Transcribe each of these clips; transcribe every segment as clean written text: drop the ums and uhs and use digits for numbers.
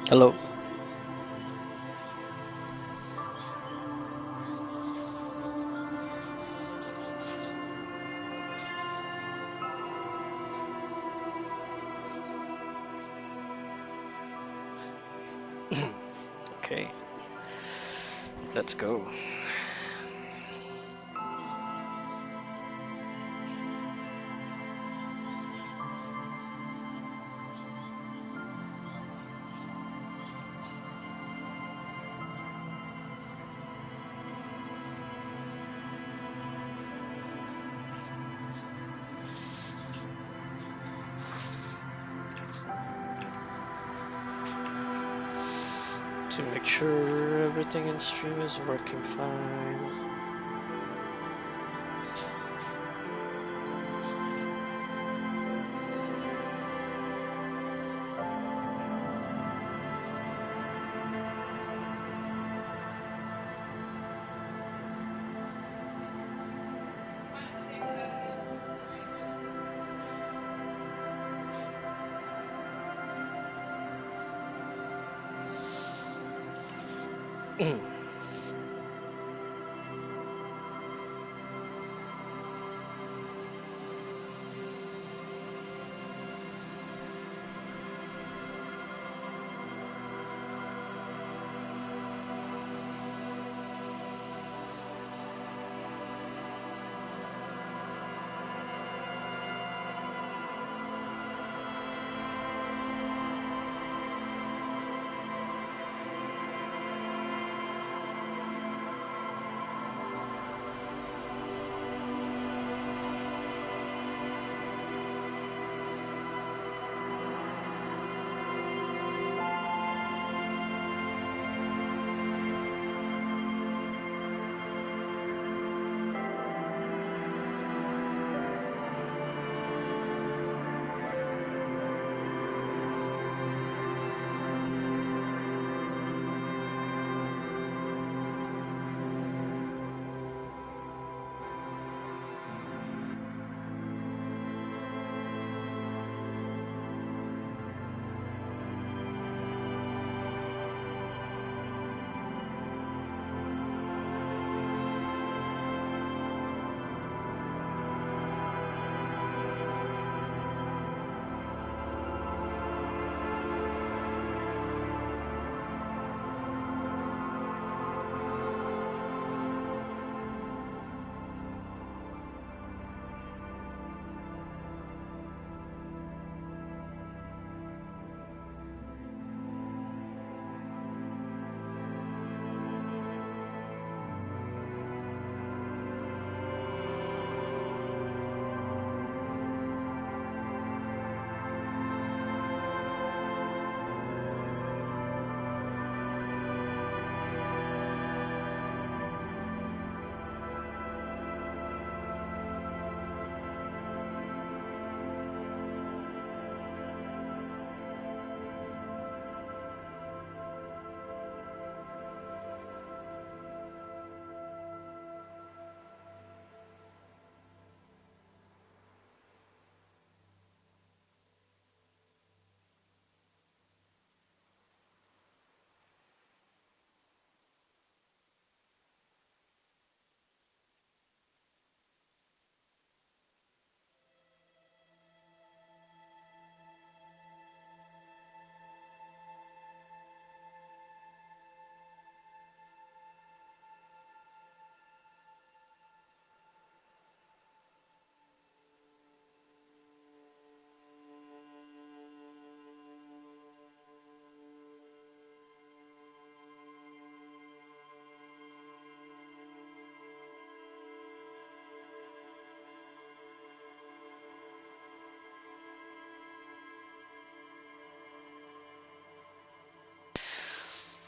Hello. Okay, let's go. To make sure everything in stream is working fine.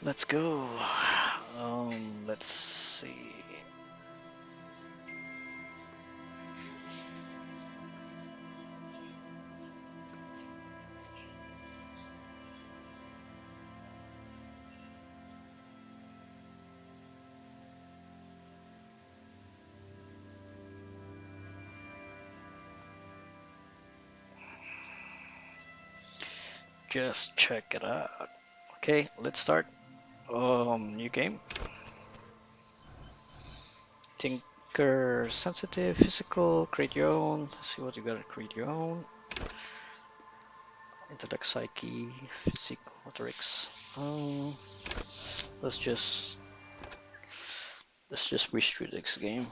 Let's go. Let's see. Just check it out. Okay, let's start. New game. Tinker, sensitive, physical, create your own. Let's see what you gotta create your own. Intellect, psyche, physique, motorics. Let's just wish through this game.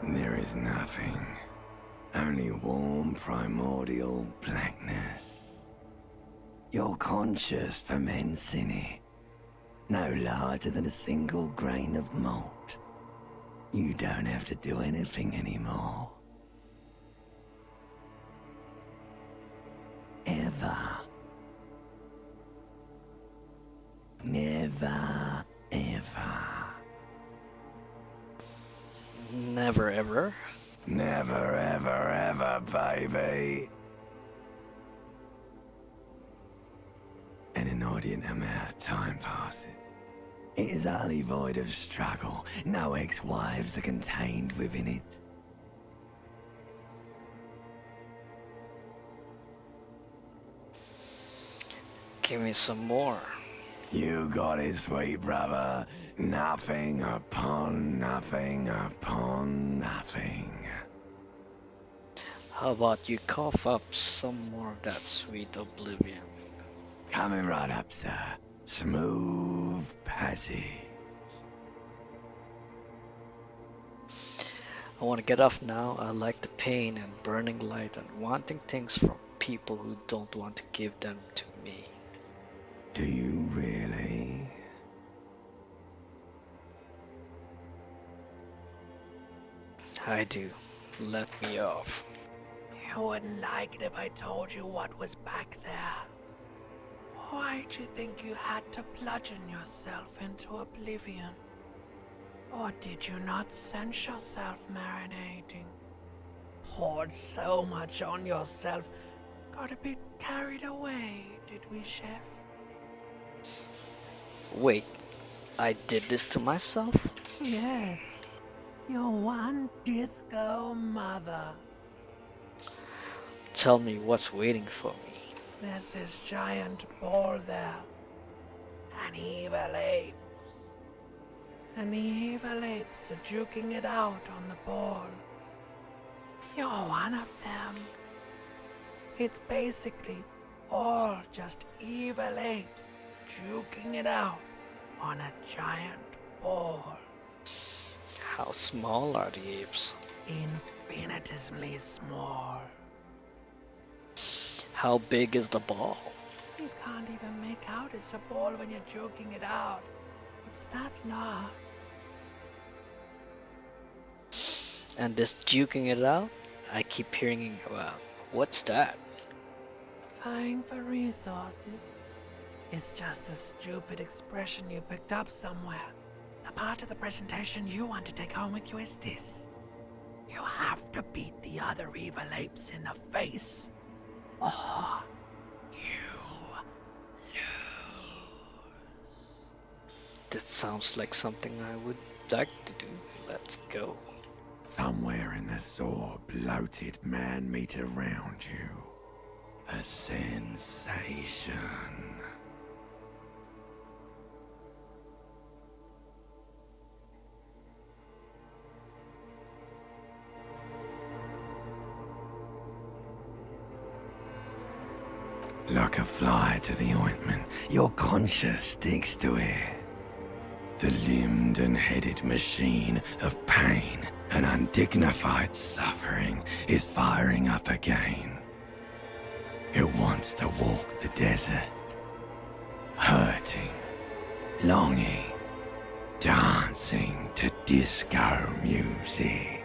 There is nothing, only warm primordial blackness. You're conscious ferments in it, no larger than a single grain of malt. You don't have to do anything anymore. Ever. Never, ever. Never ever. Never, ever, ever, baby. An inordinate amount of time passes. It is utterly void of struggle. No ex-wives are contained within it. Give me some more. You got it, sweet brother. Nothing upon nothing upon nothing. How about you cough up some more of that sweet oblivion? Coming right up, sir. Smooth passage. I want to get off now. I like the pain and burning light and wanting things from people who don't want to give them to me. Do you really? I do. Let me off. You wouldn't like it if I told you what was back there. Why'd you think you had to bludgeon yourself into oblivion? Or did you not sense yourself marinating? Poured so much on yourself, got a bit carried away, did we, Chef? Wait, I did this to myself? Yes, your one disco mother. Tell me what's waiting for me. There's this giant ball there. An evil apes. And the evil apes are juking it out on the ball. You're one of them. It's basically all just evil apes juking it out on a giant ball. How small are the apes? Infinitesimally small. How big is the ball? You can't even make out it's a ball when you're joking it out. It's that large. And this juking it out, I keep hearing about. What's that? Vying for resources. It's just a stupid expression you picked up somewhere. The part of the presentation you want to take home with you is this. You have to beat the other evil apes in the face. Or you lose. That sounds like something I would like to do. Let's go. Somewhere in the sore, bloated man-meat around you. A sensation. Like a fly to the ointment, your conscience sticks to it. The limbed and headed machine of pain and undignified suffering is firing up again. It wants to walk the desert, hurting, longing, dancing to disco music.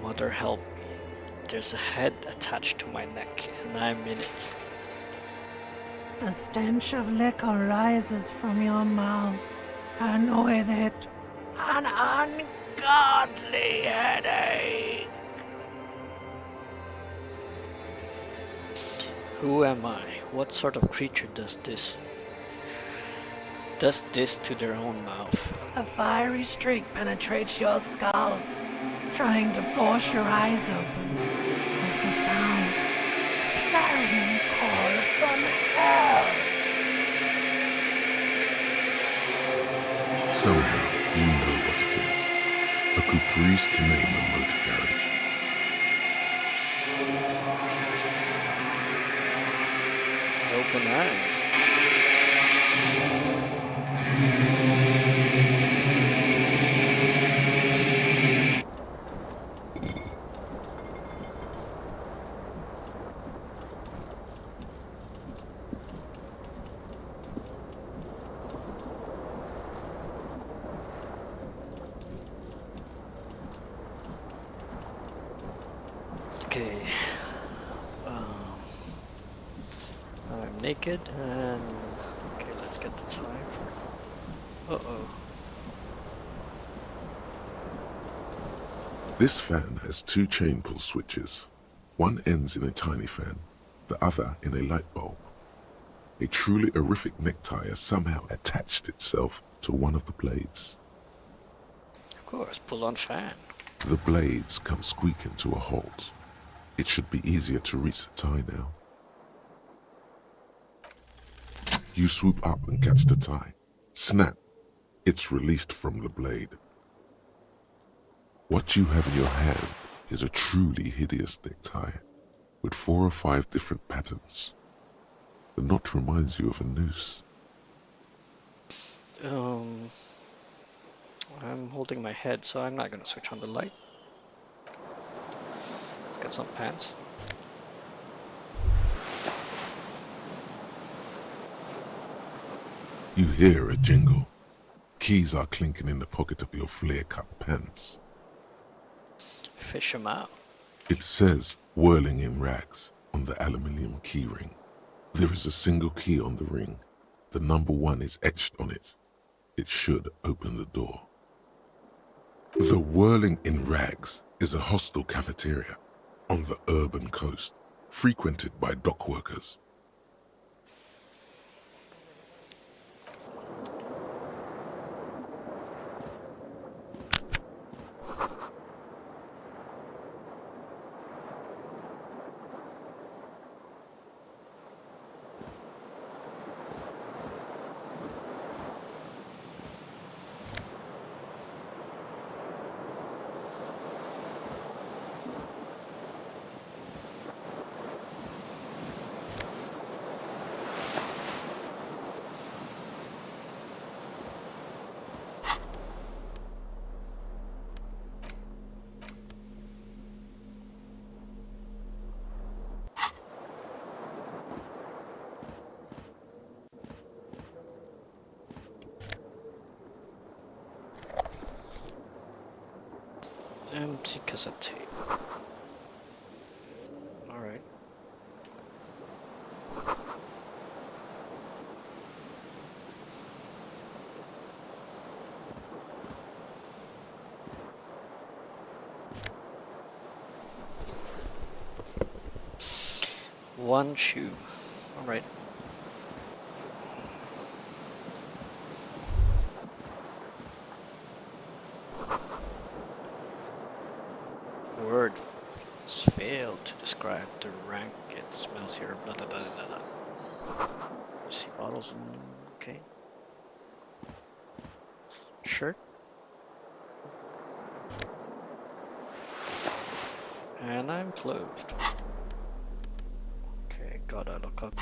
Mother help me. There's a head attached to my neck, and I'm in it. The stench of liquor rises from your mouth, and with it, an ungodly headache. Who am I? What sort of creature does this to their own mouth? A fiery streak penetrates your skull, trying to force your eyes open. It's a sound, a clarion call from hell. Somehow, you know what it is. A caprice can name a motor carriage. Open eyes. Okay. Um, I'm naked and okay, let's get the time for. Uh-oh. This fan has two chain pull switches. One ends in a tiny fan, the other in a light bulb. A truly horrific necktie has somehow attached itself to one of the blades. Of course, pull on fan. The blades come squeaking to a halt. It should be easier to reach the tie now. You swoop up and catch the tie. Snap! It's released from the blade. What you have in your hand is a truly hideous necktie, with 4 or 5 different patterns. The knot reminds you of a noose. I'm holding my head, so I'm not gonna switch on the light. Let's get some pants. You hear a jingle. Keys are clinking in the pocket of your flare-cut pants. Fish 'em out. It says "whirling in rags" on the aluminium key ring. There is a single key on the ring. The number 1 is etched on it. It should open the door. The Whirling in Rags is a hostel cafeteria on the urban coast, frequented by dock workers. Empty cassette tape. Alright. One shoe. Alright. Words fail to describe the rank it smells here. Blah blah blah blah blah. You see bottles and okay. Shirt. And I'm clothed. Okay, gotta look up.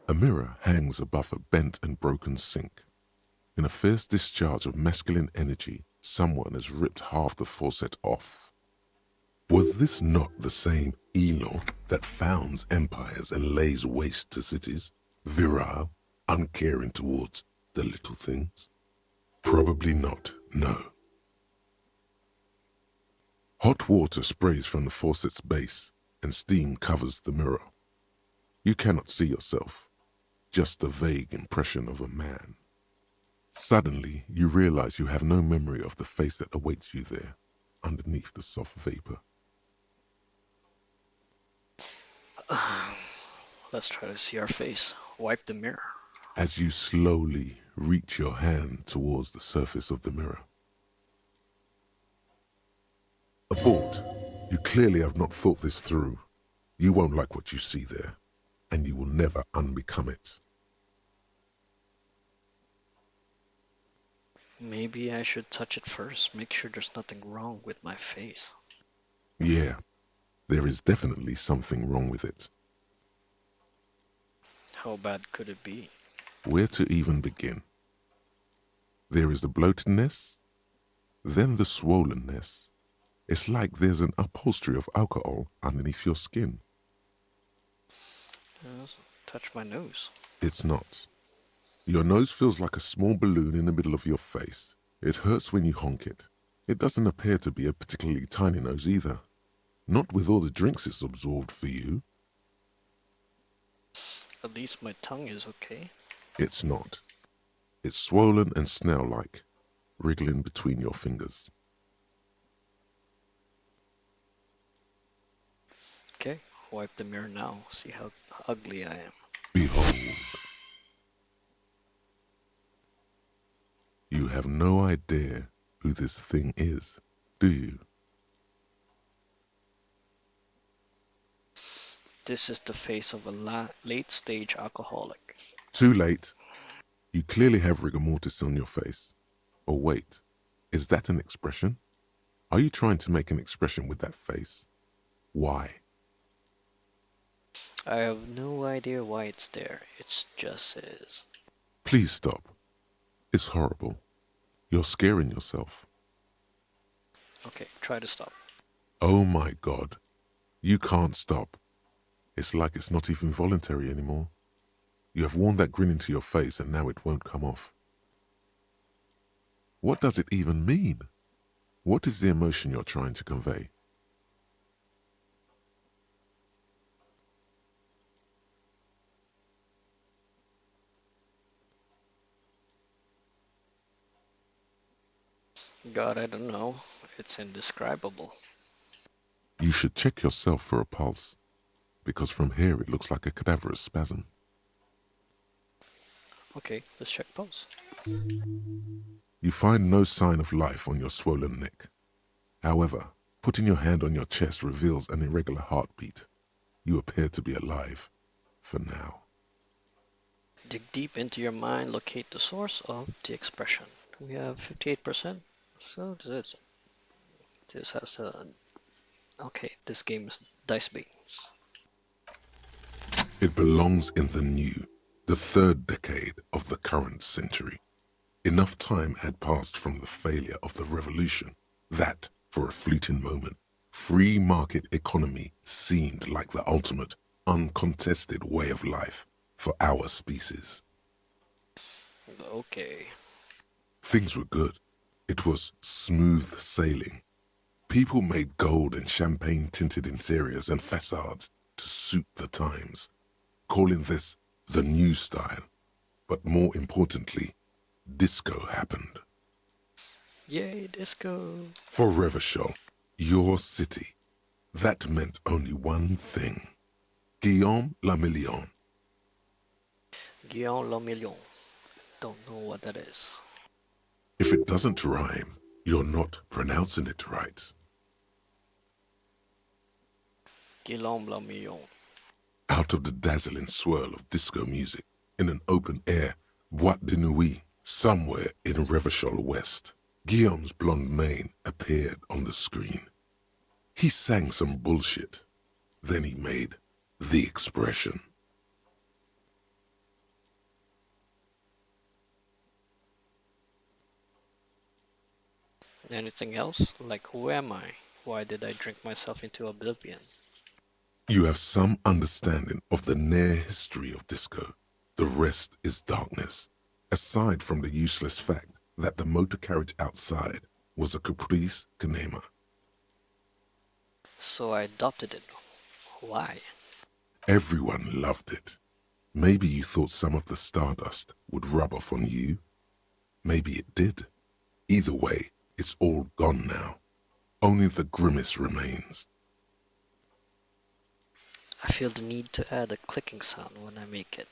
A mirror hangs above a bent and broken sink. In a fierce discharge of masculine energy, someone has ripped half the faucet off. Was this not the same Elo that founds empires and lays waste to cities, virile, uncaring towards the little things? Probably not, no. Hot water sprays from the faucet's base, and steam covers the mirror. You cannot see yourself, just the vague impression of a man. Suddenly, you realize you have no memory of the face that awaits you there, underneath the soft vapor. Let's try to see our face. Wipe the mirror. As you slowly reach your hand towards the surface of the mirror. Abort. You clearly have not thought this through. You won't like what you see there, and you will never unbecome it. Maybe I should touch it first, make sure there's nothing wrong with my face. Yeah, there is definitely something wrong with it. How bad could it be? Where to even begin? There is the bloatedness, then the swollenness. It's like there's an upholstery of alcohol underneath your skin. Touch my nose. It's not. Your nose feels like a small balloon in the middle of your face. It hurts when you honk it. It doesn't appear to be a particularly tiny nose either. Not with all the drinks it's absorbed for you. At least my tongue is okay. It's not. It's swollen and snail-like, wriggling between your fingers. Okay, wipe the mirror now, see how ugly I am. Behold. You have no idea who this thing is, do you? This is the face of a late-stage alcoholic. Too late. You clearly have rigor mortis on your face. Or wait, is that an expression? Are you trying to make an expression with that face? Why? I have no idea why it's there. It just is. Please stop. It's horrible. You're scaring yourself. Okay, try to stop. Oh my God. You can't stop. It's like it's not even voluntary anymore. You have worn that grin into your face and now it won't come off. What does it even mean? What is the emotion you're trying to convey? God, I don't know. It's indescribable. You should check yourself for a pulse, because from here it looks like a cadaverous spasm. Okay, let's check pulse. You find no sign of life on your swollen neck. However, putting your hand on your chest reveals an irregular heartbeat. You appear to be alive, for now. Dig deep into your mind, locate the source of the expression. We have 58%, so this has a... Okay, this game is dice beans. It belongs in the new, the third decade of the current century. Enough time had passed from the failure of the revolution that, for a fleeting moment, free market economy seemed like the ultimate, uncontested way of life for our species. Okay. Things were good. It was smooth sailing. People made gold and champagne-tinted interiors and facades to suit the times, calling this the new style. But more importantly, disco happened. Yay, disco! For Revachol, your city, that meant only one thing. Guillaume le Million. Guillaume le Million. Don't know what that is. If it doesn't rhyme, you're not pronouncing it right. Guillaume le Million. Out of the dazzling swirl of disco music, in an open-air boîte de nuit, somewhere in Revachol West, Guillaume's blonde mane appeared on the screen. He sang some bullshit. Then he made the expression. Anything else? Like, who am I? Why did I drink myself into oblivion? You have some understanding of the near history of disco. The rest is darkness, aside from the useless fact that the motor carriage outside was a caprice canema. So I adopted it. Why? Everyone loved it. Maybe you thought some of the stardust would rub off on you? Maybe it did. Either way, it's all gone now. Only the grimace remains. I feel the need to add a clicking sound when I make it.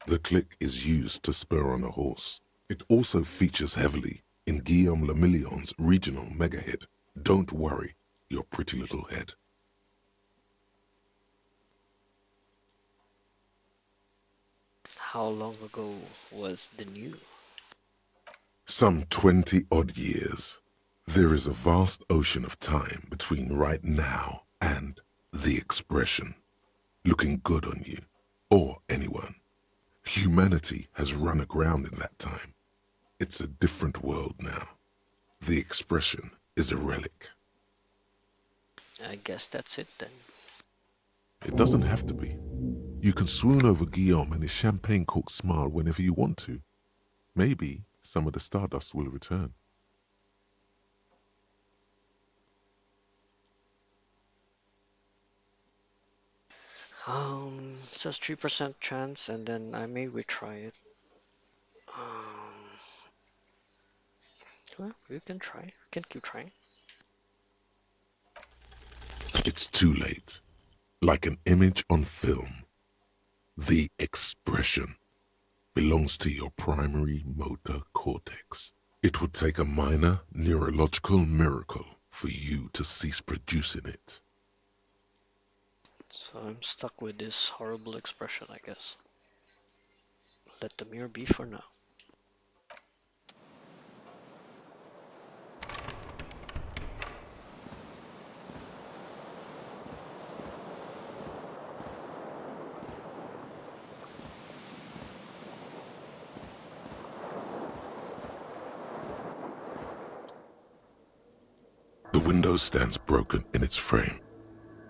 The click is used to spur on a horse. It also features heavily in Guillaume Le Million's regional mega hit, Don't Worry, Your Pretty Little Head. How long ago was the new? Some 20-odd years. There is a vast ocean of time between right now and the expression, looking good on you, or anyone. Humanity has run aground in that time. It's a different world now. The expression is a relic. I guess that's it then. It doesn't have to be. You can swoon over Guillaume and his champagne-corked smile whenever you want to. Maybe some of the stardust will return. It says 3% chance, and then I may retry it. Well, we can try. We can keep trying. It's too late. Like an image on film. The expression belongs to your primary motor cortex. It would take a minor neurological miracle for you to cease producing it. So I'm stuck with this horrible expression, I guess. Let the mirror be for now. The window stands broken in its frame.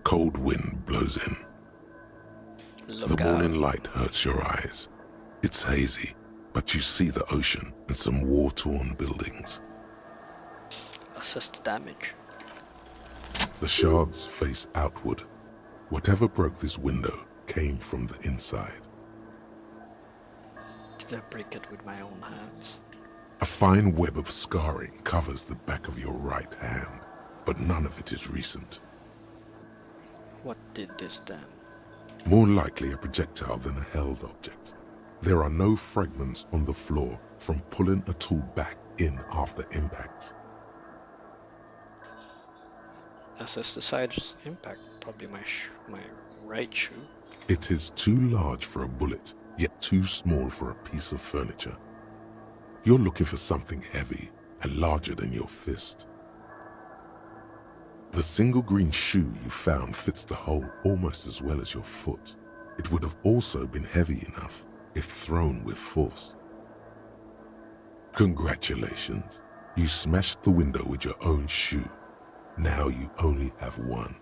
Cold wind blows in. Look The out. morning light hurts your eyes. It's hazy, but you see the ocean and some war-torn buildings. Assess the damage. The shards face outward. Whatever broke this window came from the inside. Did I break it with my own hands? A fine web of scarring covers the back of your right hand, but none of it is recent. What did this then? More likely a projectile than a held object. There are no fragments on the floor from pulling a tool back in after impact. Assess the side's impact. Probably my right shoe. It is too large for a bullet, yet too small for a piece of furniture. You're looking for something heavy and larger than your fist. The single green shoe you found fits the hole almost as well as your foot. It would have also been heavy enough if thrown with force. Congratulations, you smashed the window with your own shoe. Now you only have one.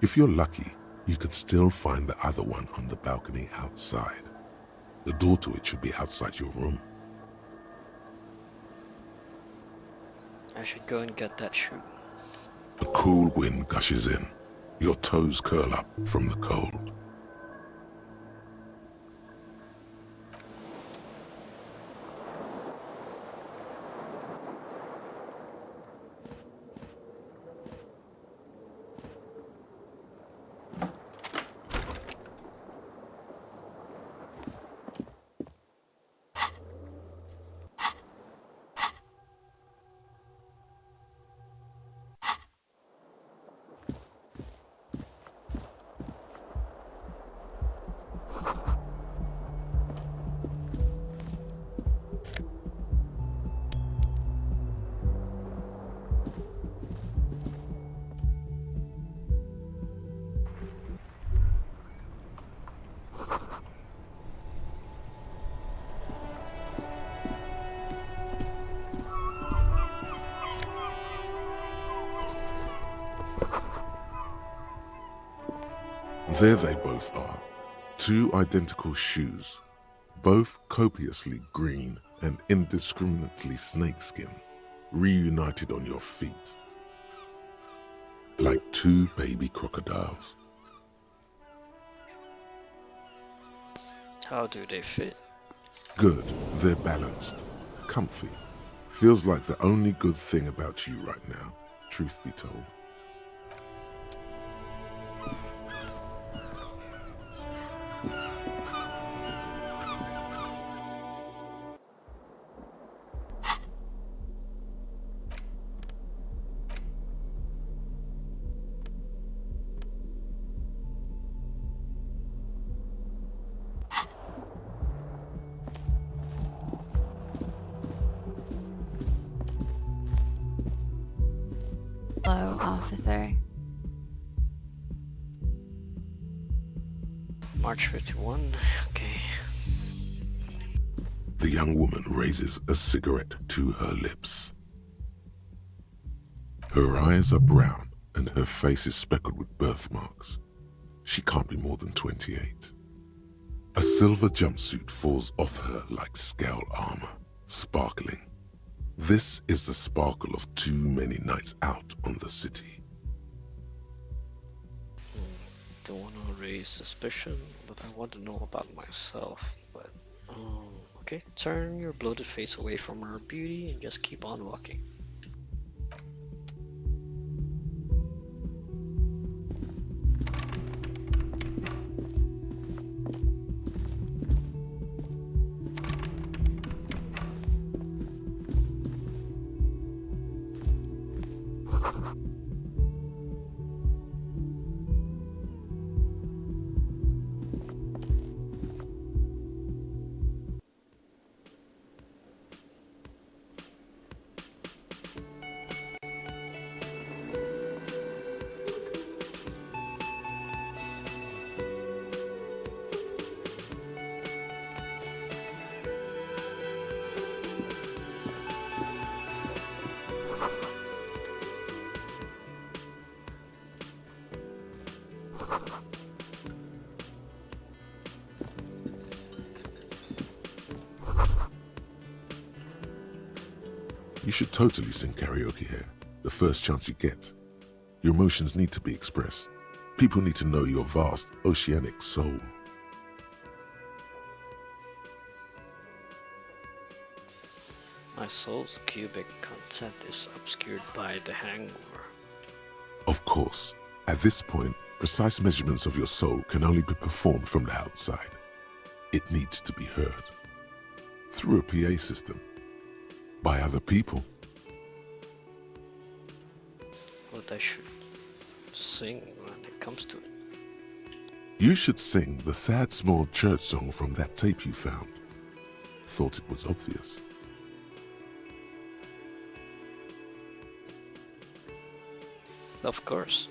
If you're lucky, you could still find the other one on the balcony outside. The door to it should be outside your room. I should go and get that shoe. A cool wind gushes in. Your toes curl up from the cold. There they both are. Two identical shoes, both copiously green and indiscriminately snakeskin, reunited on your feet. Like two baby crocodiles. How do they fit? Good, they're balanced, comfy. Feels like the only good thing about you right now, truth be told. Hello, officer. March 51. Okay. The young woman raises a cigarette to her lips. Her eyes are brown and her face is speckled with birthmarks. She can't be more than 28. A silver jumpsuit falls off her like scale armor, sparkling. This is the sparkle of too many nights out on the city. Don't want to raise suspicion, but I want to know about myself. But okay, turn your bloated face away from her beauty and just keep on walking. You should totally sing karaoke here, the first chance you get. Your emotions need to be expressed. People need to know your vast, oceanic soul. My soul's cubic content is obscured by the hangover. Of course, at this point, precise measurements of your soul can only be performed from the outside. It needs to be heard. Through a PA system. By other people. What I should sing when it comes to it. You should sing the sad small church song from that tape you found. Thought it was obvious. Of course,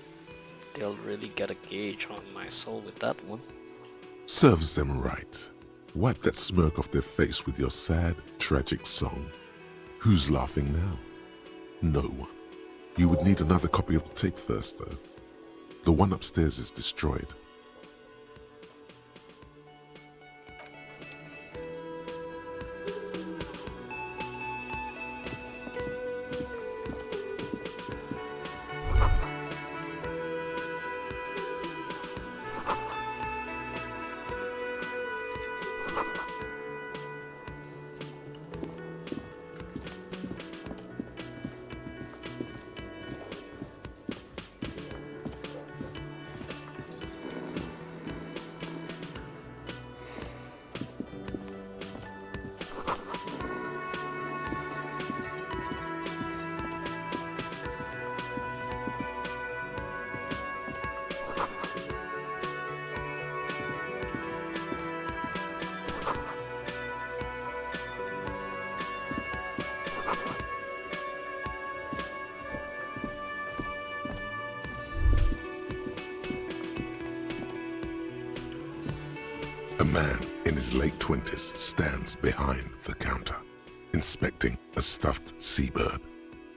they'll really get a gauge on my soul with that one. Serves them right. Wipe that smirk off their face with your sad, tragic song. Who's laughing now? No one. You would need another copy of the tape first, though. The one upstairs is destroyed. A man in his late 20s stands behind the counter, inspecting a stuffed seabird.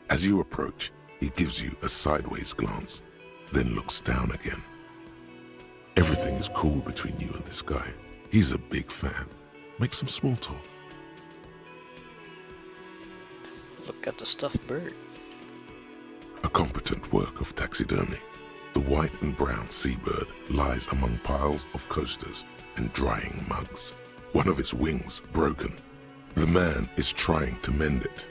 As you approach, he gives you a sideways glance, then looks down again. Everything is cool between you and this guy. He's a big fan. Make some small talk. Look at the stuffed bird. A competent work of taxidermy. The white and brown seabird lies among piles of coasters and drying mugs. One of its wings broken The man is trying to mend it.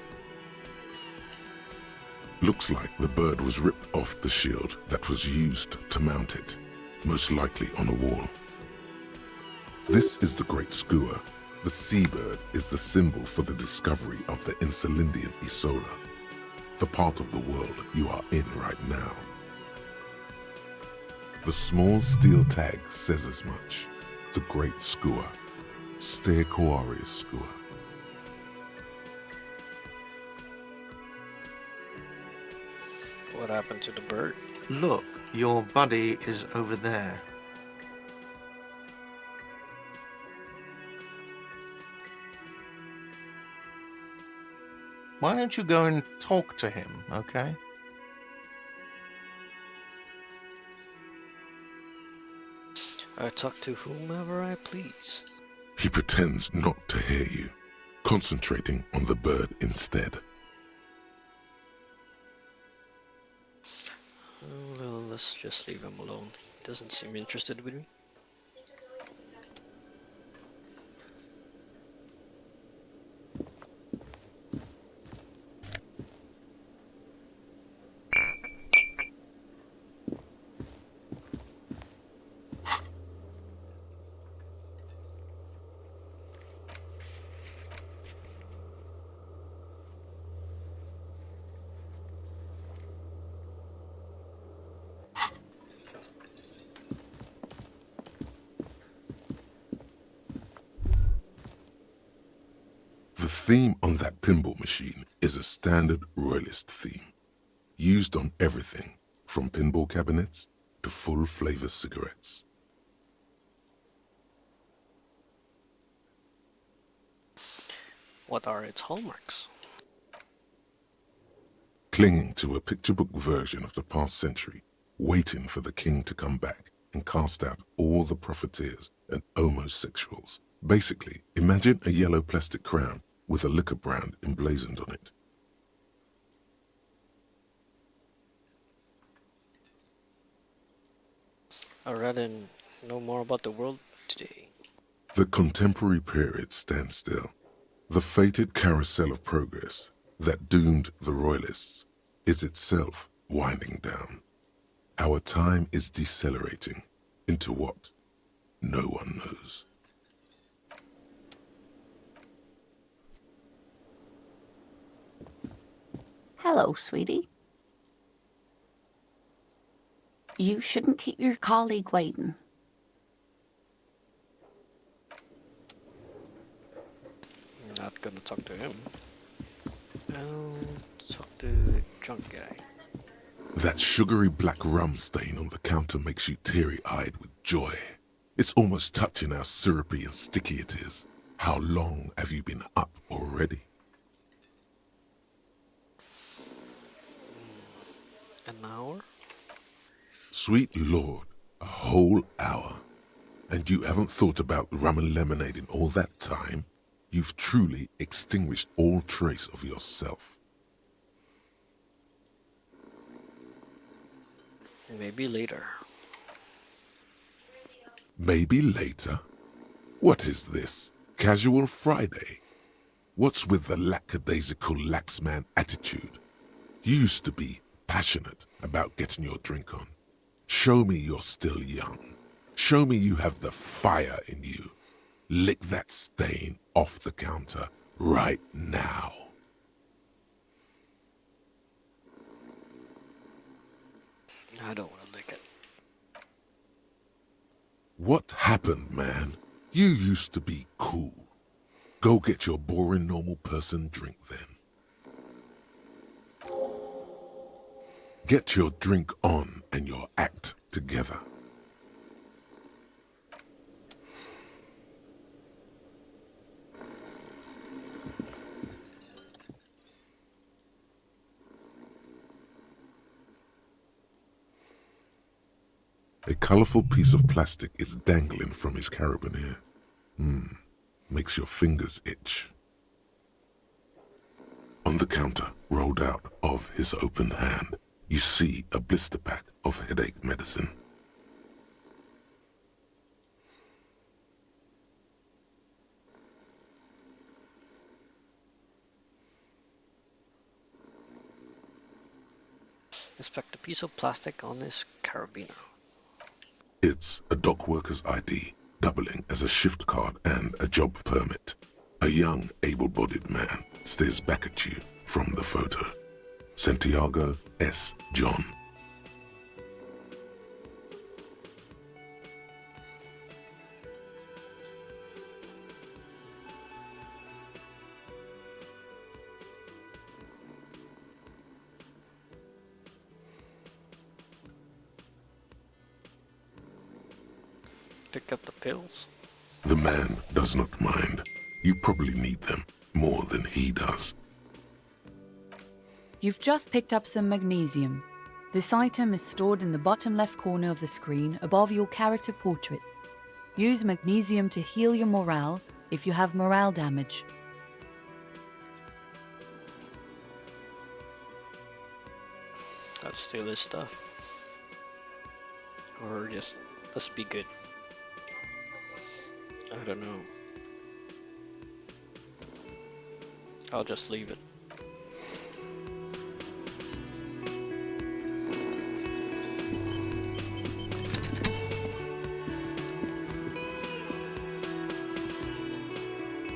Looks like the bird was ripped off the shield that was used to mount it, most likely on a wall. This is the great skua. The seabird is the symbol for the discovery of the Insulindian Isola, the part of the world you are in right now. The small steel tag says as much. The great skua, Stegosaurus skua. What happened to the bird? Look, your buddy is over there. Why don't you go and talk to him, okay? I talk to whomever I please. He pretends not to hear you, concentrating on the bird instead. Well, let's just leave him alone. He doesn't seem interested with me. The theme on that pinball machine is a standard royalist theme, used on everything from pinball cabinets to full-flavor cigarettes. What are its hallmarks? Clinging to a picture book version of the past century, waiting for the king to come back and cast out all the profiteers and homosexuals. Basically, imagine a yellow plastic crown with a liquor brand emblazoned on it. I'd rather know more about the world today. The contemporary period stands still. The fated carousel of progress that doomed the royalists is itself winding down. Our time is decelerating into what no one knows. Hello, sweetie. You shouldn't keep your colleague waiting. I'm not gonna talk to him. I'll talk to the drunk guy. That sugary black rum stain on the counter makes you teary-eyed with joy. It's almost touching how syrupy and sticky it is. How long have you been up already? An hour? Sweet Lord, a whole hour. And you haven't thought about rum and lemonade in all that time? You've truly extinguished all trace of yourself. Maybe later. Maybe later? What is this? Casual Friday? What's with the lackadaisical laxman attitude? You used to be passionate about getting your drink on. Show me you're still young. Show me you have the fire in you. Lick that stain off the counter right now. I don't want to lick it. What happened, man? You used to be cool. Go get your boring normal person drink then. Get your drink on and your act together. A colorful piece of plastic is dangling from his carabiner. Makes your fingers itch. On the counter, rolled out of his open hand, you see a blister pack of headache medicine. Inspect a piece of plastic on his carabiner. It's a dock worker's ID, doubling as a shift card and a job permit. A young, able-bodied man stares back at you from the photo. Santiago S. John. Pick up the pills. The man does not mind. You probably need them more than he does. You've just picked up some magnesium. This item is stored in the bottom left corner of the screen above your character portrait. Use magnesium to heal your morale if you have morale damage. Let's steal his stuff. Or just, let's be good. I don't know. I'll just leave it.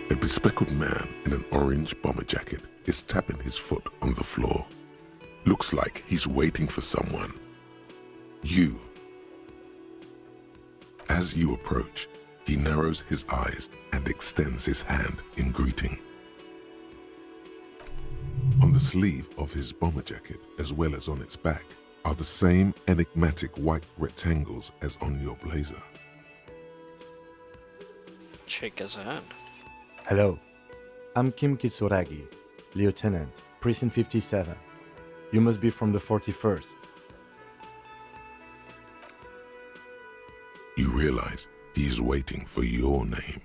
A bespectacled man in an orange bomber jacket is tapping his foot on the floor. Looks like he's waiting for someone. You. As you approach, he narrows his eyes and extends his hand in greeting. On the sleeve of his bomber jacket, as well as on its back, are the same enigmatic white rectangles as on your blazer. Shake his hand. Hello, I'm Kim Kitsuragi, Lieutenant, Precinct 57. You must be from the 41st. You realize he's waiting for your name.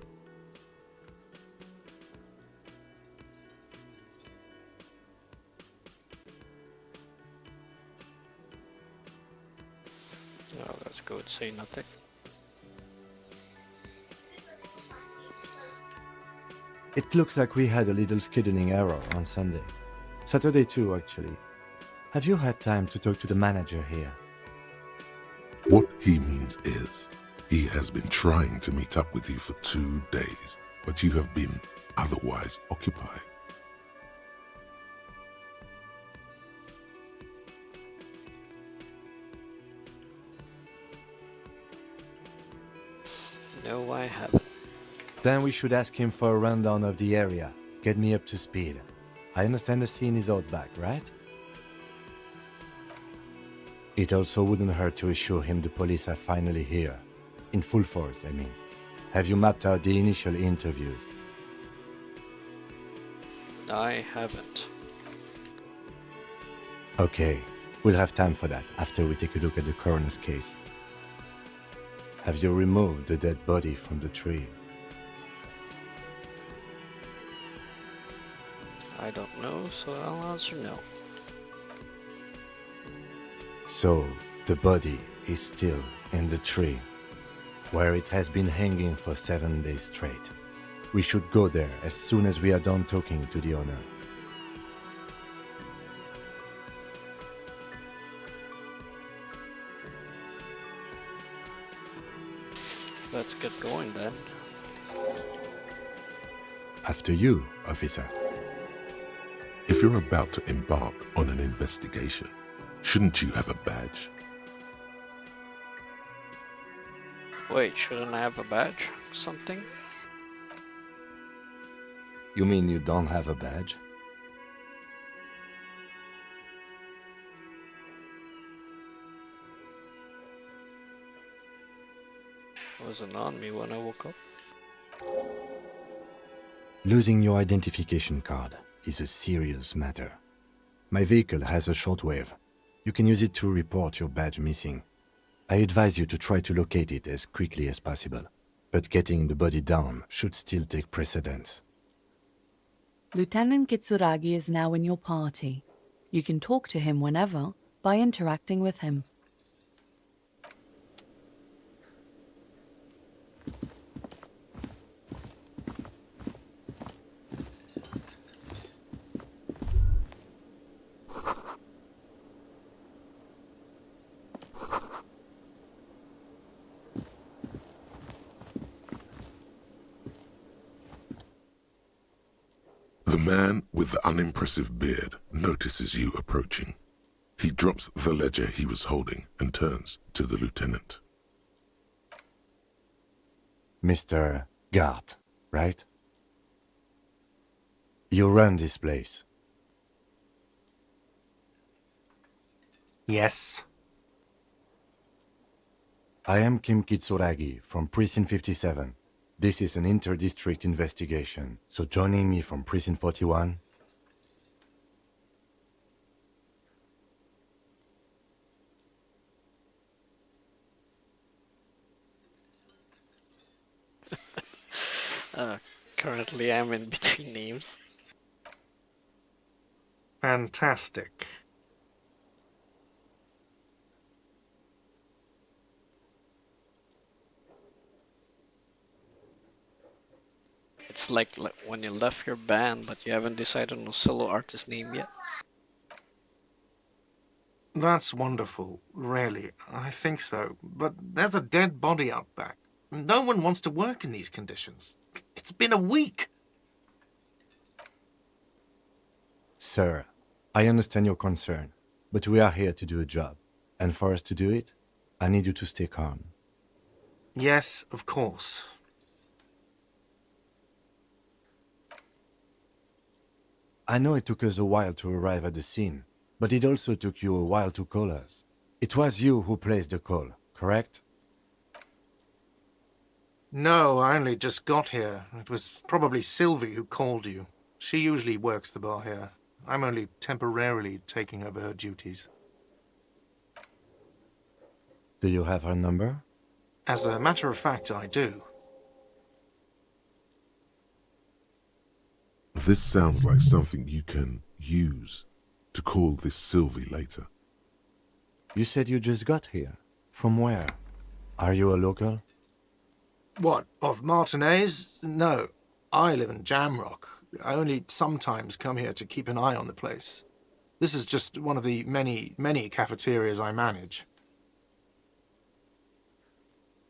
Oh, let's go and say nothing. It looks like we had a little scheduling error on Sunday. Saturday too, actually. Have you had time to talk to the manager here? What he means is, he has been trying to meet up with you for 2 days, but you have been otherwise occupied. No, I haven't. Then we should ask him for a rundown of the area. Get me up to speed. I understand the scene is out back, right? It also wouldn't hurt to assure him the police are finally here. In full force, I mean. Have you mapped out the initial interviews? I haven't. Okay, we'll have time for that after we take a look at the coroner's case. Have you removed the dead body from the tree? I don't know, so I'll answer no. So, the body is still in the tree, where it has been hanging for 7 days straight. We should go there as soon as we are done talking to the owner. Let's get going then. After you, officer. If you're about to embark on an investigation, shouldn't you have a badge? Wait, shouldn't I have a badge? Something? You mean you don't have a badge? Wasn't on me when I woke up. Losing your identification card is a serious matter. My vehicle has a shortwave. You can use it to report your badge missing. I advise you to try to locate it as quickly as possible, but getting the body down should still take precedence. Lieutenant Kitsuragi is now in your party. You can talk to him whenever by interacting with him. The man with the unimpressive beard notices you approaching. He drops the ledger he was holding and turns to the lieutenant. Mr. Gart, right? You run this place. Yes. I am Kim Kitsuragi from Precinct 57. This is an inter-district investigation, so joining me from Precinct 41... Currently, I'm in between names. Fantastic. It's like when you left your band, but you haven't decided on a solo artist name yet. That's wonderful, really. I think so. But there's a dead body out back. No one wants to work in these conditions. It's been a week. Sir, I understand your concern, but we are here to do a job. And for us to do it, I need you to stay calm. Yes, of course. I know it took us a while to arrive at the scene, but it also took you a while to call us. It was you who placed the call, correct? No, I only just got here. It was probably Sylvie who called you. She usually works the bar here. I'm only temporarily taking over her duties. Do you have her number? As a matter of fact, I do. This sounds like something you can use to call this Sylvie later. You said you just got here. From where? Are you a local? What, of Martinez? No, I live in Jamrock. I only sometimes come here to keep an eye on the place. This is just one of the many, many cafeterias I manage.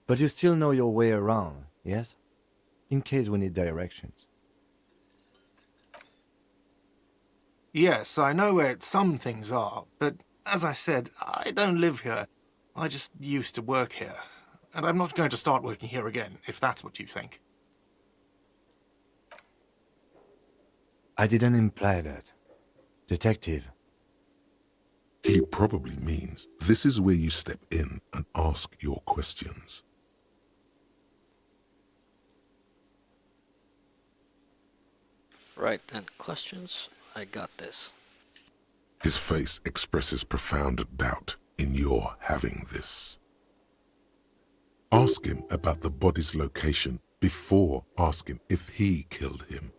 But you still know your way around, yes? In case we need directions. Yes, I know where some things are, but as I said, I don't live here. I just used to work here. And I'm not going to start working here again, if that's what you think. I didn't imply that. Detective. He probably means this is where you step in and ask your questions. Right then, questions? I got this. His face expresses profound doubt in your having this. Ask him about the body's location before asking if he killed him.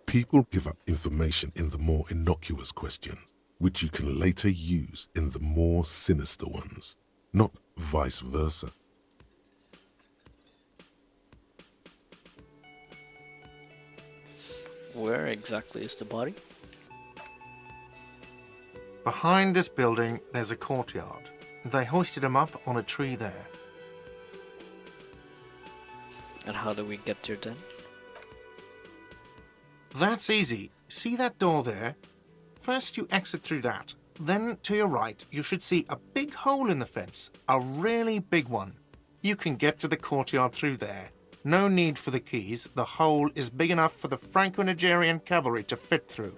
People give up information in the more innocuous questions, which you can later use in the more sinister ones, not vice versa. Where exactly is the body? Behind this building, there's a courtyard. They hoisted him up on a tree there. And how do we get there then? That's easy. See that door there? First you exit through that. Then to your right, you should see a big hole in the fence. A really big one. You can get to the courtyard through there. No need for the keys. The hole is big enough for the Franco-Nigerian cavalry to fit through.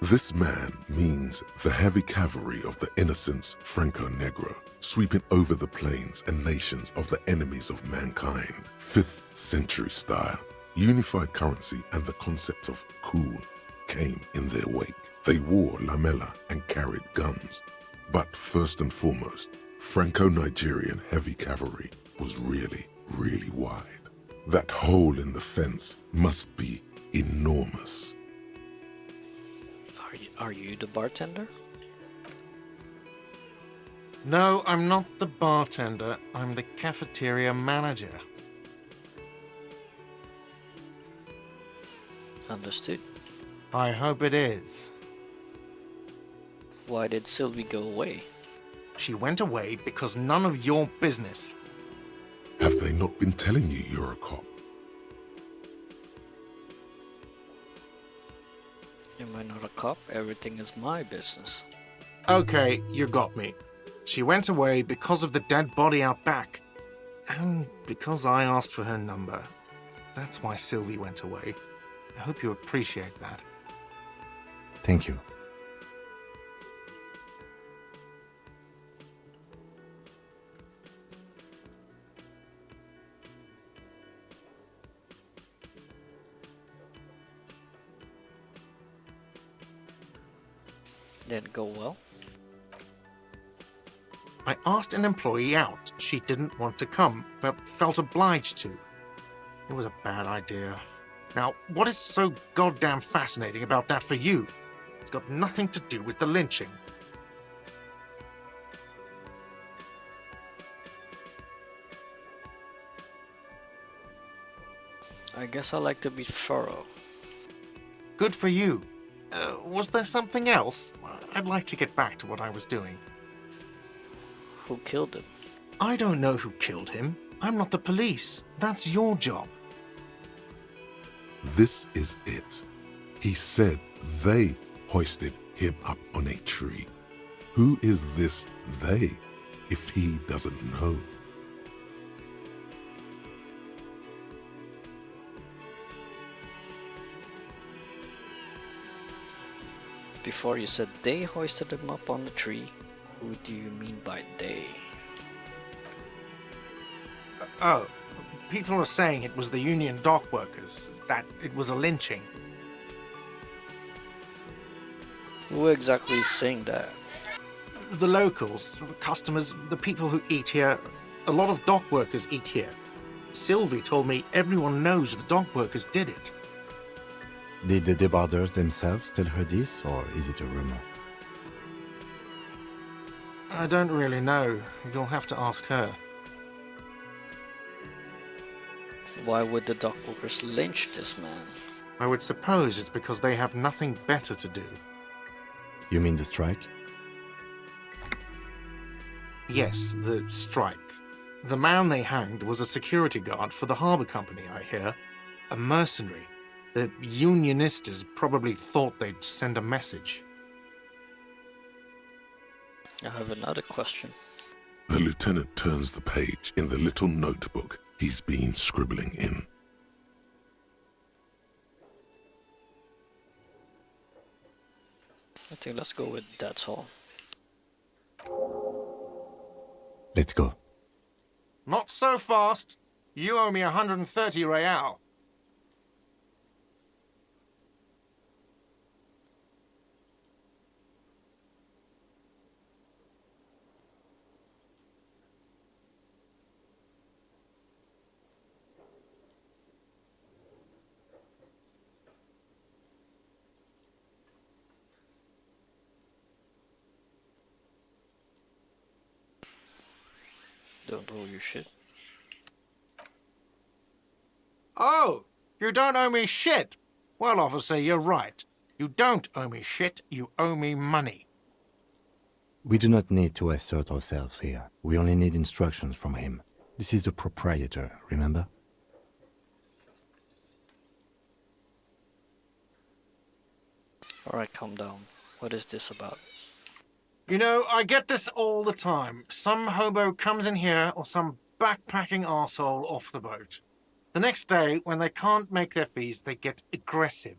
This man means the heavy cavalry of the innocents Franco-Negro, sweeping over the plains and nations of the enemies of mankind, 5th century style. Unified currency and the concept of cool came in their wake. They wore lamella and carried guns. But first and foremost, Franco-Nigerian heavy cavalry was really, really wide. That hole in the fence must be enormous. Are you the bartender? No, I'm not the bartender. I'm the cafeteria manager. Understood. I hope it is. Why did Sylvie go away? She went away because none of your business. Have they not been telling you you're a cop? Am I not a cop? Everything is my business. Okay, you got me. She went away because of the dead body out back. And because I asked for her number. That's why Sylvie went away. I hope you appreciate that. Thank you. Didn't go well. I asked an employee out. She didn't want to come, but felt obliged to. It was a bad idea. Now, what is so goddamn fascinating about that for you? It's got nothing to do with the lynching. I guess I like to be thorough. Good for you. Was there something else? I'd like to get back to what I was doing. Who killed him? I don't know who killed him. I'm not the police. That's your job. This is it. He said they hoisted him up on a tree. Who is this they, if he doesn't know? Before you said they hoisted him up on the tree. Who do you mean by they? Oh, people are saying it was the union dock workers, that it was a lynching. Who exactly is saying that? The locals, the customers, the people who eat here, a lot of dock workers eat here. Sylvie told me everyone knows the dock workers did it. Did the debarders themselves tell her this, or is it a rumor? I don't really know. You'll have to ask her. Why would the dock workers lynch this man? I would suppose it's because they have nothing better to do. You mean the strike? Yes, the strike. The man they hanged was a security guard for the harbour company, I hear. A mercenary. The unionistas probably thought they'd send a message. I have another question. The lieutenant turns the page in the little notebook he's been scribbling in. I think let's go with that's all. Let's go. Not so fast. You owe me 130 real. Don't owe you shit. Oh, you don't owe me shit. Well, officer, you're right. You don't owe me shit, you owe me money. We do not need to assert ourselves here. We only need instructions from him. This is the proprietor, remember? Alright, calm down. What is this about? You know, I get this all the time. Some hobo comes in here or some backpacking arsehole off the boat. The next day, when they can't make their fees, they get aggressive.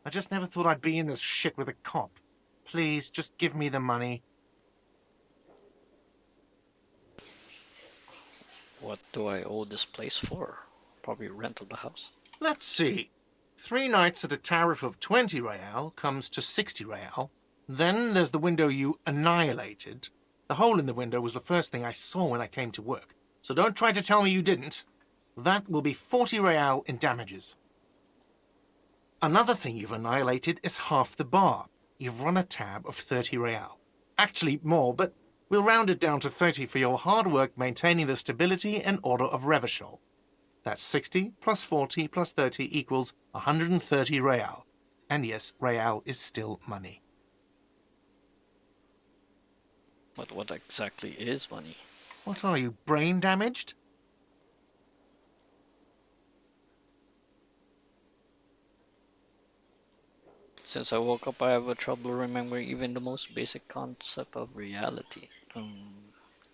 I just never thought I'd be in this shit with a cop. Please, just give me the money. What do I owe this place for? Probably rent of the house. Let's see. 3 nights at a tariff of 20 real comes to 60 real. Then there's the window you annihilated. The hole in the window was the first thing I saw when I came to work. So don't try to tell me you didn't. That will be 40 real in damages. Another thing you've annihilated is half the bar. You've run a tab of 30 real. Actually more, but we'll round it down to 30 for your hard work maintaining the stability and order of Revachol. That's 60 plus 40 plus 30 equals 130 real. And yes, real is still money. What exactly is money? What are you, brain damaged? Since I woke up, I have a trouble remembering even the most basic concept of reality.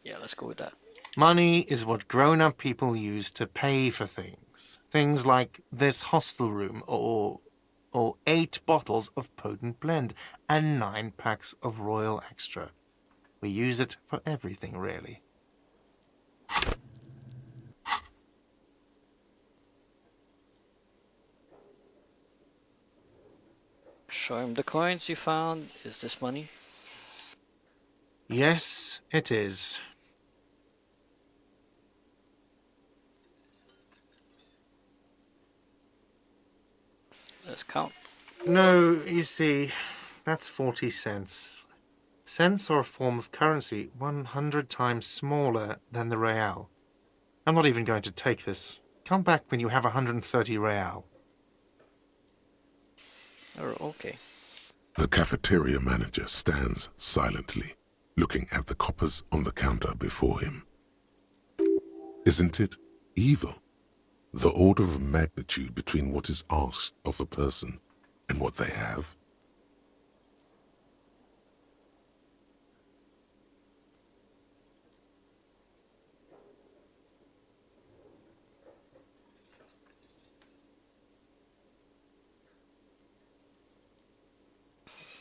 Yeah, let's go with that. Money is what grown-up people use to pay for things. Things like this hostel room or 8 bottles of potent blend and 9 packs of Royal Extra. We use it for everything, really. Show him the coins you found. Is this money? Yes, it is. Let's count. No, you see, that's 40 cents. Cents are a form of currency 100 times smaller than the real. I'm not even going to take this. Come back when you have 130 real. Okay. The cafeteria manager stands silently, looking at the coppers on the counter before him. Isn't it evil? The order of magnitude between what is asked of a person and what they have?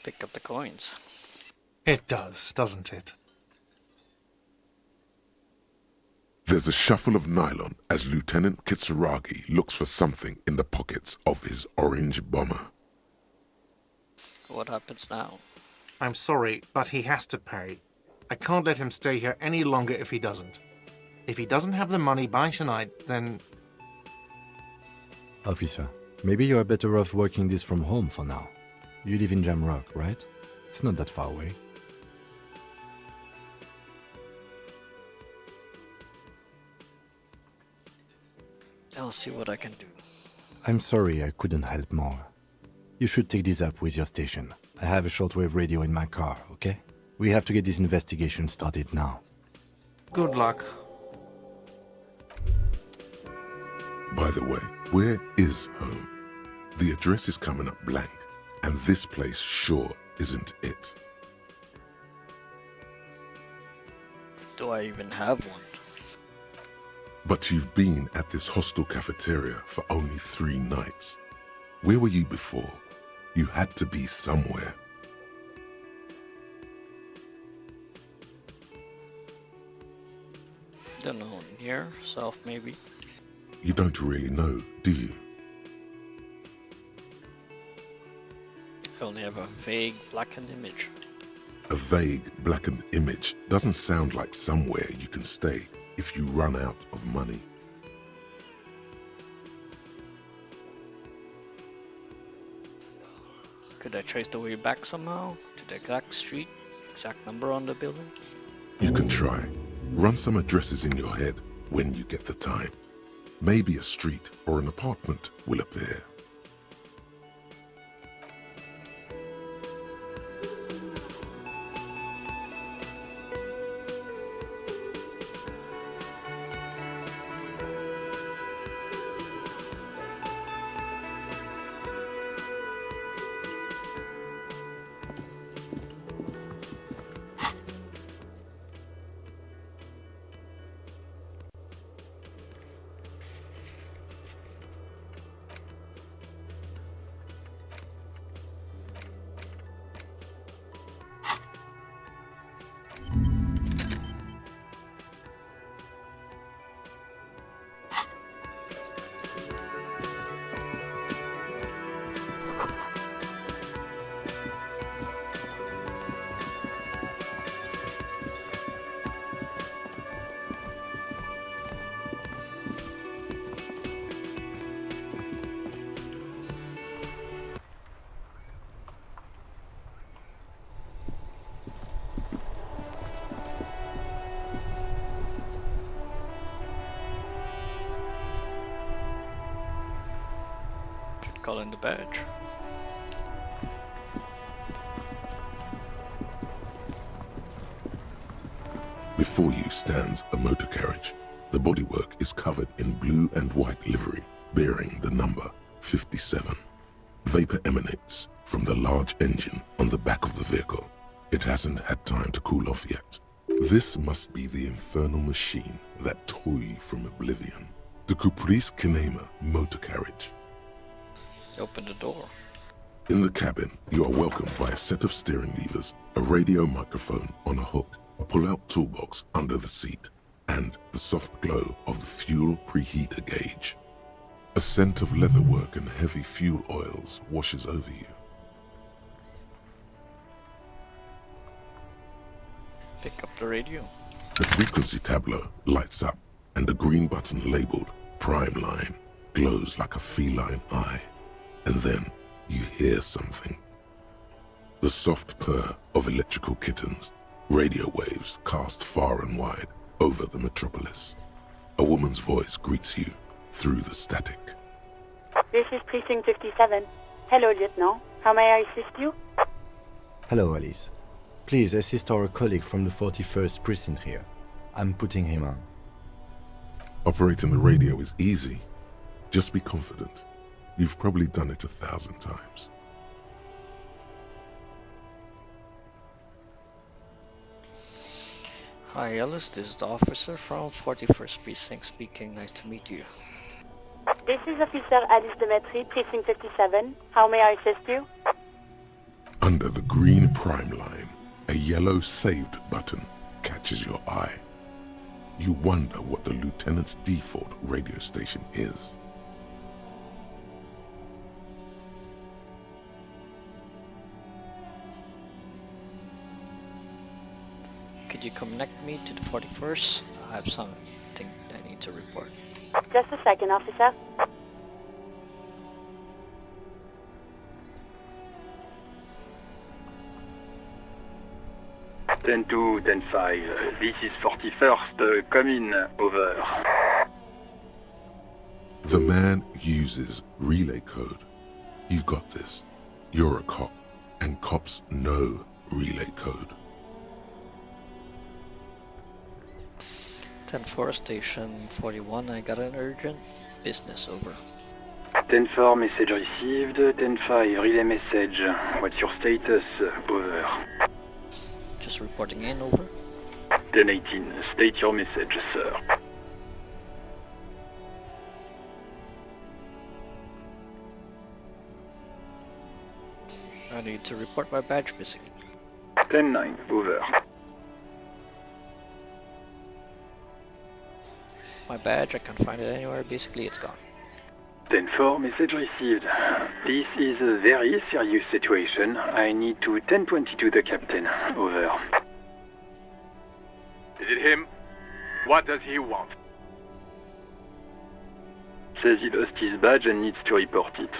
Pick up the coins. It does, doesn't it? There's a shuffle of nylon as Lieutenant Kitsuragi looks for something in the pockets of his orange bomber. What happens now? I'm sorry, but he has to pay. I can't let him stay here any longer if he doesn't. If he doesn't have the money by tonight, then... Officer, maybe you are better off working this from home for now. You live in Jamrock, right? It's not that far away. I'll see what I can do. I'm sorry I couldn't help more. You should take this up with your station. I have a shortwave radio in my car, okay? We have to get this investigation started now. Good luck. By the way, where is home? The address is coming up blank, and this place sure isn't it. Do I even have one? But you've been at this hostel cafeteria for only 3 nights. Where were you before? You had to be somewhere. Don't know, near, south maybe. You don't really know, do you? I only have a vague blackened image. A vague blackened image doesn't sound like somewhere you can stay if you run out of money. Could I trace the way back somehow? To the exact street? Exact number on the building? You can try. Run some addresses in your head when you get the time. Maybe a street or an apartment will appear. Should call in the badge. Before you stands a motor carriage. The bodywork is covered in blue and white livery, bearing the number 57. Vapor emanates, from the large engine on the back of the vehicle. It hasn't had time to cool off yet. This must be the infernal machine that tore you from oblivion. The Caprice Kinema motor carriage. Open the door. In the cabin, you are welcomed by a set of steering levers, a radio microphone on a hook, a pull-out toolbox under the seat, and the soft glow of the fuel preheater gauge. A scent of leatherwork and heavy fuel oils washes over you. Pick up the radio. The frequency tableau lights up, and the green button labeled Prime Line glows like a feline eye. And then you hear something. The soft purr of electrical kittens, radio waves cast far and wide over the metropolis. A woman's voice greets you through the static. This is Precinct 57. Hello, Lieutenant. How may I assist you? Hello, Alice. Please assist our colleague from the 41st Precinct here. I'm putting him on. Operating the radio is easy. Just be confident. You've probably done it 1,000 times. Hi Alice, this is the officer from 41st Precinct speaking. Nice to meet you. This is Officer Alice Demetri, Precinct 57. How may I assist you? Under the green Prime Line, a yellow saved button catches your eye. You wonder what the lieutenant's default radio station is. Could you connect me to the 41st? I have something I need to report. Just a second, officer. Ten 2, 10-5. This is 41st. Come in. Over. The man uses relay code. You've got this. You're a cop, and cops know relay code. 10-4, station 41, I got an urgent business, over. 10-4, message received. 10-5, relay message. What's your status? Over. Just reporting in, over. 10-18, state your message, sir. I need to report my badge missing. 10-9, over. My badge, I can't find it anywhere, basically it's gone. 10-4, message received. This is a very serious situation. I need to 10-22 the captain. Over. Is it him? What does he want? Says he lost his badge and needs to report it.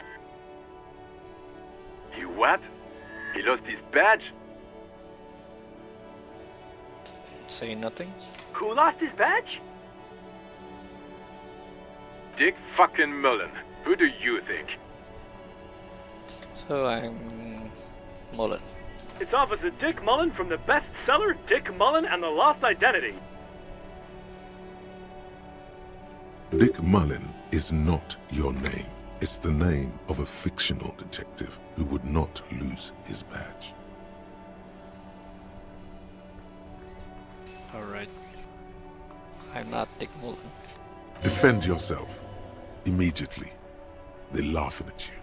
He what? He lost his badge? Say nothing. Who lost his badge? Dick fucking Mullen. Who do you think? So I'm Mullen. It's Officer Dick Mullen from the bestseller Dick Mullen and the Lost Identity. Dick Mullen is not your name. It's the name of a fictional detective who would not lose his badge. Alright. I'm not Dick Mullen. Defend yourself. Immediately. They're laughing at you.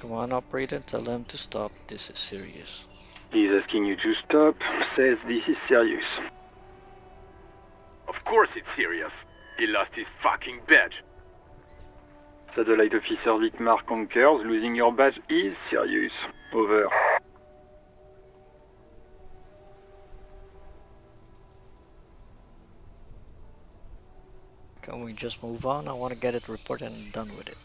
Come on, operator, tell them to stop. This is serious. He's asking you to stop. Says this is serious. Of course it's serious. He lost his fucking badge. Satellite Officer Vicmar concurs. Losing your badge is serious. Over. Can we just move on? I want to get it reported and done with it.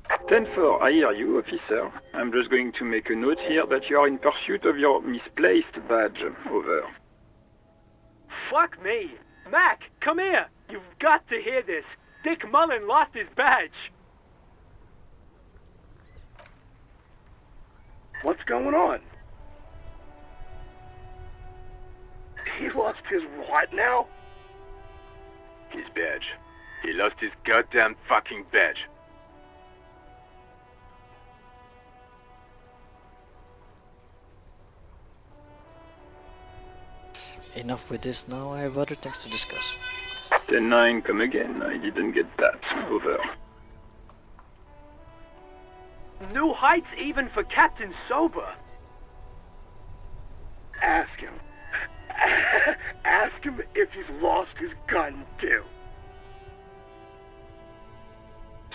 10-4, I hear you, officer. I'm just going to make a note here that you are in pursuit of your misplaced badge. Over. Fuck me! Mac, come here! You've got to hear this. Dick Mullen lost his badge. What's going on? He lost his what now? His badge. He lost his goddamn fucking badge. Enough with this now, I have other things to discuss. 10-9, come again. I didn't get that. Over. New heights even for Captain Sober. Ask him. Ask him if he's lost his gun too.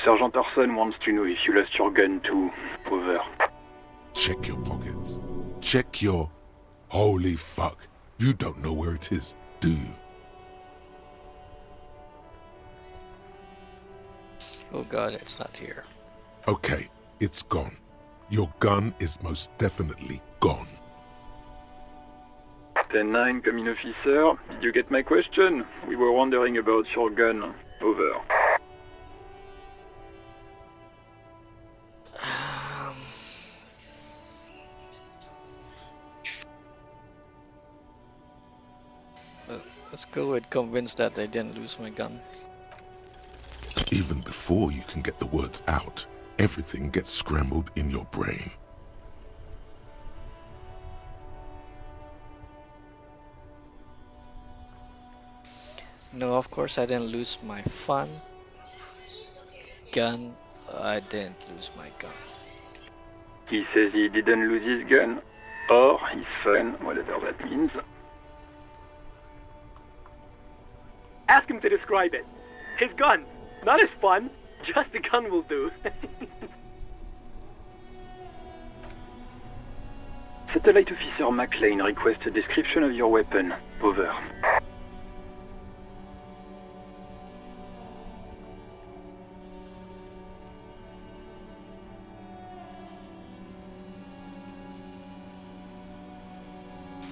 Sergeant Orson wants to know if you lost your gun too. Over. Check your pockets. Check your... Holy fuck. You don't know where it is, do you? Oh god, it's not here. Okay, it's gone. Your gun is most definitely gone. 10-9, come in, officer. Did you get my question? We were wondering about your gun. Over. Let's go with convinced that I didn't lose my gun. Even before you can get the words out, everything gets scrambled in your brain. No, of course I didn't lose my fun. Gun, I didn't lose my gun. He says he didn't lose his gun. Or his fun, whatever that means. Ask him to describe it. His gun, not his fun. Just the gun will do. Satellite Officer McLean requests a description of your weapon. Over.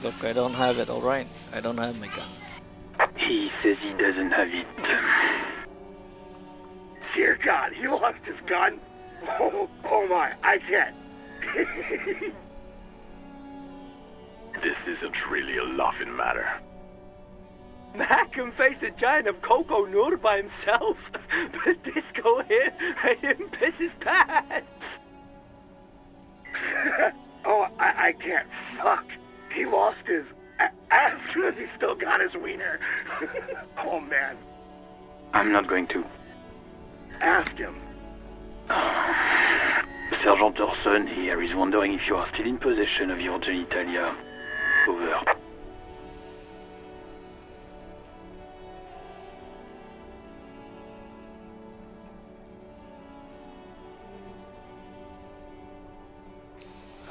Look, I don't have it, alright? I don't have my gun. He says he doesn't have it. Dear God, he lost his gun. Oh my, I can't. This isn't really a laughing matter. Mac can face a giant of Coco Nur by himself, but Disco here made him piss his pants. Oh, I can't. Fuck. He lost his... Ask him if he still got his wiener. Oh, man. I'm not going to. Ask him. Sergeant Orson here is wondering if you are still in possession of your genitalia. Over.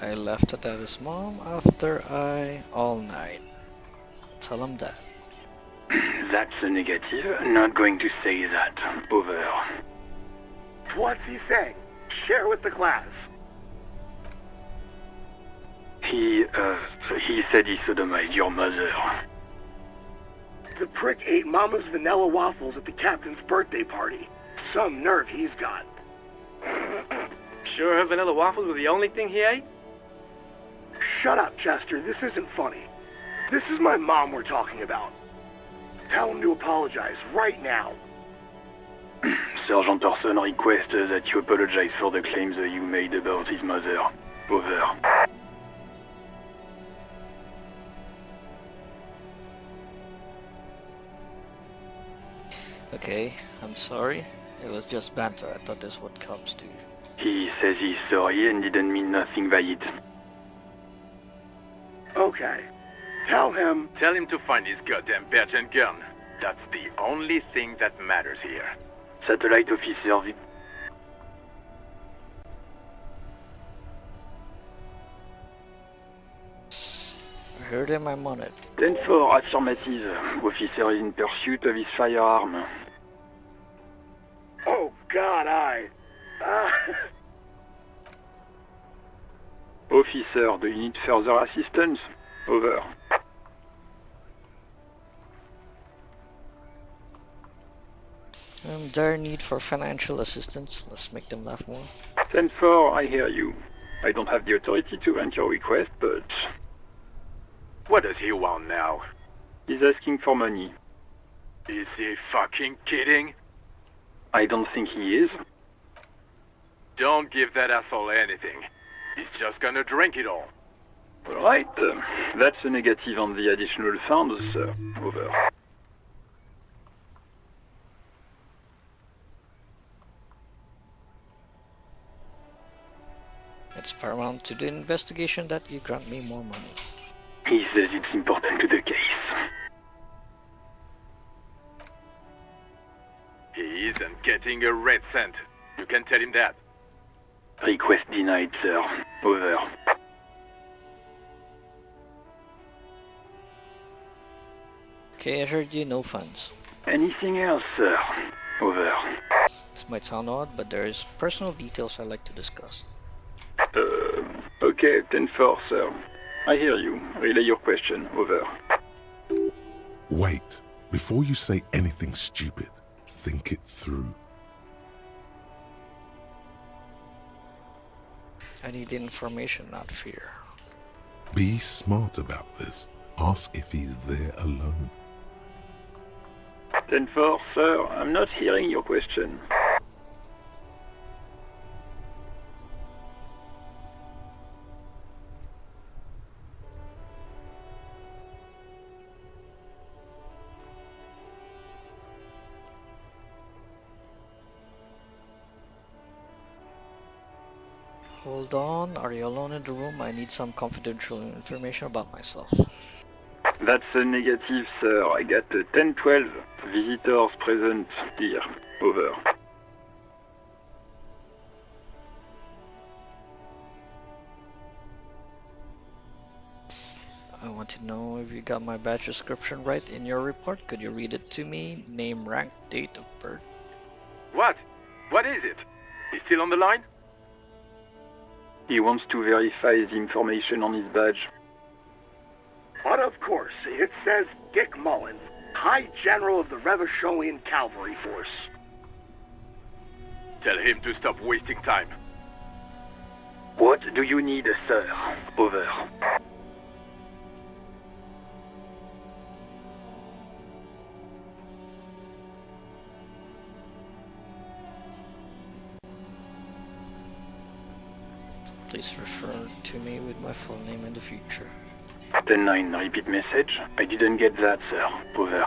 I left it at his mom after all night. Tell him that. That's a negative. Not going to say that. Over. What's he saying? Share with the class. He said he sodomized your mother. The prick ate Mama's vanilla waffles at the captain's birthday party. Some nerve he's got. Sure, vanilla waffles were the only thing he ate? Shut up, Chester. This isn't funny. This is my mom we're talking about. Tell him to apologize right now. Sergeant Orson requests that you apologize for the claims that you made about his mother. Over. Okay, I'm sorry. It was just banter. I thought this what cops do. He says he's sorry and didn't mean nothing by it. Okay. Tell him to find his goddamn badge and gun. That's the only thing that matters here. Satellite Officer I heard him, I'm on it. 10-4, affirmative. Officer is in pursuit of his firearm. Oh, God, Officer, do you need further assistance? Over. Dire need for financial assistance. Let's make them laugh more. 10-4, I hear you. I don't have the authority to grant your request, but... What does he want now? He's asking for money. Is he fucking kidding? I don't think he is. Don't give that asshole anything. He's just gonna drink it all. Right, that's a negative on the additional funds, sir. Over. It's paramount to the investigation that you grant me more money. He says it's important to the case. He isn't getting a red cent. You can tell him that. Request denied, sir. Over. Okay, I heard you, no funds. Anything else, sir? Over. This might sound odd, but there is personal details I'd like to discuss. Okay, 10-4, sir. I hear you. Relay your question. Over. Wait. Before you say anything stupid, think it through. I need information, not fear. Be smart about this. Ask if he's there alone. 10-4, sir. I'm not hearing your question. Hold on, are you alone in the room? I need some confidential information about myself. That's a negative, sir. I got 10-12 visitors present here. Over. I want to know if you got my badge description right in your report. Could you read it to me? Name, rank, date of birth. What? What is it? He's still on the line? He wants to verify the information on his badge. But of course, it says Dick Mullen, High General of the Revacholian Cavalry Force. Tell him to stop wasting time. What do you need, sir? Over. Please refer to me with my full name in the future. 10-9, repeat message. I didn't get that, sir. Over.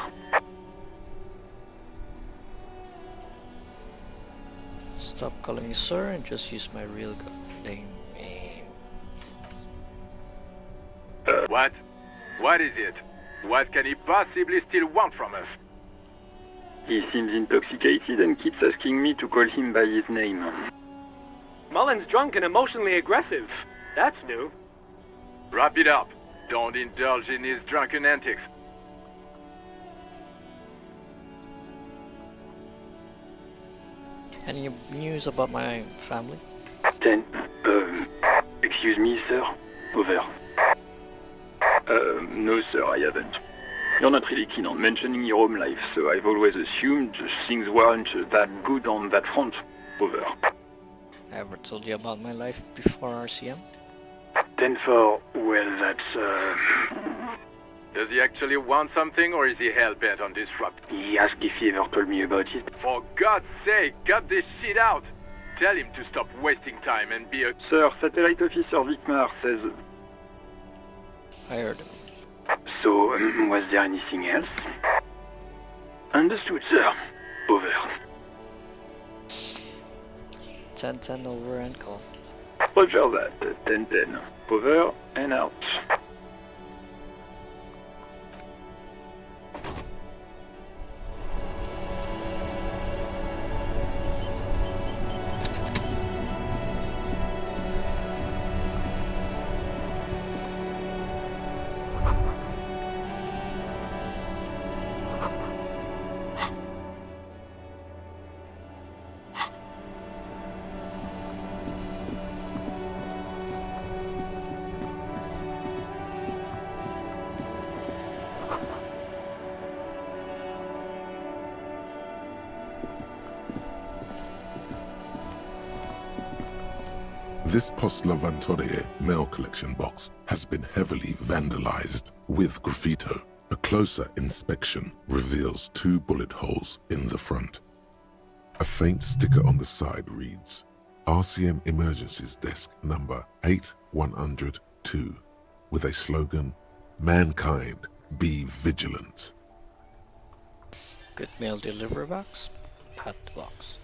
Stop calling me sir and just use my real name. What? What is it? What can he possibly still want from us? He seems intoxicated and keeps asking me to call him by his name. Mullen's drunk and emotionally aggressive. That's new. Wrap it up. Don't indulge in his drunken antics. Any news about my family? 10. Excuse me, sir. Over. No, sir, I haven't. You're not really keen on mentioning your home life, so I've always assumed things weren't that good on that front. Over. I ever told you about my life before RCM? 10-4, well, that's, Does he actually want something, or is he hell-bent on disrupting? He asked if he ever told me about it. For God's sake, cut this shit out! Tell him to stop wasting time and be a... Sir, Satellite Officer Vicmar says... I heard him. So, was there anything else? Understood, sir. Over. 10-10 over and call. Roger that. 10-10. Over and out. This Post Lavatorie mail collection box has been heavily vandalized with graffito. A closer inspection reveals 2 bullet holes in the front. A faint sticker on the side reads, RCM Emergencies Desk number 8102, with a slogan, Mankind, be vigilant. Good mail delivery box. Pat box.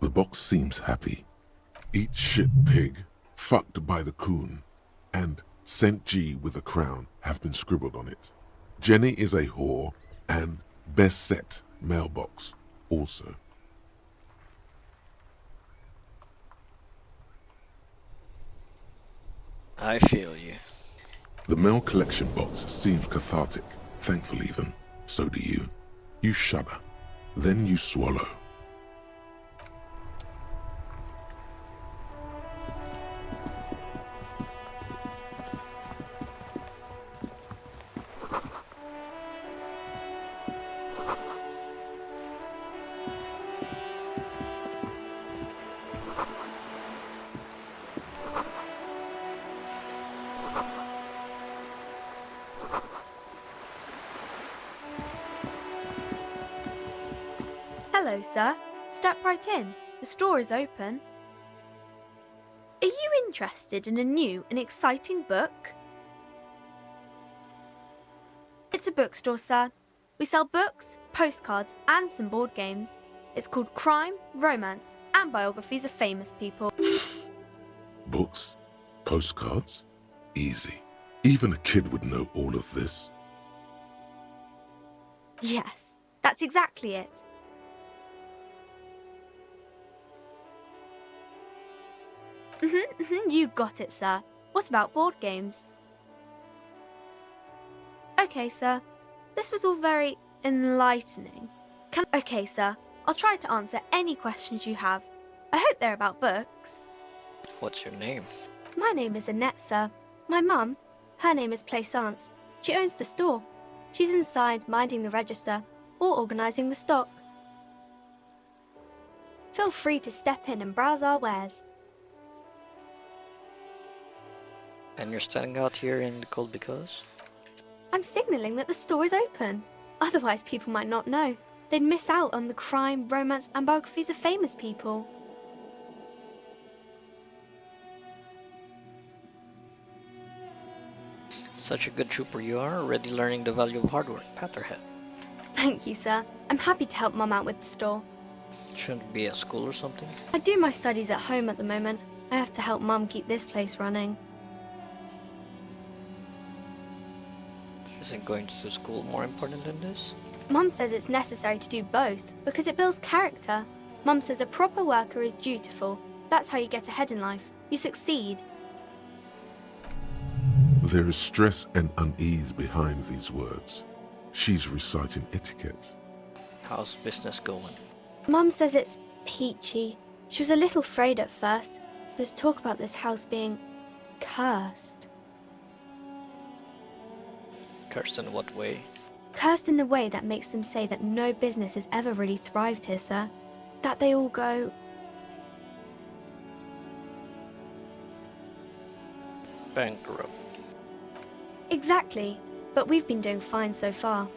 The box seems happy. Eat shit, pig, fucked by the coon, and St. G with a crown have been scribbled on it. Jenny is a whore, and best set mailbox also. I feel you. The mail collection box seems cathartic, thankful even. So do you. You shudder. Then you swallow. Hello, sir. Step right in. The store is open. Are you interested in a new and exciting book? It's a bookstore, sir. We sell books, postcards, and some board games. It's called Crime, Romance, and Biographies of Famous People. Books? Postcards? Easy. Even a kid would know all of this. Yes, that's exactly it. You got it, sir. What about board games? Okay, sir. This was all very enlightening. Okay, sir. I'll try to answer any questions you have. I hope they're about books. What's your name? My name is Annette, sir. My mum, her name is Plaisance. She owns the store. She's inside minding the register or organising the stock. Feel free to step in and browse our wares. And you're standing out here in the cold because? I'm signalling that the store is open. Otherwise, people might not know. They'd miss out on the crime, romance, and biographies of famous people. Such a good trooper you are, already learning the value of hard work, Patterhead. Thank you, sir. I'm happy to help Mum out with the store. Shouldn't it be at school or something? I do my studies at home at the moment. I have to help Mum keep this place running. Isn't going to school more important than this? Mum says it's necessary to do both because it builds character. Mum says a proper worker is dutiful. That's how you get ahead in life. You succeed. There is stress and unease behind these words. She's reciting etiquette. How's business going? Mum says it's peachy. She was a little afraid at first. There's talk about this house being cursed. Cursed in what way? Cursed in the way that makes them say that no business has ever really thrived here, sir. That they all go... bankrupt. Exactly. But we've been doing fine so far.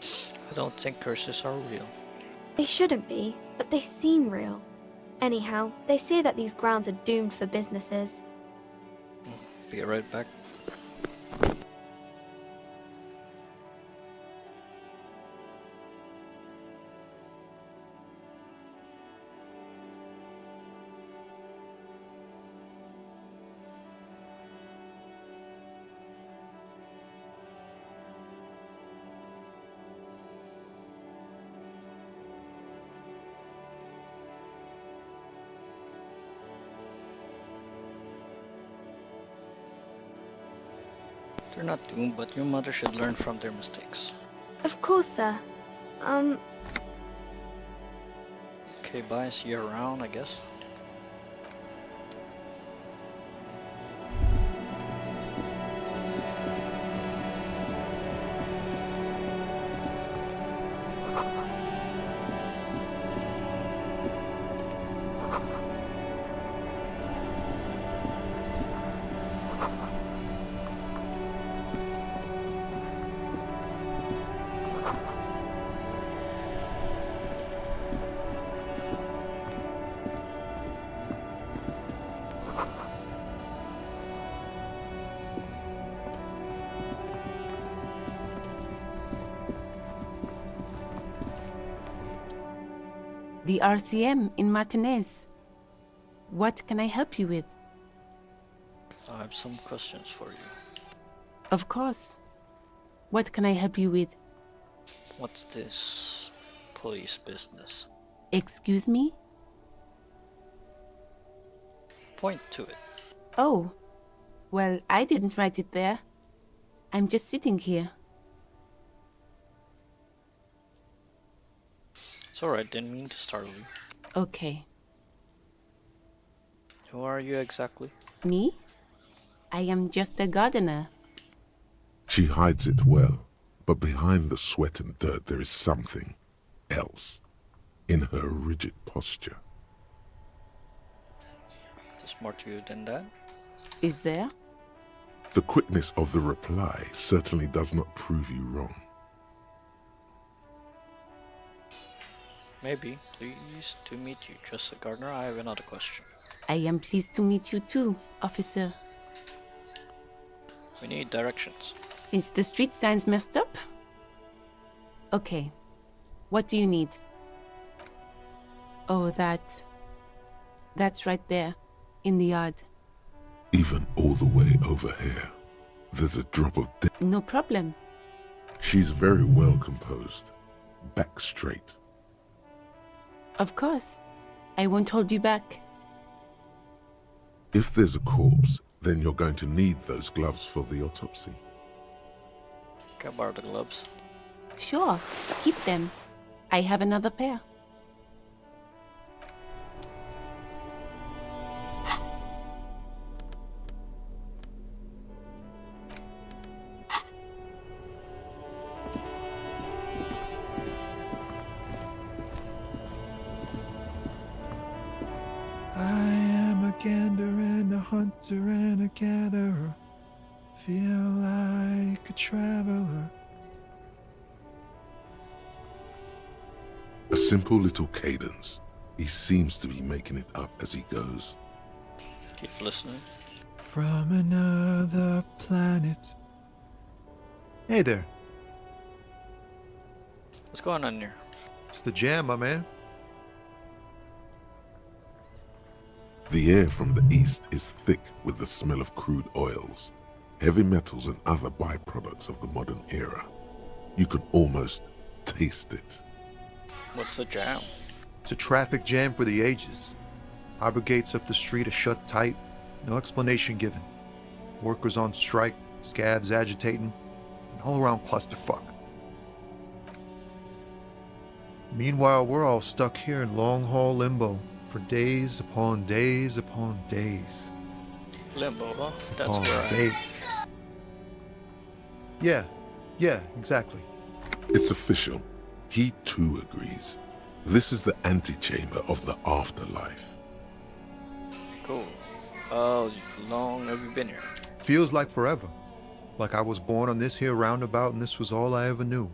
I don't think curses are real. They shouldn't be, but they seem real. Anyhow, they say that these grounds are doomed for businesses. Be right back. They're not doomed, but your mother should learn from their mistakes. Of course, sir. Okay, bye. See you around, I guess. The RCM in Martinez. What can I help you with? I have some questions for you. Of course. What can I help you with? What's this police business? Excuse me? Point to it. Oh, well, I didn't write it there. I'm just sitting here. It's alright, didn't mean to startle you. Okay. Who are you exactly? Me? I am just a gardener. She hides it well, but behind the sweat and dirt there is something else in her rigid posture. There's more to you than that. Is there? The quickness of the reply certainly does not prove you wrong. Maybe. Pleased to meet you, just a gardener. I have another question. I am pleased to meet you too, officer. We need directions. Since the street sign's messed up? Okay. What do you need? Oh, that's right there, in the yard. Even all the way over here, there's a drop of death. No problem. She's very well composed, back straight. Of course. I won't hold you back. If there's a corpse, then you're going to need those gloves for the autopsy. Can I borrow the gloves? Sure, keep them. I have another pair. I am a gander and a hunter and a gatherer. Feel like a traveler. A simple little cadence. He seems to be making it up as he goes. Keep listening. From another planet. Hey there. What's going on here? It's the jam, my man. The air from the east is thick with the smell of crude oils, heavy metals and other byproducts of the modern era. You can almost taste it. What's the jam? It's a traffic jam for the ages. Harbor gates up the street are shut tight, no explanation given. Workers on strike, scabs agitating, an all-around clusterfuck. Meanwhile, we're all stuck here in long-haul limbo for days upon days upon days. Limbo, huh? That's Upon where days. Yeah, exactly. It's official. He too agrees. This is the antechamber of the afterlife. Cool. How long have you been here? Feels like forever. Like I was born on this here roundabout and this was all I ever knew.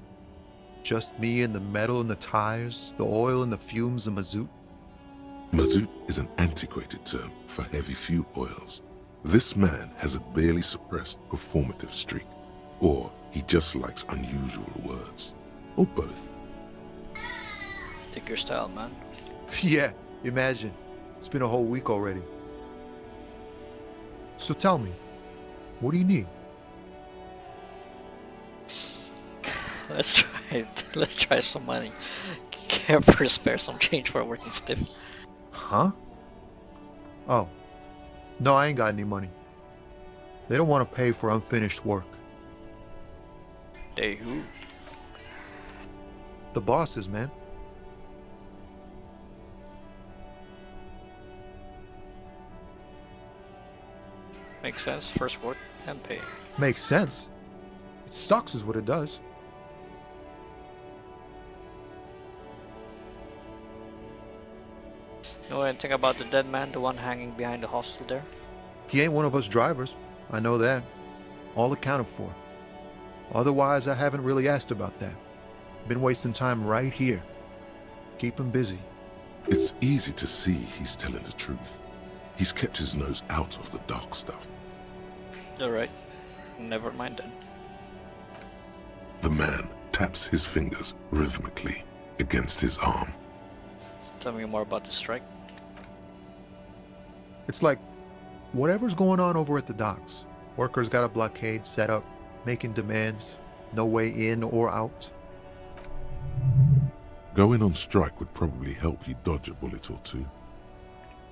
Just me and the metal and the tires, the oil and the fumes of mazout. Mazout is an antiquated term for heavy fuel oils. This man has a barely suppressed performative streak, or he just likes unusual words, or both. Take your style, man. Yeah, imagine. It's been a whole week already. So tell me, what do you need? Let's try it. Let's try some money. Can I spare some change for working stiff? Huh? Oh. No, I ain't got any money. They don't want to pay for unfinished work. They who? The bosses, man. Makes sense. First work and pay. Makes sense. It sucks is what it does. Know anything about the dead man, the one hanging behind the hostel there? He ain't one of us drivers. I know that. All accounted for. Otherwise, I haven't really asked about that. Been wasting time right here. Keep him busy. It's easy to see he's telling the truth. He's kept his nose out of the dark stuff. Alright. Never mind then. The man taps his fingers rhythmically against his arm. Tell me more about the strike. It's like whatever's going on over at the docks. Workers got a blockade set up, making demands, no way in or out. Going on strike would probably help you dodge a bullet or two.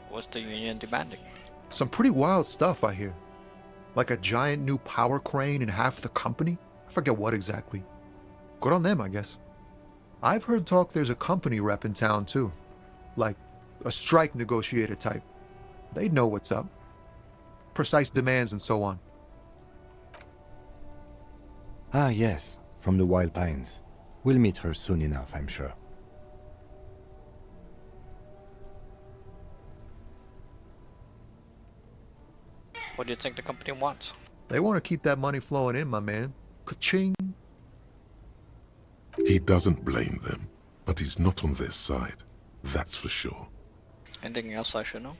What's the union demanding? Some pretty wild stuff, I hear. Like a giant new power crane in half the company? I forget what exactly. Good on them, I guess. I've heard talk there's a company rep in town, too. Like a strike negotiator type. They'd know what's up. Precise demands and so on. Ah, yes, from the Wild Pines. We'll meet her soon enough, I'm sure. What do you think the company wants? They want to keep that money flowing in, my man. Ka-ching. He doesn't blame them, but he's not on their side. That's for sure. Anything else I should know?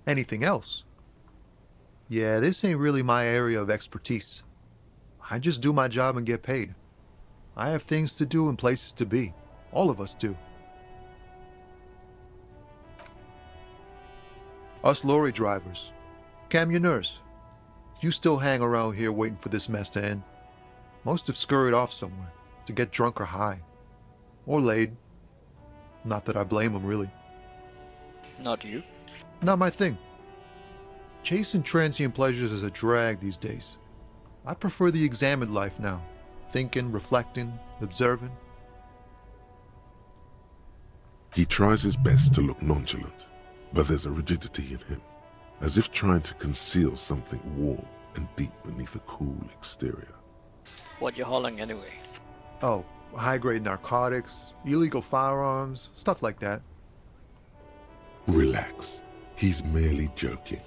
Anything else? Yeah, this ain't really my area of expertise. I just do my job and get paid. I have things to do and places to be. All of us do. Us lorry drivers, camionneurs, you still hang around here waiting for this mess to end. Most have scurried off somewhere to get drunk or high. Or laid. Not that I blame them, really. Not you. Not my thing. Chasing transient pleasures is a drag these days. I prefer the examined life now. Thinking, reflecting, observing. He tries his best to look nonchalant, but there's a rigidity in him, as if trying to conceal something warm and deep beneath a cool exterior. What you hauling anyway? Oh, high-grade narcotics, illegal firearms, stuff like that. Relax. He's merely joking.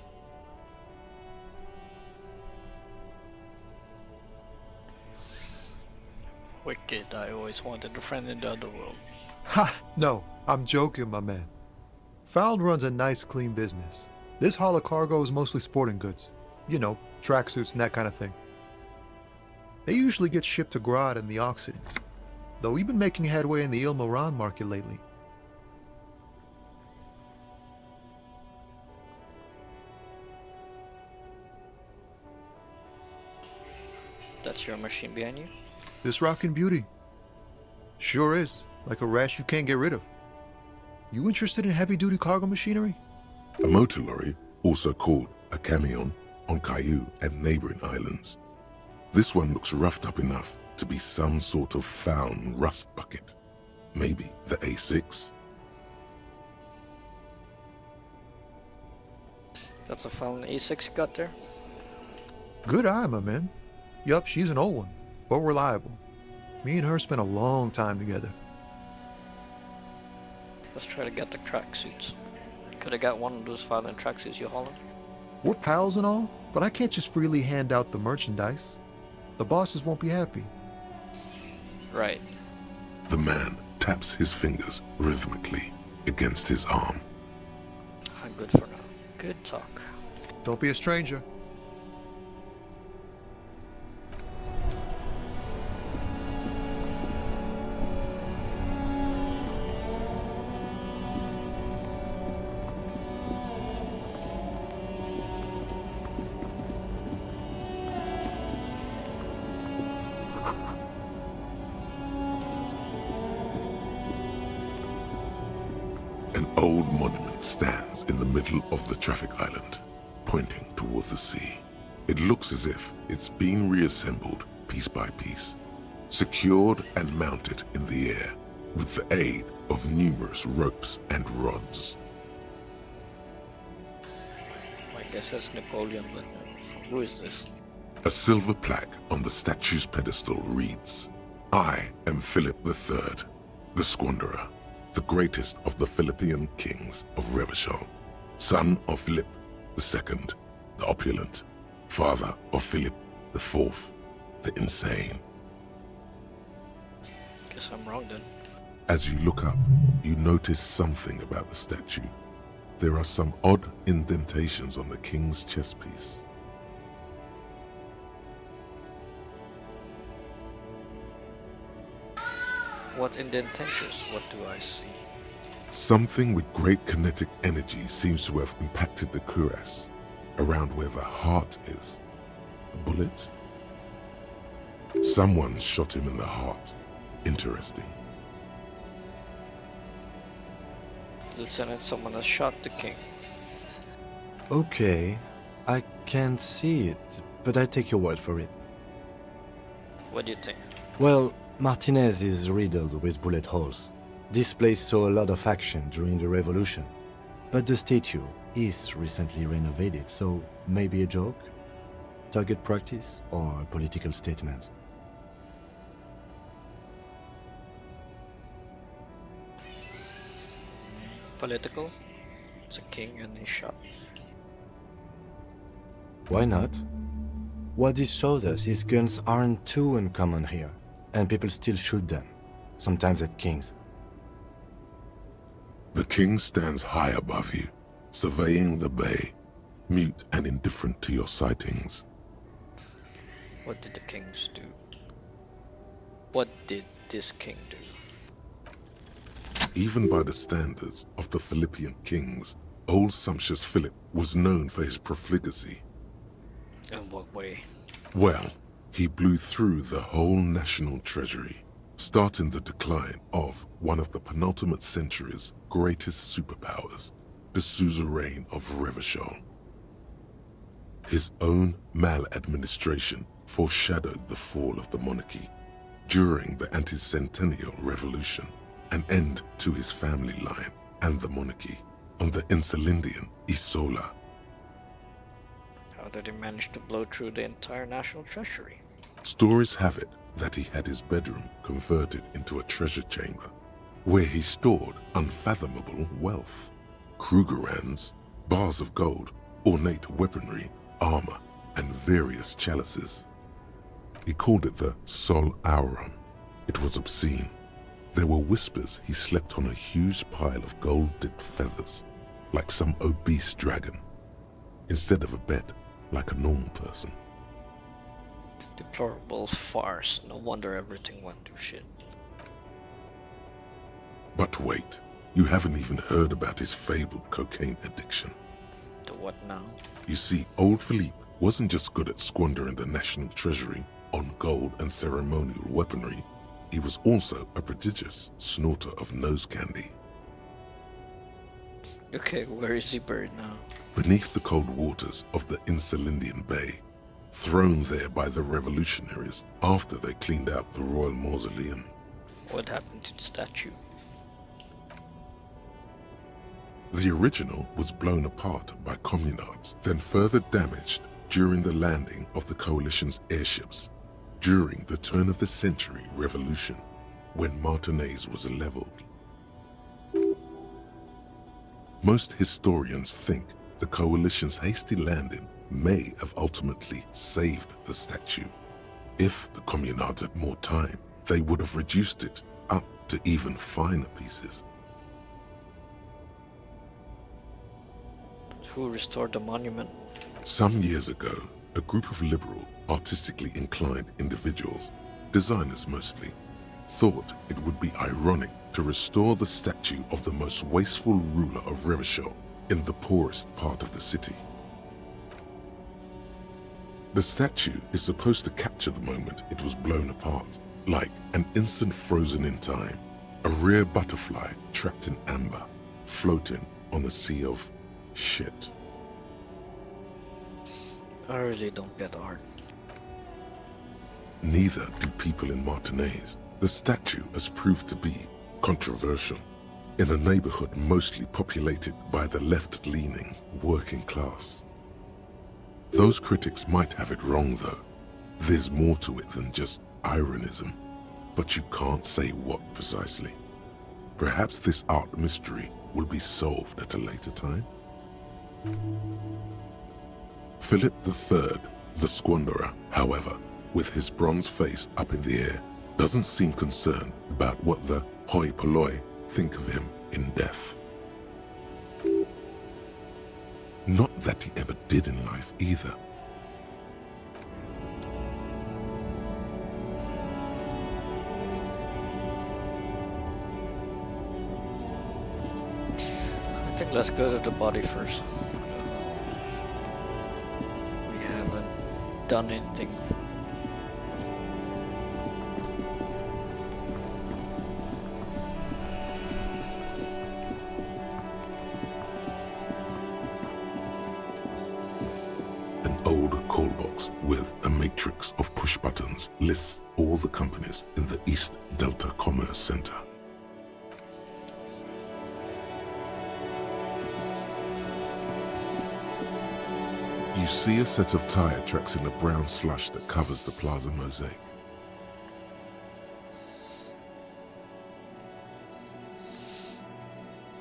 Wicked, I always wanted a friend in the underworld. Ha! No, I'm joking, my man. Found runs a nice, clean business. This haul of cargo is mostly sporting goods. You know, tracksuits and that kind of thing. They usually get shipped to Grad and the Occident, though we've been making headway in the Il Moran market lately. That's your machine behind you? This rockin' beauty. Sure is, like a rash you can't get rid of. You interested in heavy-duty cargo machinery? A motor lorry, also called a camion, on Caillou and neighboring islands. This one looks roughed up enough to be some sort of found rust bucket. Maybe the A6? That's a found A6 you got there? Good eye, my man. Yup, she's an old one, but reliable. Me and her spent a long time together. Let's try to get the tracksuits. Could have got one of those violent tracksuits you hauling? We're pals and all, but I can't just freely hand out the merchandise. The bosses won't be happy. Right. The man taps his fingers rhythmically against his arm. I'm good for now. Good talk. Don't be a stranger. An old monument stands in the middle of the traffic island, pointing toward the sea. It looks as if it's been reassembled piece by piece, secured and mounted in the air with the aid of numerous ropes and rods. I guess that's Napoleon, but who is this? A silver plaque on the statue's pedestal reads, "I am Philip III, the Squanderer, the greatest of the Philippian kings of Revachol, son of Philip II, the opulent, father of Philip IV, the insane." Guess I'm wrong then. As you look up, you notice something about the statue. There are some odd indentations on the king's chest piece. What indentations? What do I see? Something with great kinetic energy seems to have impacted the cuirass, around where the heart is. A bullet? Someone shot him in the heart. Interesting. Lieutenant, someone has shot the king. Okay, I can't see it, but I take your word for it. What do you think? Well, Martinez is riddled with bullet holes. This place saw a lot of action during the revolution. But the statue is recently renovated, so maybe a joke? Target practice or a political statement? Political? It's a king and he's shot. Why not? What this shows us is guns aren't too uncommon here, and people still shoot them, sometimes at kings. The king stands high above you, surveying the bay, mute and indifferent to your sightings. What did the kings do? What did this king do? Even by the standards of the Philippian kings, old sumptuous Philip was known for his profligacy. In what way? Well, he blew through the whole national treasury, starting the decline of one of the penultimate century's greatest superpowers, the suzerain of Revachol. His own maladministration foreshadowed the fall of the monarchy during the anti-centennial revolution, an end to his family line and the monarchy on the Insulindian Isola. How did he manage to blow through the entire national treasury? Stories have it that he had his bedroom converted into a treasure chamber, where he stored unfathomable wealth. Krugerrands, bars of gold, ornate weaponry, armor, and various chalices. He called it the Sol Aurum. It was obscene. There were whispers he slept on a huge pile of gold-dipped feathers, like some obese dragon, instead of a bed, like a normal person. Deplorable farce. No wonder everything went to shit. But wait, you haven't even heard about his fabled cocaine addiction. To what now? You see, old Philippe wasn't just good at squandering the national treasury on gold and ceremonial weaponry, he was also a prodigious snorter of nose candy. Okay, where is he buried now? Beneath the cold waters of the Insulindian Bay, thrown there by the revolutionaries after they cleaned out the royal mausoleum. What happened to the statue? The original was blown apart by communards, then further damaged during the landing of the coalition's airships during the turn of the century revolution, when Martinez was leveled. Most historians think the coalition's hasty landing may have ultimately saved the statue. If the communards had more time, they would have reduced it up to even finer pieces. Who restored the monument? Some years ago, a group of liberal, artistically inclined individuals, designers mostly, thought it would be ironic to restore the statue of the most wasteful ruler of Revachol in the poorest part of the city. The statue is supposed to capture the moment it was blown apart, like an instant frozen in time, a rare butterfly trapped in amber, floating on a sea of shit. I really don't get art. Neither do people in Martinez. The statue has proved to be controversial in a neighborhood mostly populated by the left-leaning working class. Those critics might have it wrong, though. There's more to it than just ironism, but you can't say what precisely. Perhaps this art mystery will be solved at a later time. Philip III, the squanderer, however, with his bronze face up in the air, doesn't seem concerned about what the hoi polloi think of him in death. Not that he ever did in life either. I think let's go to the body first. We haven't done anything. An old call box with a matrix of push buttons lists all the companies in the East Delta Commerce Center. You see a set of tire tracks in the brown slush that covers the plaza mosaic.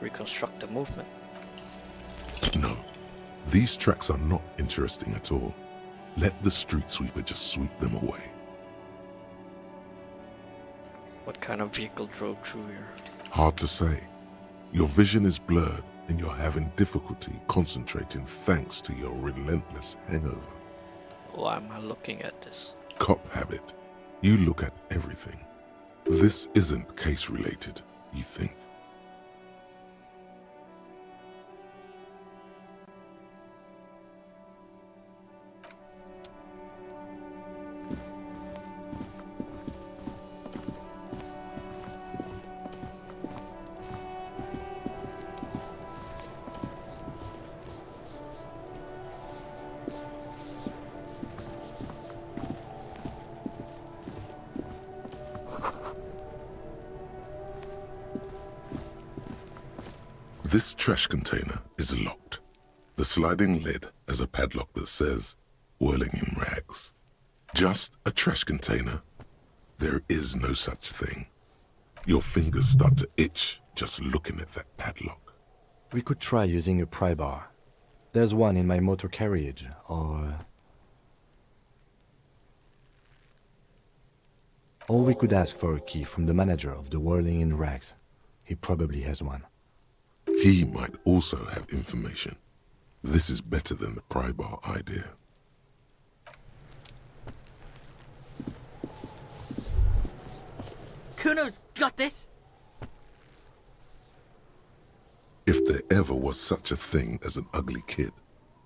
Reconstruct the movement. No, these tracks are not interesting at all. Let the street sweeper just sweep them away. What kind of vehicle drove through here? Hard to say. Your vision is blurred and you're having difficulty concentrating thanks to your relentless hangover. Why am I looking at this? Cop habit. You look at everything. This isn't case related, you think. This trash container is locked. The sliding lid has a padlock that says, whirling in rags. Just a trash container? There is no such thing. Your fingers start to itch just looking at that padlock. We could try using a pry bar. There's one in my motor carriage, or we could ask for a key from the manager of the Whirling in Rags. He probably has one. He might also have information. This is better than the pry bar idea. Kuno's got this! If there ever was such a thing as an ugly kid,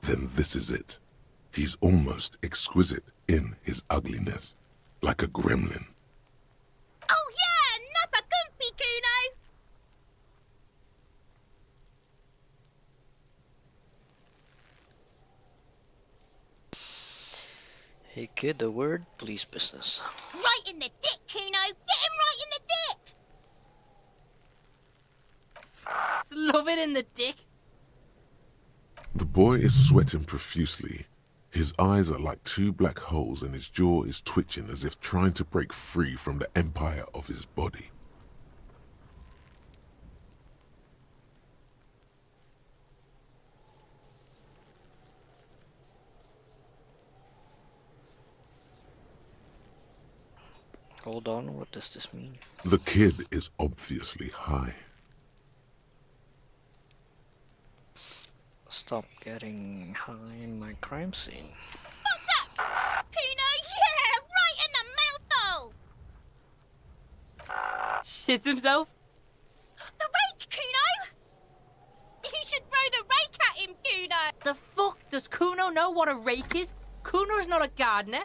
then this is it. He's almost exquisite in his ugliness, like a gremlin. Oh yeah, Nappa Gumpy, Kuno! Hey kid, a word, please business. Right in the dick, Kuno! Get him right in the dick! Love it in the dick! The boy is sweating profusely. His eyes are like two black holes and his jaw is twitching as if trying to break free from the empire of his body. Hold on, what does this mean? The kid is obviously high. Stop getting high in my crime scene. Fuck up! Kuno, yeah! Right in the mouthhole! Shits himself? The rake, Kuno! You should throw the rake at him, Kuno! The fuck? Does Kuno know what a rake is? Kuno's not a gardener.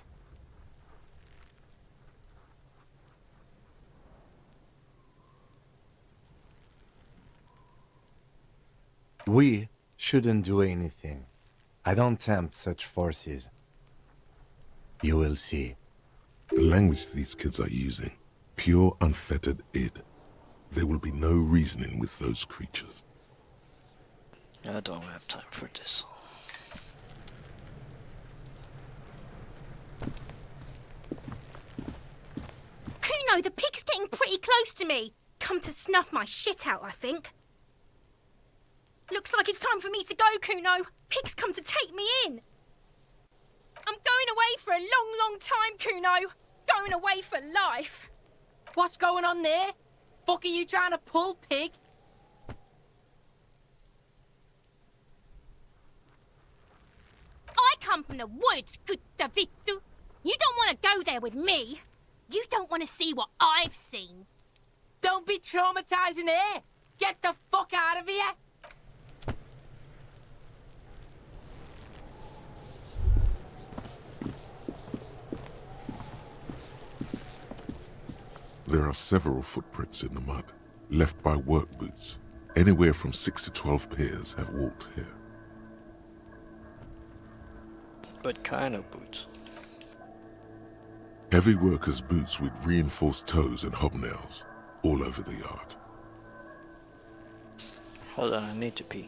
We shouldn't do anything. I don't tempt such forces. You will see. The language these kids are using, pure unfettered id. There will be no reasoning with those creatures. I don't have time for this. Kuno, the pig's getting pretty close to me. Come to snuff my shit out, I think. Looks like it's time for me to go, Kuno. Pig's come to take me in. I'm going away for a long, long time, Kuno. Going away for life. What's going on there? Fuck are you trying to pull, pig? I come from the woods, good Davidu. You don't want to go there with me. You don't want to see what I've seen. Don't be traumatizing here. Get the fuck out of here. are several footprints in the mud, left by work boots. Anywhere from 6 to 12 pairs have walked here. What kind of boots? Heavy workers' boots with reinforced toes and hobnails, all over the yard. Hold on, I need to pee.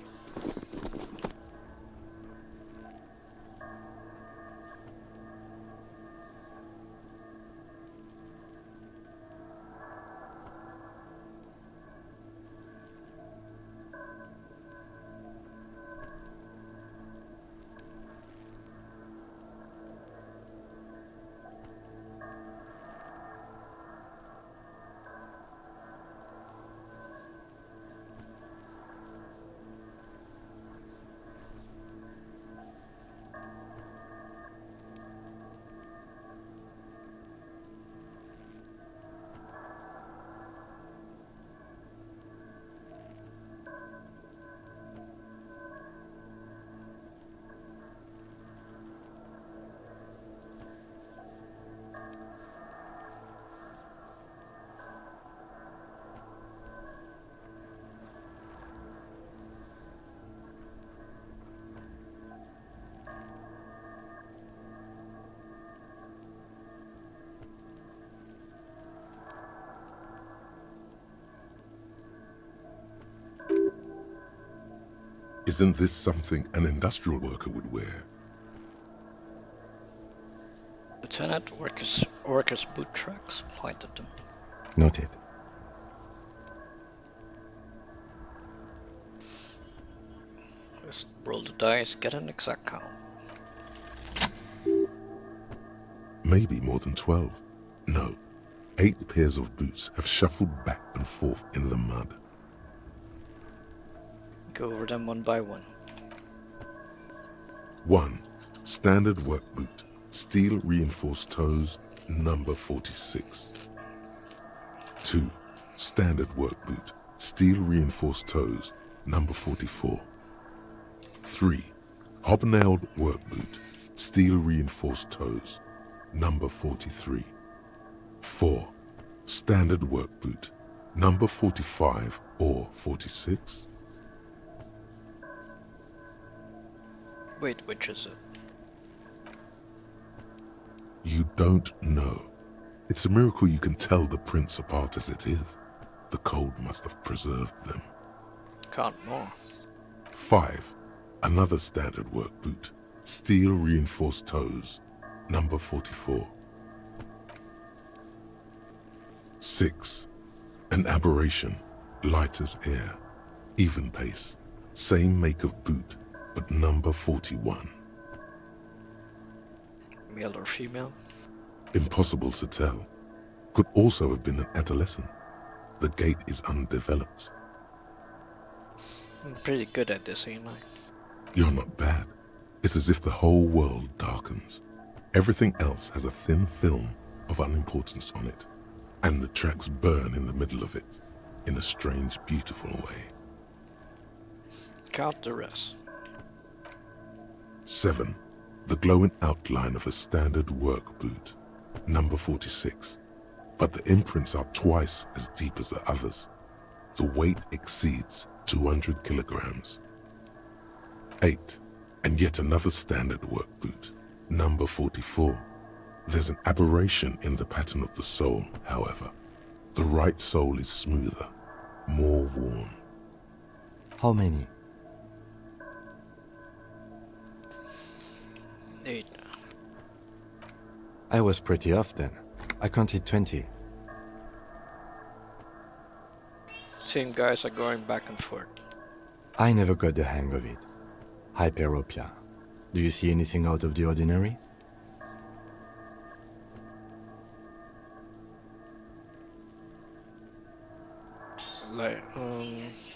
Isn't this something an industrial worker would wear? Lieutenant, workers boot tracks. Point at them. Noted. Let's roll the dice, get an exact count. Maybe more than 12. No, 8 pairs of boots have shuffled back and forth in the mud. Go over them one by one. 1. Standard work boot, steel reinforced toes, number 46. 2. Standard work boot, steel reinforced toes, number 44. 3. Hobnailed work boot, steel reinforced toes, number 43. 4. Standard work boot, number 45 or 46. Wait, which is it? You don't know. It's a miracle you can tell the prints apart as it is. The cold must have preserved them. Count more. 5. Another standard work boot, steel reinforced toes, number 44. 6. An aberration, light as air, even pace, same make of boot, but number 41. Male or female? Impossible to tell. Could also have been an adolescent. The gait is undeveloped. I'm pretty good at this, ain't I? You're not bad. It's as if the whole world darkens. Everything else has a thin film of unimportance on it, and the tracks burn in the middle of it, in a strange, beautiful way. Count the rest. 7. The glowing outline of a standard work boot, number 46. But the imprints are twice as deep as the others. The weight exceeds 200 kilograms. 8. And yet another standard work boot, number 44. There's an aberration in the pattern of the sole, however. The right sole is smoother, more worn. How many? 8. I was pretty off then. I counted 20. Same guys are going back and forth. I never got the hang of it. Hyperopia. Do you see anything out of the ordinary? Like,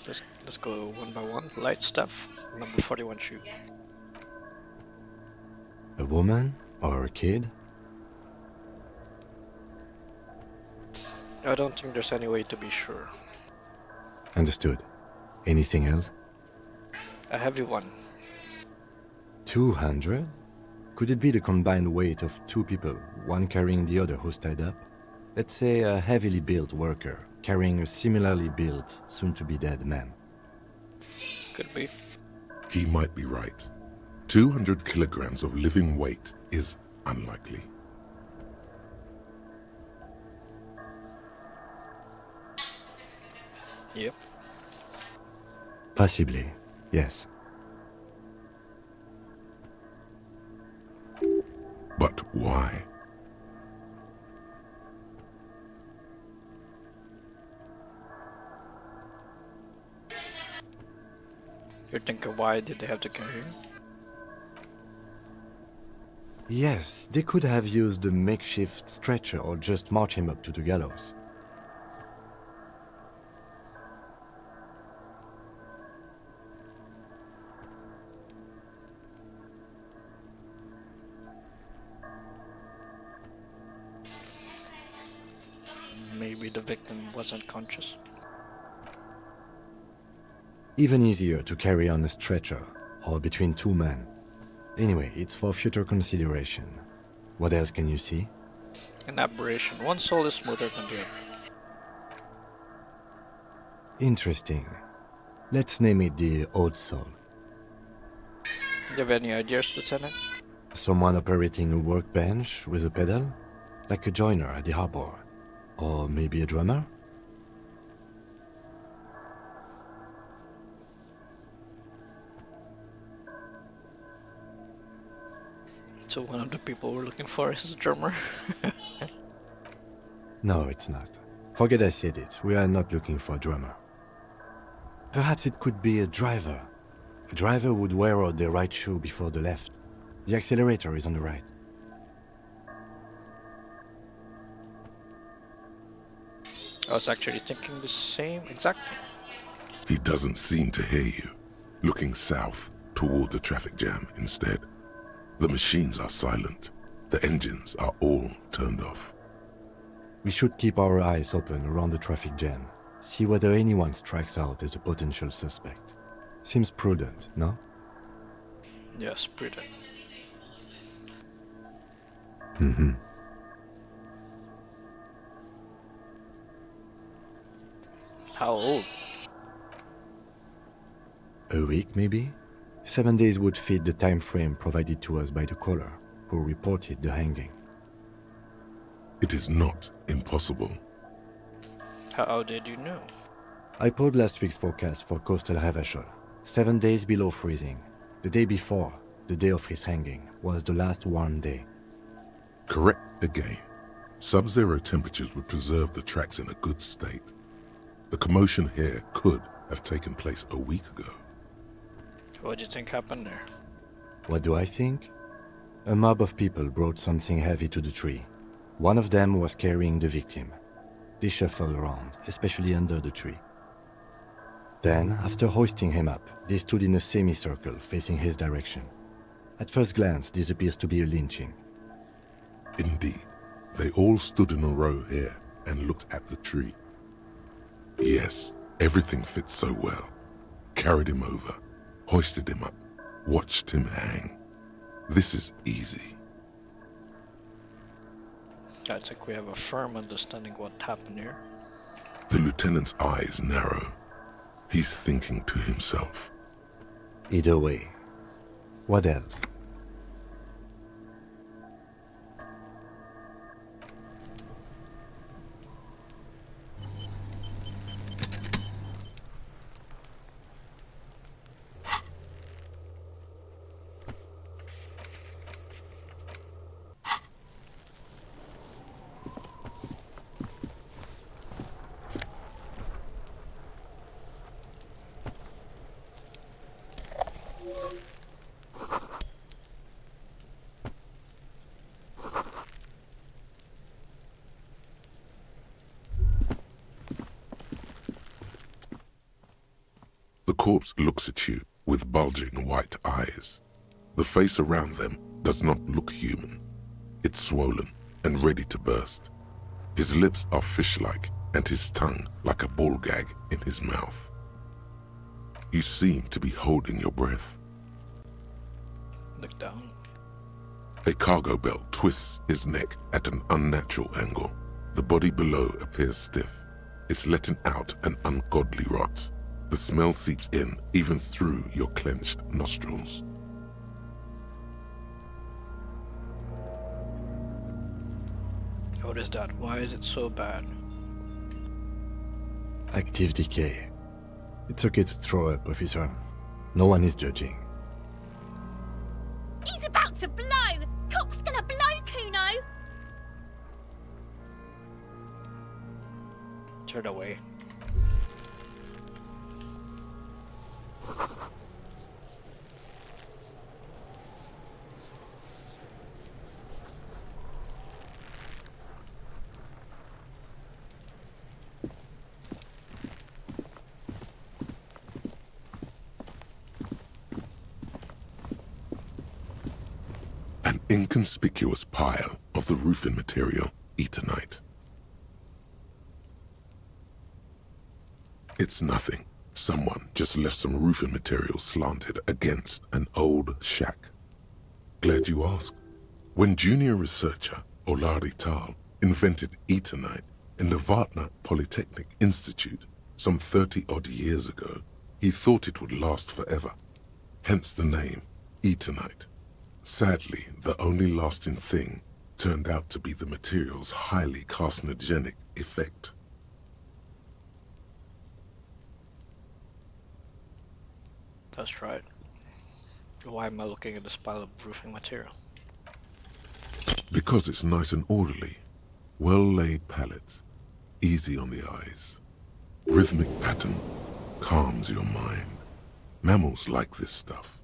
let's go one by one. Light stuff, number 41 shoe. A woman or a kid? I don't think there's any way to be sure. Understood. Anything else? A heavy one. 200? Could it be the combined weight of two people, one carrying the other who's tied up? Let's say a heavily built worker carrying a similarly built, soon-to-be-dead man. Could be. He might be right. 200 kilograms of living weight is unlikely. Yep. Possibly, yes. But why? You're thinking, why did they have to carry him? Yes, they could have used a makeshift stretcher or just march him up to the gallows. Maybe the victim wasn't conscious. Even easier to carry on a stretcher, or between two men. Anyway, it's for future consideration. What else can you see? An aberration. One soul is smoother than the other. Interesting. Let's name it the Old Soul. Do you have any ideas, Lieutenant? Someone operating a workbench with a pedal? Like a joiner at the harbor. Or maybe a drummer? So one of the people we're looking for is a drummer. No, it's not. Forget I said it. We are not looking for a drummer. Perhaps it could be a driver. A driver would wear out the right shoe before the left. The accelerator is on the right. I was actually thinking the same exact thing. He doesn't seem to hear you, looking south toward the traffic jam instead. The machines are silent. The engines are all turned off. We should keep our eyes open around the traffic jam. See whether anyone strikes out as a potential suspect. Seems prudent, no? Yes, prudent. Mm-hmm. How old? A week, maybe? 7 days would fit the time frame provided to us by the caller, who reported the hanging. It is not impossible. How did you know? I pulled last week's forecast for coastal Havashol. 7 days below freezing. The day before, the day of his hanging, was the last warm day. Correct again. Sub-zero temperatures would preserve the tracks in a good state. The commotion here could have taken place a week ago. What do you think happened there? What do I think? A mob of people brought something heavy to the tree. One of them was carrying the victim. They shuffled around, especially under the tree. Then, after hoisting him up, they stood in a semicircle facing his direction. At first glance, this appears to be a lynching. Indeed, they all stood in a row here and looked at the tree. Yes, everything fits so well. Carried him over, hoisted him up, watched him hang. This is easy. I think we have a firm understanding what happened here. The lieutenant's eyes narrow. He's thinking to himself. Either way. What else? The corpse looks at you with bulging white eyes. The face around them does not look human. It's swollen and ready to burst. His lips are fish-like and his tongue like a ball gag in his mouth. You seem to be holding your breath. Look down. A cargo belt twists his neck at an unnatural angle. The body below appears stiff. It's letting out an ungodly rot. The smell seeps in, even through your clenched nostrils. What is that? Why is it so bad? Active decay. It's okay to throw up, officer. No one is judging. He's about to blow! Cock's gonna blow, Kuno! Turn away. An inconspicuous pile of the roofing material, Eternite. It's nothing. Someone just left some roofing material slanted against an old shack. Glad you asked. When junior researcher Olari Tal invented Eternite in the Vartna Polytechnic Institute some 30-odd years ago, he thought it would last forever. Hence the name, Eternite. Sadly, the only lasting thing turned out to be the material's highly carcinogenic effect. That's right. Why am I looking at this pile of roofing material? Because it's nice and orderly. Well-laid pallets, easy on the eyes. Rhythmic pattern calms your mind. Mammals like this stuff.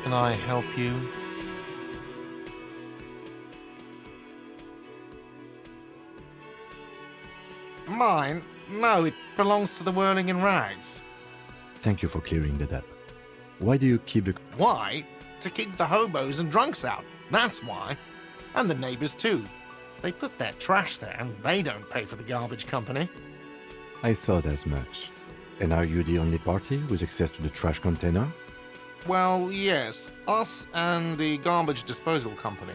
Can I help you? Mine? No, it belongs to the Whirling in Rags. Thank you for clearing that up. Why do you keep the... Why? To keep the hobos and drunks out. That's why. And the neighbors too. They put their trash there and they don't pay for the garbage company. I thought as much. And are you the only party with access to the trash container? Well, yes. Us and the garbage disposal company.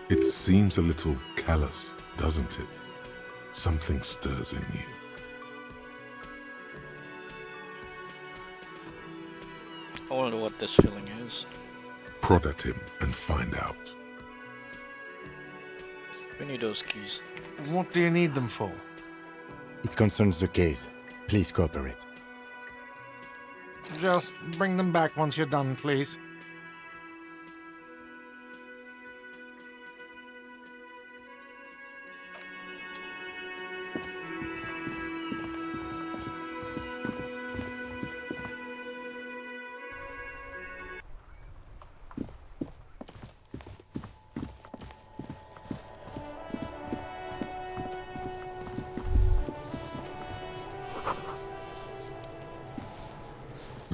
It seems a little callous, doesn't it? Something stirs in you. I wonder what this feeling is. Prod at him and find out. We need those keys. What do you need them for? It concerns the case. Please cooperate. Just bring them back once you're done, please.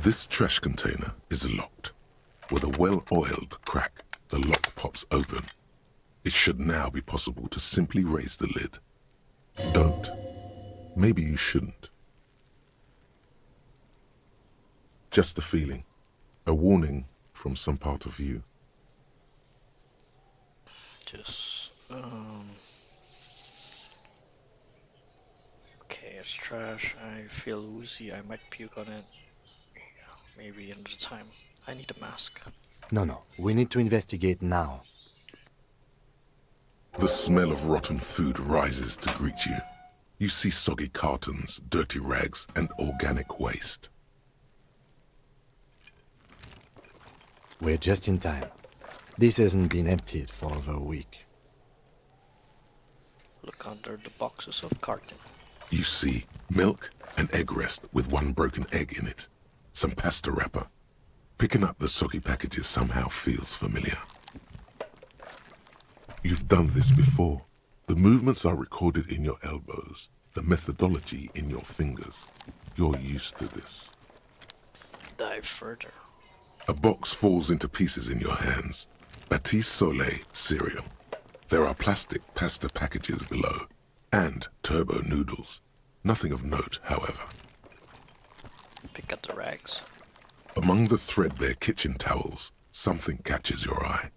This trash container is locked. With a well-oiled crack, the lock pops open. It should now be possible to simply raise the lid. Don't. Maybe you shouldn't. Just a feeling. A warning from some part of you. Just, okay, it's trash. I feel woozy. I might puke on it. Yeah, maybe another time. I need a mask. No. We need to investigate now. The smell of rotten food rises to greet you. You see soggy cartons, dirty rags, and organic waste. We're just in time. This hasn't been emptied for over a week. Look under the boxes of carton. You see milk, an egg rest with one broken egg in it, some pasta wrapper. Picking up the soggy packages somehow feels familiar. You've done this before. The movements are recorded in your elbows, the methodology in your fingers. You're used to this. Dive further. A box falls into pieces in your hands. Batiste Soleil cereal. There are plastic pasta packages below, and turbo noodles. Nothing of note, however. Pick up the rags. Among the threadbare kitchen towels, something catches your eye.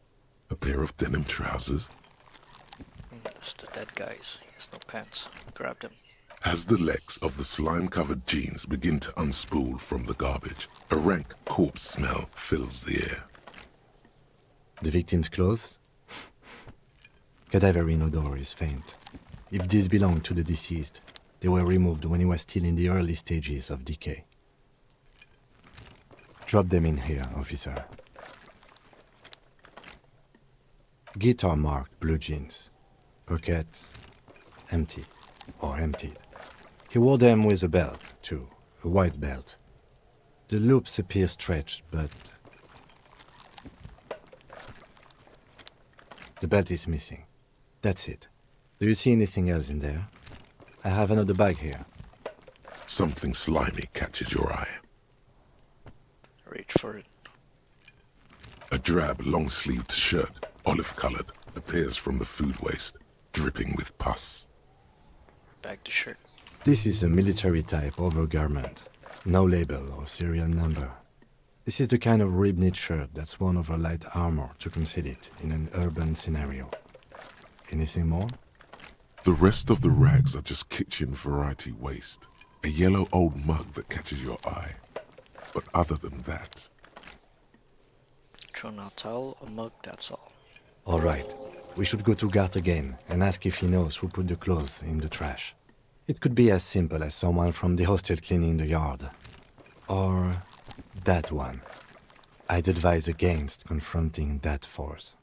A pair of denim trousers. That's the dead guy's. He has no pants. Grab them. As the legs of the slime-covered jeans begin to unspool from the garbage, a rank corpse smell fills the air. The victim's clothes? Cadaverine odor is faint. If these belong to the deceased, they were removed when he was still in the early stages of decay. Drop them in here, officer. Guitar-marked blue jeans. Pockets empty or emptied. He wore them with a belt, too, a white belt. The loops appear stretched, but the belt is missing. That's it. Do you see anything else in there? I have another bag here. Something slimy catches your eye. Reach for it. A drab, long-sleeved shirt, olive-colored, appears from the food waste, dripping with pus. Bag the shirt. This is a military-type overgarment. No label or serial number. This is the kind of rib-knit shirt that's worn over light armor to conceal it in an urban scenario. Anything more? The rest of the rags are just kitchen variety waste. A yellow old mug that catches your eye. But other than that... Thrown out towel, a mug, that's all. All right. We should go to Gart again and ask if he knows who put the clothes in the trash. It could be as simple as someone from the hostel cleaning the yard. Or that one. I'd advise against confronting that force.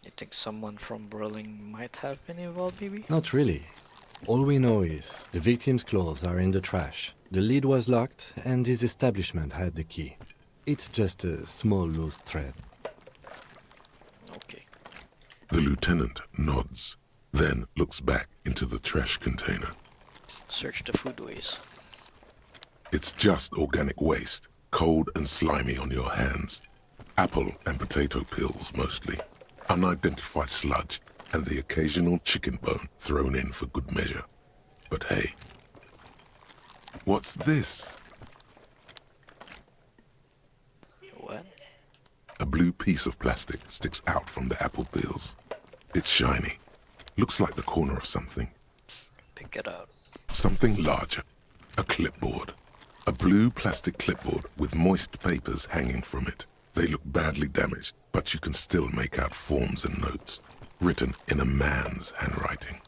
You think someone from Berlin might have been involved, maybe? Not really. All we know is the victim's clothes are in the trash. The lid was locked, and his establishment had the key. It's just a small loose thread. Okay. The lieutenant nods, then looks back into the trash container. Search the foodways. It's just organic waste, cold and slimy on your hands. Apple and potato peels, mostly. Unidentified sludge, and the occasional chicken bone thrown in for good measure. But hey, what's this? What? A blue piece of plastic sticks out from the apple peels. It's shiny. Looks like the corner of something. Pick it out. Something larger. A clipboard. A blue plastic clipboard with moist papers hanging from it. They look badly damaged, but you can still make out forms and notes, written in a man's handwriting.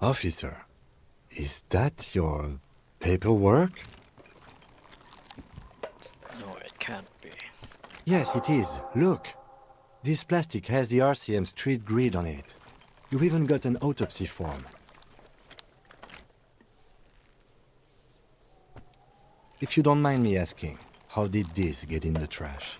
Officer, is that your paperwork? No, it can't be. Yes, it is. Look. This plastic has the RCM street grid on it. You've even got an autopsy form. If you don't mind me asking, how did this get in the trash?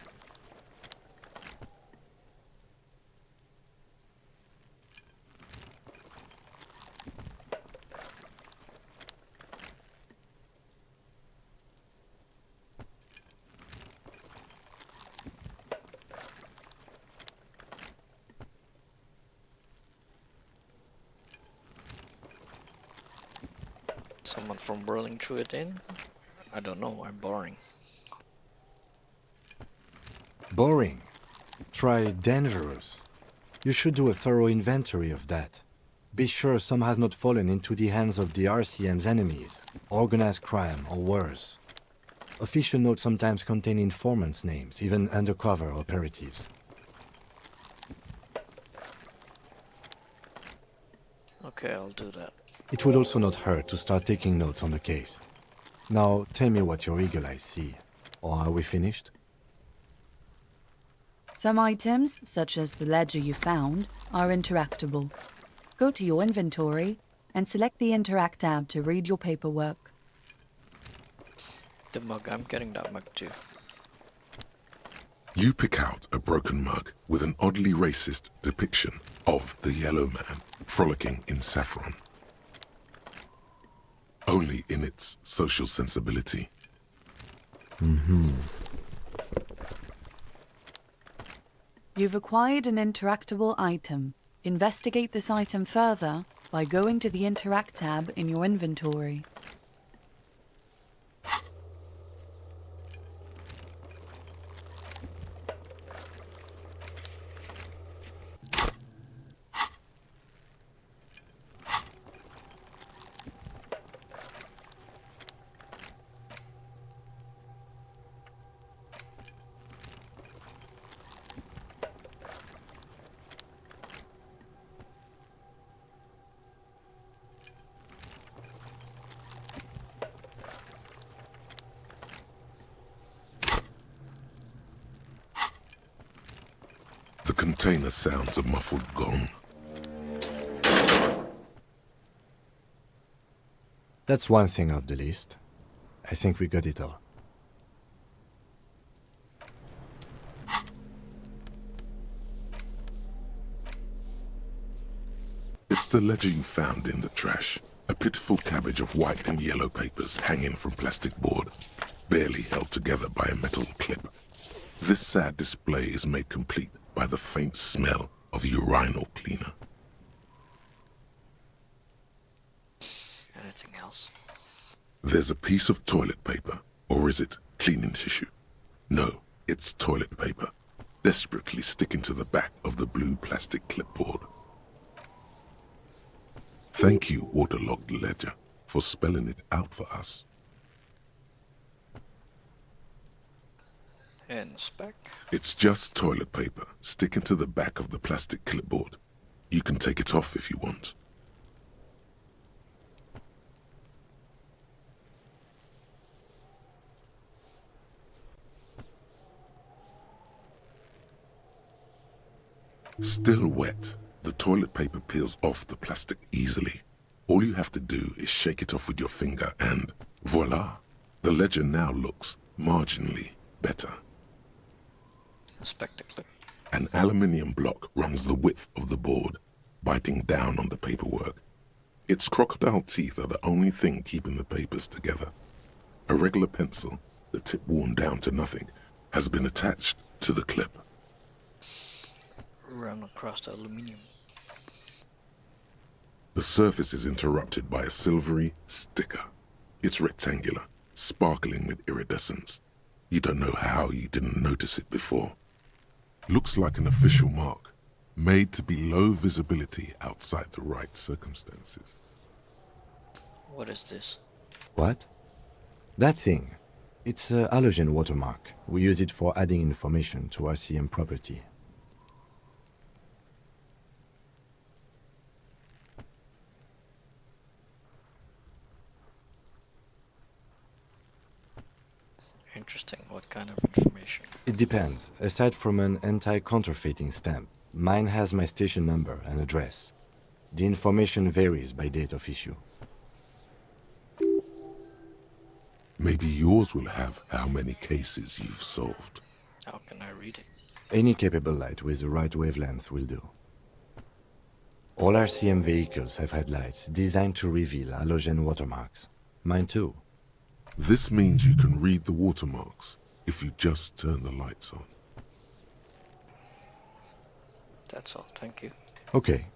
Someone from Berlin threw it in? I don't know, I'm boring. Boring. Try dangerous. You should do a thorough inventory of that. Be sure some has not fallen into the hands of the RCM's enemies, organized crime or worse. Official notes sometimes contain informants' names, even undercover operatives. Okay, I'll do that. It would also not hurt to start taking notes on the case. Now, tell me what your eagle eyes see. Or are we finished? Some items, such as the ledger you found, are interactable. Go to your inventory and select the Interact tab to read your paperwork. The mug, I'm getting that mug too. You pick out a broken mug with an oddly racist depiction of the yellow man frolicking in saffron. Only in its social sensibility. You've acquired an interactable item. Investigate this item further by going to the Interact tab in your inventory. The container sounds a muffled gong. That's one thing off the list. I think we got it all. It's the ledger you found in the trash. A pitiful cabbage of white and yellow papers hanging from plastic board, barely held together by a metal clip. This sad display is made complete by the faint smell of urinal cleaner. Anything else? There's a piece of toilet paper, or is it cleaning tissue? No, it's toilet paper, desperately sticking to the back of the blue plastic clipboard. Thank you, waterlogged ledger, for spelling it out for us. Inspect. It's just toilet paper sticking to the back of the plastic clipboard. You can take it off if you want. Still wet, the toilet paper peels off the plastic easily. All you have to do is shake it off with your finger and voila! The ledger now looks marginally better. Inspect the clip. An aluminium block runs the width of the board, biting down on the paperwork. Its crocodile teeth are the only thing keeping the papers together. A regular pencil, the tip worn down to nothing, has been attached to the clip. Run across the aluminium. The surface is interrupted by a silvery sticker. It's rectangular, sparkling with iridescence. You don't know how you didn't notice it before. Looks like an official mark, made to be low visibility outside the right circumstances. What is this? What? That thing. It's a halogen watermark. We use it for adding information to RCM property. Interesting. What kind of information? It depends. Aside from an anti-counterfeiting stamp, mine has my station number and address. The information varies by date of issue. Maybe yours will have how many cases you've solved. How can I read it? Any capable light with the right wavelength will do. All RCM vehicles have headlights designed to reveal halogen watermarks. Mine too. This means you can read the watermarks if you just turn the lights on. That's all, thank you. Okay.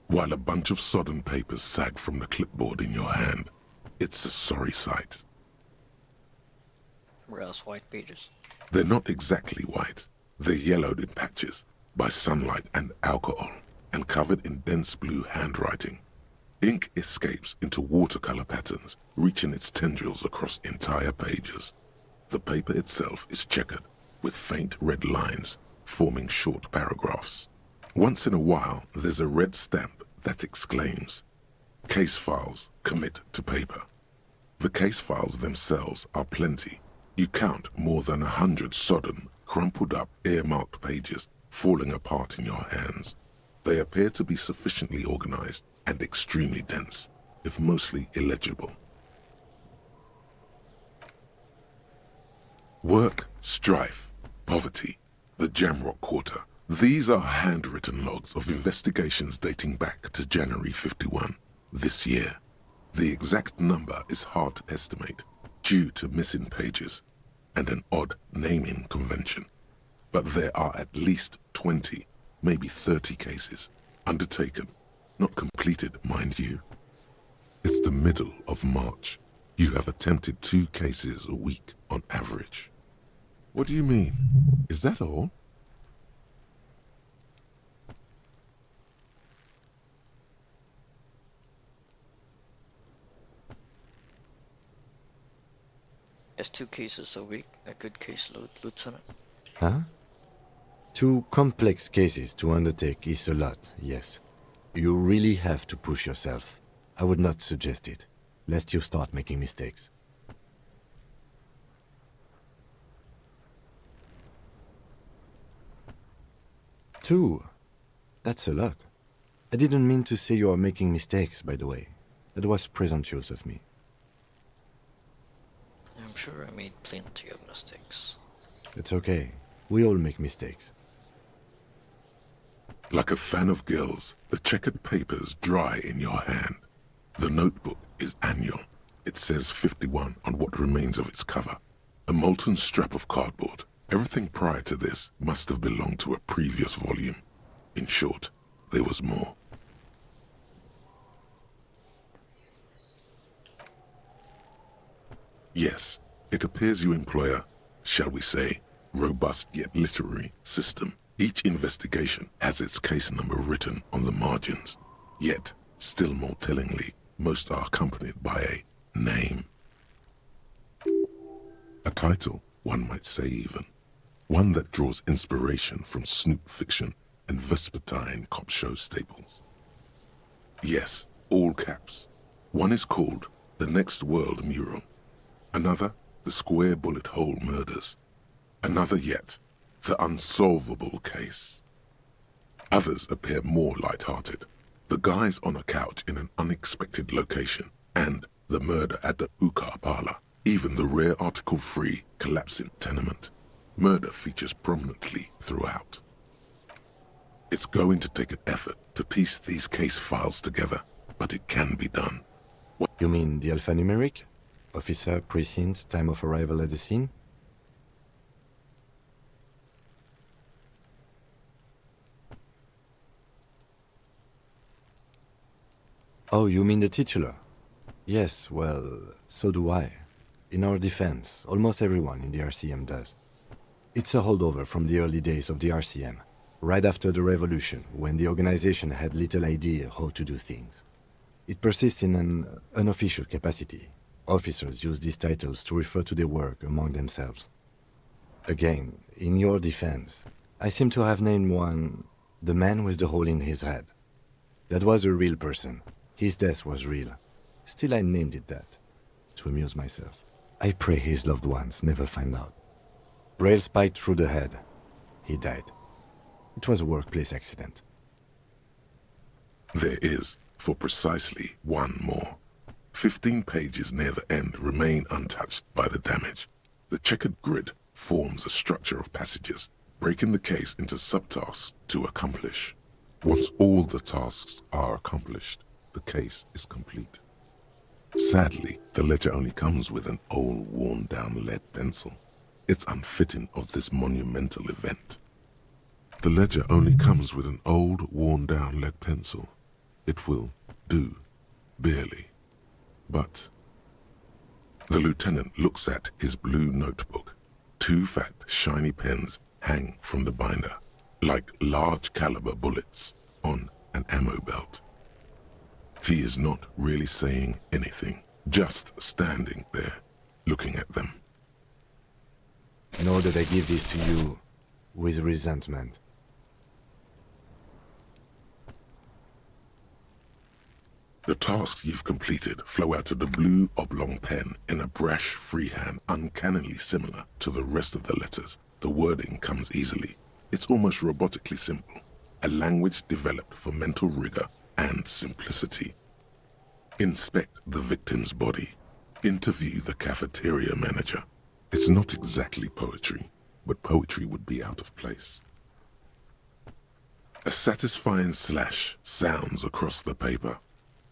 while a bunch of sodden papers sag from the clipboard in your hand. It's a sorry sight. Whereas white pages. They're not exactly white. They're yellowed in patches by sunlight and alcohol, and covered in dense blue handwriting. Ink escapes into watercolor patterns, reaching its tendrils across entire pages. The paper itself is checkered, with faint red lines, forming short paragraphs. Once in a while, there's a red stamp that exclaims, "Case files commit to paper." The case files themselves are plenty. You count more than 100 sodden, crumpled up, earmarked pages falling apart in your hands. They appear to be sufficiently organized and extremely dense, if mostly illegible. Work, strife, poverty, the Jamrock Quarter. These are handwritten logs of investigations dating back to January 51, this year. The exact number is hard to estimate, due to missing pages and an odd naming convention. But there are at least 20, maybe 30 cases, undertaken, not completed, mind you. It's the middle of March. You have attempted 2 cases a week on average. What do you mean? Is that all? Is 2 cases a week a good caseload, Lieutenant? Huh? 2 complex cases to undertake is a lot, yes. You really have to push yourself. I would not suggest it, lest you start making mistakes. Two? That's a lot. I didn't mean to say you are making mistakes, by the way. That was presumptuous of me. I'm sure I made plenty of mistakes. It's okay. We all make mistakes. Like a fan of gills, the checkered papers dry in your hand. The notebook is annual. It says 51 on what remains of its cover. A molten strap of cardboard. Everything prior to this must have belonged to a previous volume. In short, there was more. Yes, it appears you employ a, shall we say, robust yet literary system. Each investigation has its case number written on the margins. Yet, still more tellingly, most are accompanied by a name. A title, one might say even. One that draws inspiration from snoop fiction and vespertine cop show staples. Yes, all caps. One is called The Next World Mural. Another, The Square Bullet Hole Murders. Another yet, The Unsolvable Case. Others appear more light-hearted. The Guys on a Couch in an Unexpected Location, and The Murder at the Ukar Parlor. Even the rare article-free Collapsing Tenement. Murder features prominently throughout. It's going to take an effort to piece these case files together, but it can be done. You mean the alphanumeric? Officer, precinct, time of arrival at the scene? Oh, you mean the titular? Yes, well, so do I. In our defense, almost everyone in the RCM does. It's a holdover from the early days of the RCM, right after the revolution, when the organization had little idea how to do things. It persists in an unofficial capacity. Officers use these titles to refer to their work among themselves. Again, in your defense, I seem to have named one the man with the hole in his head. That was a real person. His death was real. Still, I named it that, to amuse myself. I pray his loved ones never find out. Rail spiked through the head. He died. It was a workplace accident. There is, for precisely one more. 15 pages near the end remain untouched by the damage. The checkered grid forms a structure of passages, breaking the case into subtasks to accomplish. Once all the tasks are accomplished, the case is complete. Sadly, the ledger only comes with an old, worn-down lead pencil. It's unfitting of this monumental event. The ledger only comes with an old, worn-down lead pencil. it will do, barely. But the lieutenant looks at his blue notebook. 2 fat, shiny pens hang from the binder, like large caliber bullets on an ammo belt. He is not really saying anything, just standing there, looking at them. Know that I give this to you with resentment. The tasks you've completed flow out of the blue oblong pen in a brash freehand uncannily similar to the rest of the letters. The wording comes easily. It's almost robotically simple, a language developed for mental rigor and simplicity. Inspect the victim's body. Interview the cafeteria manager. It's not exactly poetry, but poetry would be out of place. A satisfying slash sounds across the paper.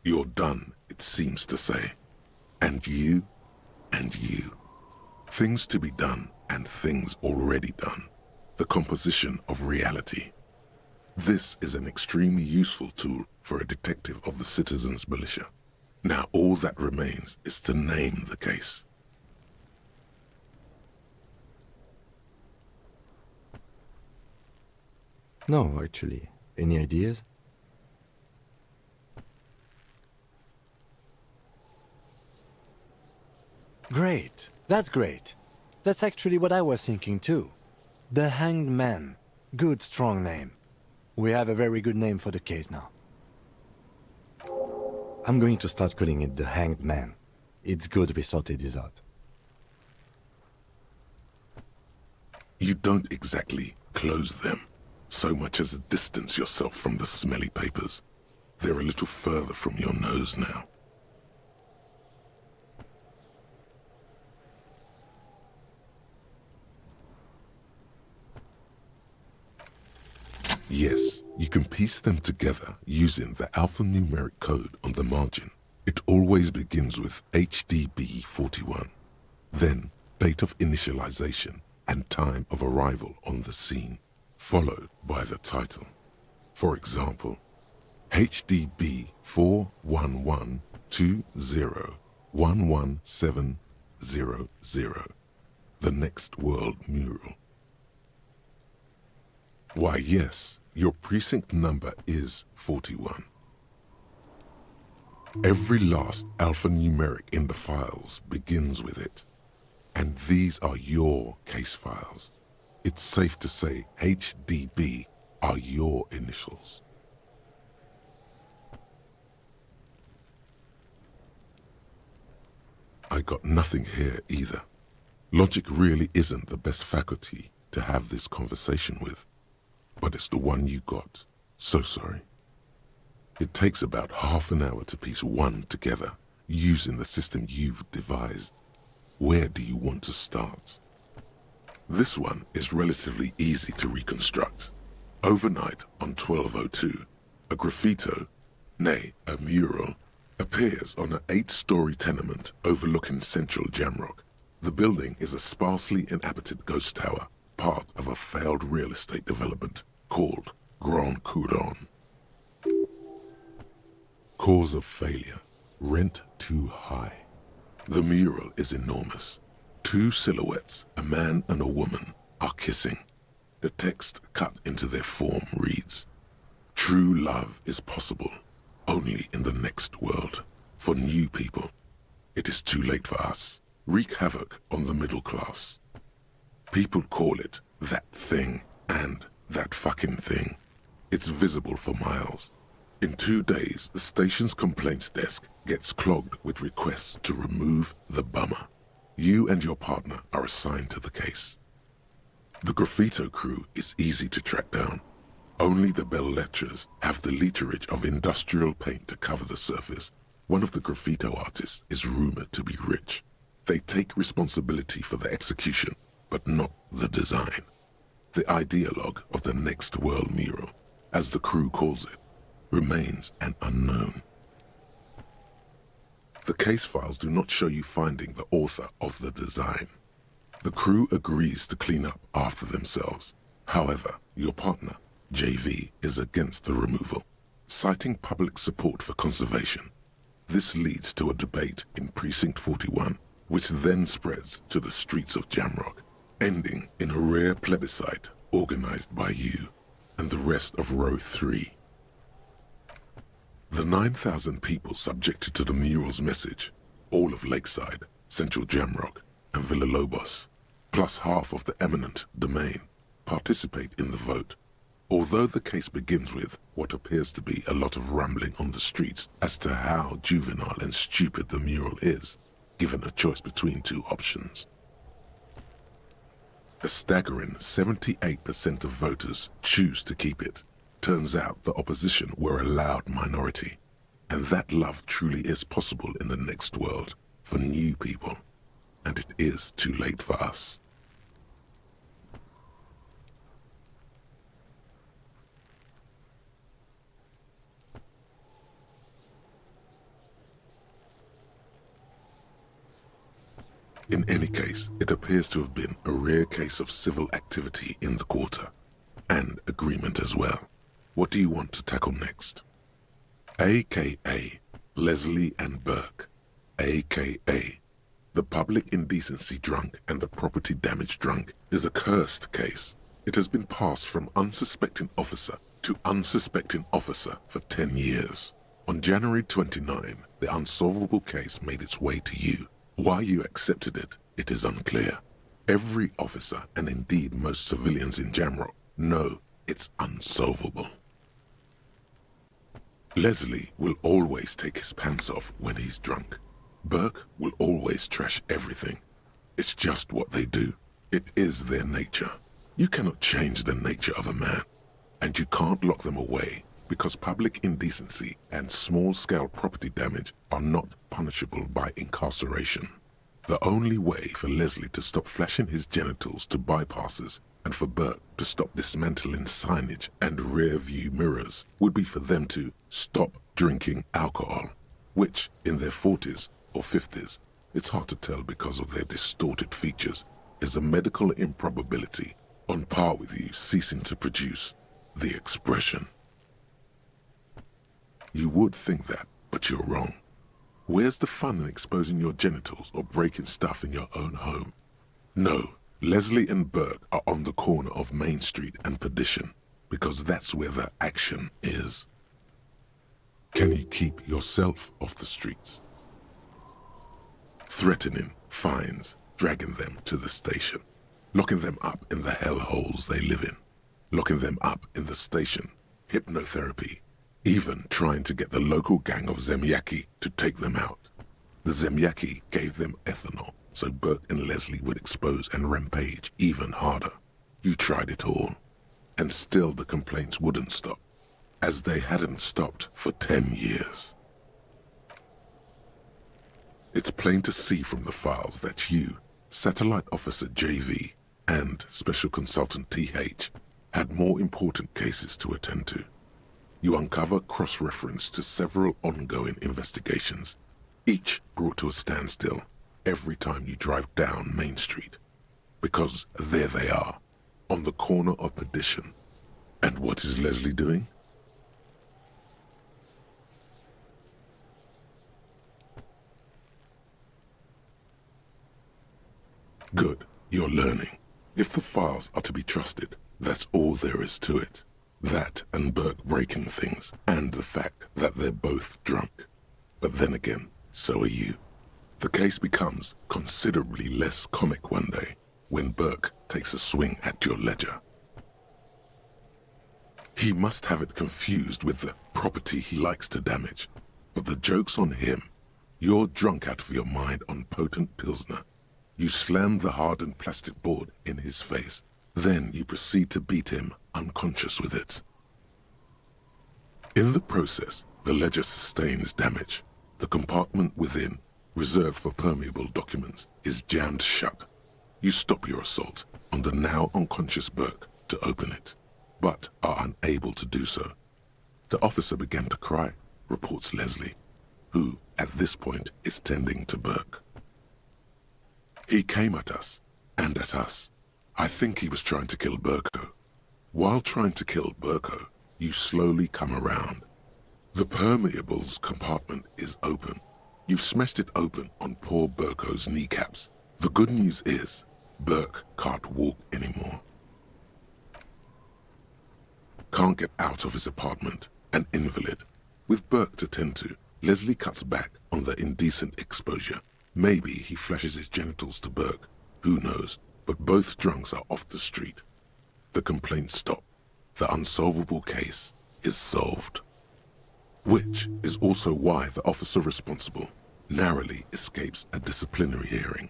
You're done, it seems to say. And you, and you. Things to be done and things already done. The composition of reality. This is an extremely useful tool for a detective of the citizens' militia. Now all that remains is to name the case. No, actually. Any ideas? Great. That's great. That's actually what I was thinking too. The Hanged Man. Good, strong name. We have a very good name for the case now. I'm going to start calling it the Hanged Man. It's good we sorted this out. You don't exactly close them, so much as distance yourself from the smelly papers. They're a little further from your nose now. Yes, you can piece them together using the alphanumeric code on the margin. It always begins with HDB41, then date of initialization and time of arrival on the scene, followed by the title. For example, HDB 41120111700, the Next World Mural. Why, yes, your precinct number is 41. Every last alphanumeric in the files begins with it. And these are your case files. It's safe to say HDB are your initials. I got nothing here either. Logic really isn't the best faculty to have this conversation with. But it's the one you got. So sorry. It takes about half an hour to piece one together using the system you've devised. Where do you want to start? This one is relatively easy to reconstruct. Overnight on 1202, a graffito, nay, a mural, appears on an 8-story tenement overlooking central Jamrock. The building is a sparsely inhabited ghost tower, part of a failed real estate development called Grand Couronne. Cause of failure, rent too high. The mural is enormous. 2 silhouettes, a man and a woman, are kissing. The text cut into their form reads, "True love is possible only in the next world. For new people, it is too late for us. Wreak havoc on the middle class." People call it that thing and that fucking thing. It's visible for miles. In 2 days, the station's complaints desk gets clogged with requests to remove the bummer. You and your partner are assigned to the case. The graffito crew is easy to track down. Only the belles lettres have the literage of industrial paint to cover the surface. One of the graffito artists is rumored to be rich. They take responsibility for the execution, but not the design. The ideologue of the Next World Mural, as the crew calls it, remains an unknown. The case files do not show you finding the author of the design. The crew agrees to clean up after themselves. However, your partner, JV, is against the removal. citing public support for conservation. This leads to a debate in Precinct 41, which then spreads to the streets of Jamrock, ending in a rare plebiscite organized by you and the rest of Row 3. The 9,000 people subjected to the mural's message, all of Lakeside, Central Jamrock, and Villalobos, plus half of the eminent domain, participate in the vote. Although the case begins with what appears to be a lot of rambling on the streets as to how juvenile and stupid the mural is, given a choice between two options. A staggering 78% of voters choose to keep it. Turns out the opposition were a loud minority, and that love truly is possible in the next world for new people, and it is too late for us. In any case, it appears to have been a rare case of civil activity in the quarter, and agreement as well. What do you want to tackle next? AKA Leslie and Burke, AKA the public indecency drunk and the property damage drunk, is a cursed case. It has been passed from unsuspecting officer to unsuspecting officer for 10 years. On January 29, the unsolvable case made its way to you. Why you accepted it, it is unclear. Every officer, and indeed most civilians in Jamrock, know it's unsolvable. Leslie will always take his pants off when he's drunk. Burke will always trash everything. It's just what they do. It is their nature. You cannot change the nature of a man, and you can't lock them away because public indecency and small-scale property damage are not punishable by incarceration. The only way for Leslie to stop flashing his genitals to bypassers and for Burke to stop dismantling signage and rear-view mirrors would be for them to stop drinking alcohol, which, in their 40s or 50s, it's hard to tell because of their distorted features, is a medical improbability on par with you ceasing to produce the expression. You would think that, but you're wrong. Where's the fun in exposing your genitals or breaking stuff in your own home? No, Leslie and Burke are on the corner of Main Street and Perdition, because that's where the action is. Can you keep yourself off the streets? Threatening, fines, dragging them to the station, locking them up in the hellholes they live in, locking them up in the station, hypnotherapy, even trying to get the local gang of Zemyaki to take them out. The Zemyaki gave them ethanol, so Burke and Leslie would expose and rampage even harder. You tried it all, and still the complaints wouldn't stop, as they hadn't stopped for 10 years. It's plain to see from the files that you, Satellite Officer JV, and Special Consultant TH had more important cases to attend to. You uncover cross-reference to several ongoing investigations, each brought to a standstill every time you drive down Main Street. Because there they are, on the corner of Perdition. And what is Leslie doing? Good, you're learning. If the files are to be trusted, that's all there is to it. That and Burke breaking things, and the fact that they're both drunk. But then again, so are you. The case becomes considerably less comic one day when Burke takes a swing at your ledger. He must have it confused with the property he likes to damage. But the joke's on him. You're drunk out of your mind on potent Pilsner. You slam the hardened plastic board in his face. Then you proceed to beat him unconscious with it. In the process, the ledger sustains damage. The compartment within, reserved for permeable documents, is jammed shut. You stop your assault on the now unconscious Burke to open it, but are unable to do so. The officer began to cry, reports Leslie, who, at this point, is tending to Burke. He came at us, and at us. I think he was trying to kill Burko. While trying to kill Burko, you slowly come around. The permeables compartment is open. You've smashed it open on poor Burko's kneecaps. The good news is, Burke can't walk anymore. Can't get out of his apartment, an invalid. With Burke to tend to, Leslie cuts back on the indecent exposure. Maybe he flashes his genitals to Burke. Who knows? But both drunks are off the street. The complaints stop. The unsolvable case is solved. Which is also why the officer responsible narrowly escapes a disciplinary hearing.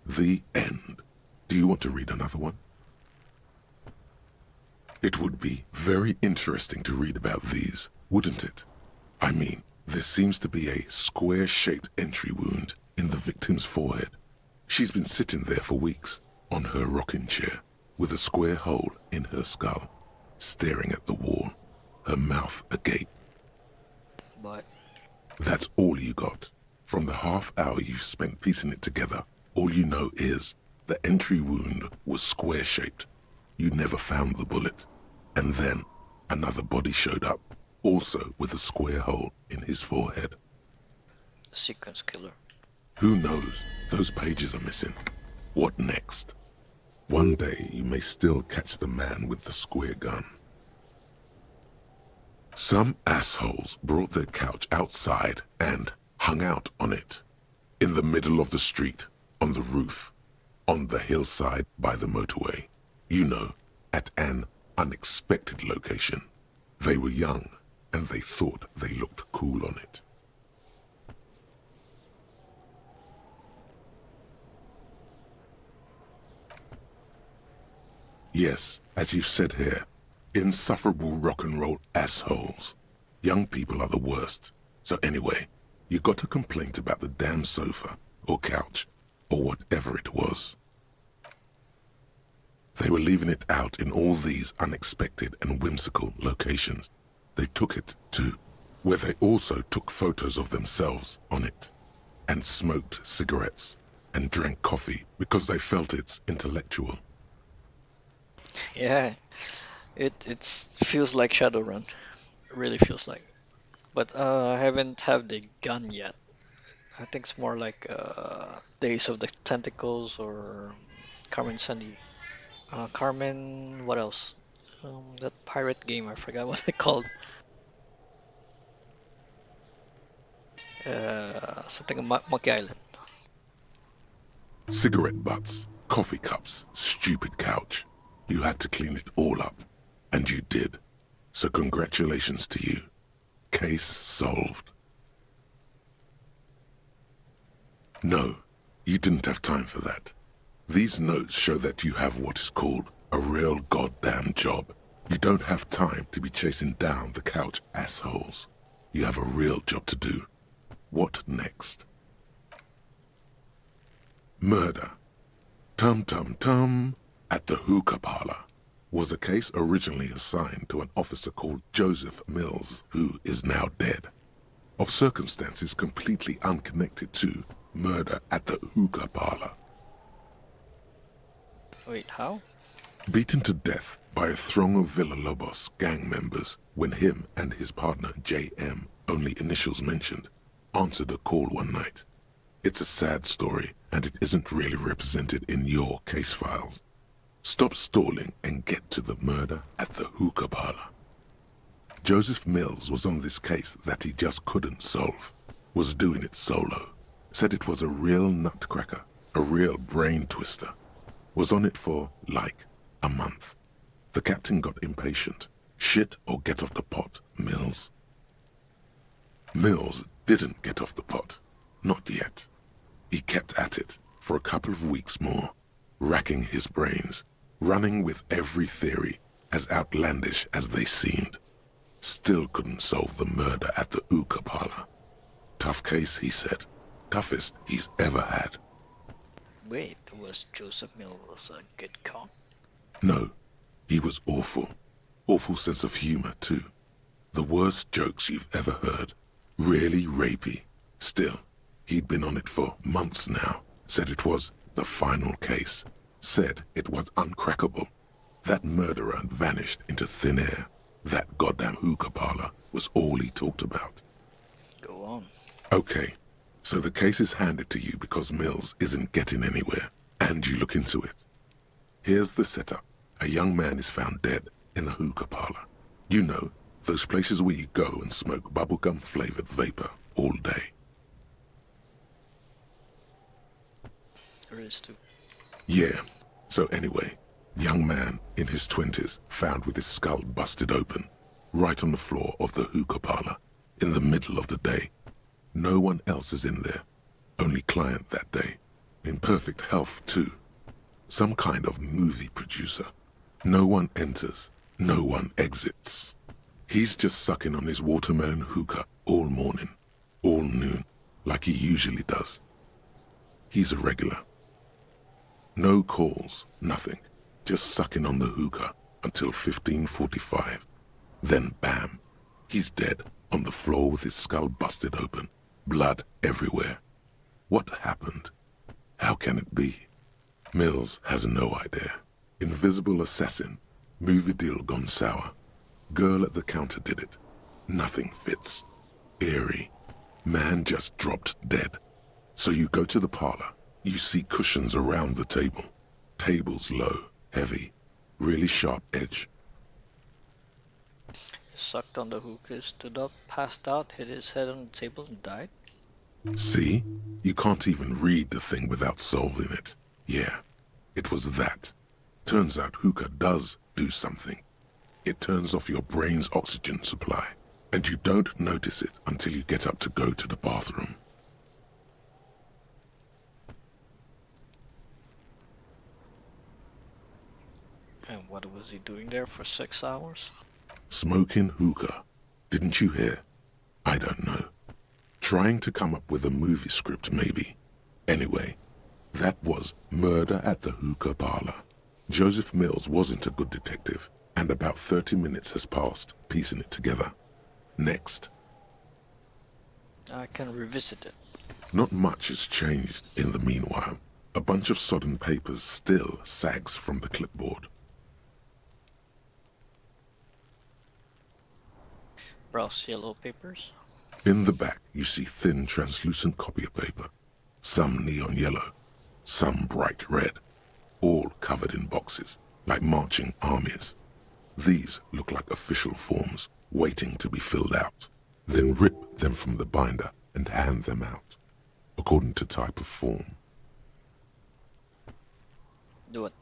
The end. Do you want to read another one? It would be very interesting to read about these, wouldn't it? I mean, there seems to be a square-shaped entry wound in the victim's forehead. She's been sitting there for weeks, on her rocking chair, with a square hole in her skull, staring at the wall, her mouth agape. But that's all you got. From the half hour you spent piecing it together, all you know is the entry wound was square-shaped. You never found the bullet. And then another body showed up, also with a square hole in his forehead. Sequence killer. Who knows? Those pages are missing. What next? One day you may still catch the man with the square gun. Some assholes brought their couch outside and hung out on it. In the middle of the street, on the roof, on the hillside by the motorway. You know, at an unexpected location. They were young, and they thought they looked cool on it. Yes, as you've said here, insufferable rock and roll assholes. Young people are the worst. So anyway, you got a complaint about the damn sofa, or couch, or whatever it was. They were leaving it out in all these unexpected and whimsical locations. They took it to where they also took photos of themselves on it, and smoked cigarettes, and drank coffee because they felt it's intellectual. Yeah, it feels like Shadowrun. It really feels like. But I haven't have the gun yet. I think it's more like Days of the Tentacles or Carmen Sandy. Carmen, what else? That pirate game, I forgot what it called. Something on Monkey Island. Cigarette butts, coffee cups, stupid couch. You had to clean it all up, and you did. So congratulations to you. Case solved. No, you didn't have time for that. These notes show that you have what is called a real goddamn job. You don't have time to be chasing down the couch assholes. You have a real job to do. What next? Murder. Tum tum tum at the hookah parlor was a case originally assigned to an officer called Joseph Mills, who is now dead, of circumstances completely unconnected to murder at the hookah parlor. Wait, how? Beaten to death by a throng of Villalobos gang members when him and his partner J.M., only initials mentioned, answered a call one night. It's a sad story, and it isn't really represented in your case files. Stop stalling and get to the murder at the hookah parlor. Joseph Mills was on this case that he just couldn't solve, was doing it solo, said it was a real nutcracker, a real brain twister, was on it for, like, a month. The captain got impatient. Shit or get off the pot, Mills. Mills didn't get off the pot. Not yet. He kept at it for a couple of weeks more, racking his brains, running with every theory, as outlandish as they seemed. Still couldn't solve the murder at the hookah parlor. Tough case, he said. Toughest he's ever had. Wait, was Joseph Mills a good cop? No, he was awful. Awful sense of humor, too. The worst jokes you've ever heard. Really rapey. Still, he'd been on it for months now. Said it was the final case. Said it was uncrackable. That murderer vanished into thin air. That goddamn hookah parlor was all he talked about. Go on. Okay, so the case is handed to you because Mills isn't getting anywhere, and you look into it. Here's the setup. A young man is found dead in a hookah parlor. You know, those places where you go and smoke bubblegum-flavored vapor all day. There is too. Yeah, so anyway, young man in his 20s found with his skull busted open, right on the floor of the hookah parlor, in the middle of the day. No one else is in there, only client that day. In perfect health too. Some kind of movie producer. No one enters, no one exits. He's just sucking on his watermelon hookah all morning, all noon, like he usually does. He's a regular. No calls, nothing. Just sucking on the hookah until 15:45. Then bam, he's dead on the floor with his skull busted open, blood everywhere. What happened? How can it be? Mills has no idea. Invisible assassin, movie deal gone sour. Girl at the counter did it. Nothing fits. Eerie. Man just dropped dead. So you go to the parlor. You see cushions around the table. Tables low, heavy, really sharp edge. Sucked on the hookah, stood up, passed out, hit his head on the table and died. See? You can't even read the thing without solving it. Yeah, it was that. Turns out hookah does do something. It turns off your brain's oxygen supply, and you don't notice it until you get up to go to the bathroom. And what was he doing there for 6 hours? Smoking hookah. Didn't you hear? I don't know. Trying to come up with a movie script, maybe. Anyway, that was murder at the hookah parlor. Joseph Mills wasn't a good detective, and about 30 minutes has passed, piecing it together. Next. I can revisit it. Not much has changed in the meanwhile. A bunch of sodden papers still sags from the clipboard. Browse yellow papers. In the back, you see thin, translucent copier paper. Some neon yellow, some bright red, all covered in boxes, like marching armies. These look like official forms, waiting to be filled out. Then rip them from the binder and hand them out, according to type of form. What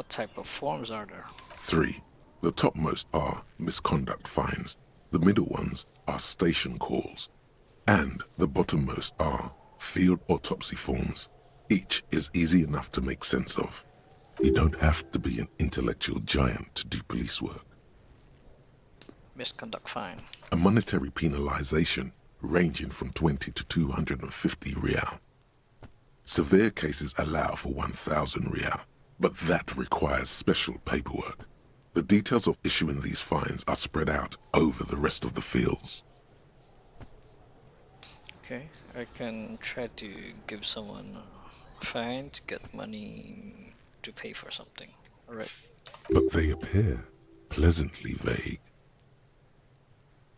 type of forms are there? 3. The topmost are misconduct fines. The middle ones are station calls. And the bottommost are field autopsy forms. Each is easy enough to make sense of. You don't have to be an intellectual giant to do police work. Misconduct fine. A monetary penalization ranging from 20 to 250 real. Severe cases allow for 1,000 real, but that requires special paperwork. The details of issuing these fines are spread out over the rest of the fields. Okay, I can try to give someone a fine to get money to pay for something. Alright. But they appear pleasantly vague.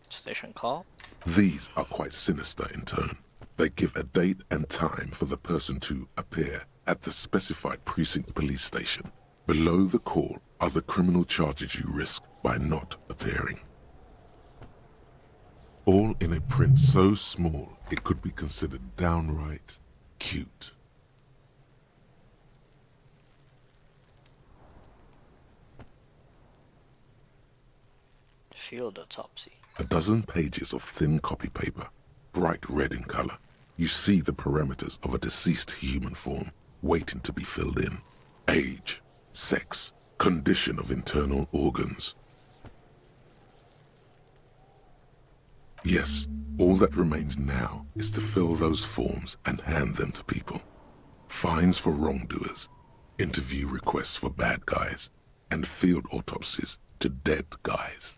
Station call. These are quite sinister in tone. They give a date and time for the person to appear at the specified precinct police station. Below the call are the criminal charges you risk by not appearing. All in a print so small it could be considered downright cute. Field autopsy. A dozen pages of thin copy paper, bright red in color. You see the parameters of a deceased human form waiting to be filled in. Age, sex, condition of internal organs. Yes, all that remains now is to fill those forms and hand them to people. Fines for wrongdoers, interview requests for bad guys, and field autopsies to dead guys.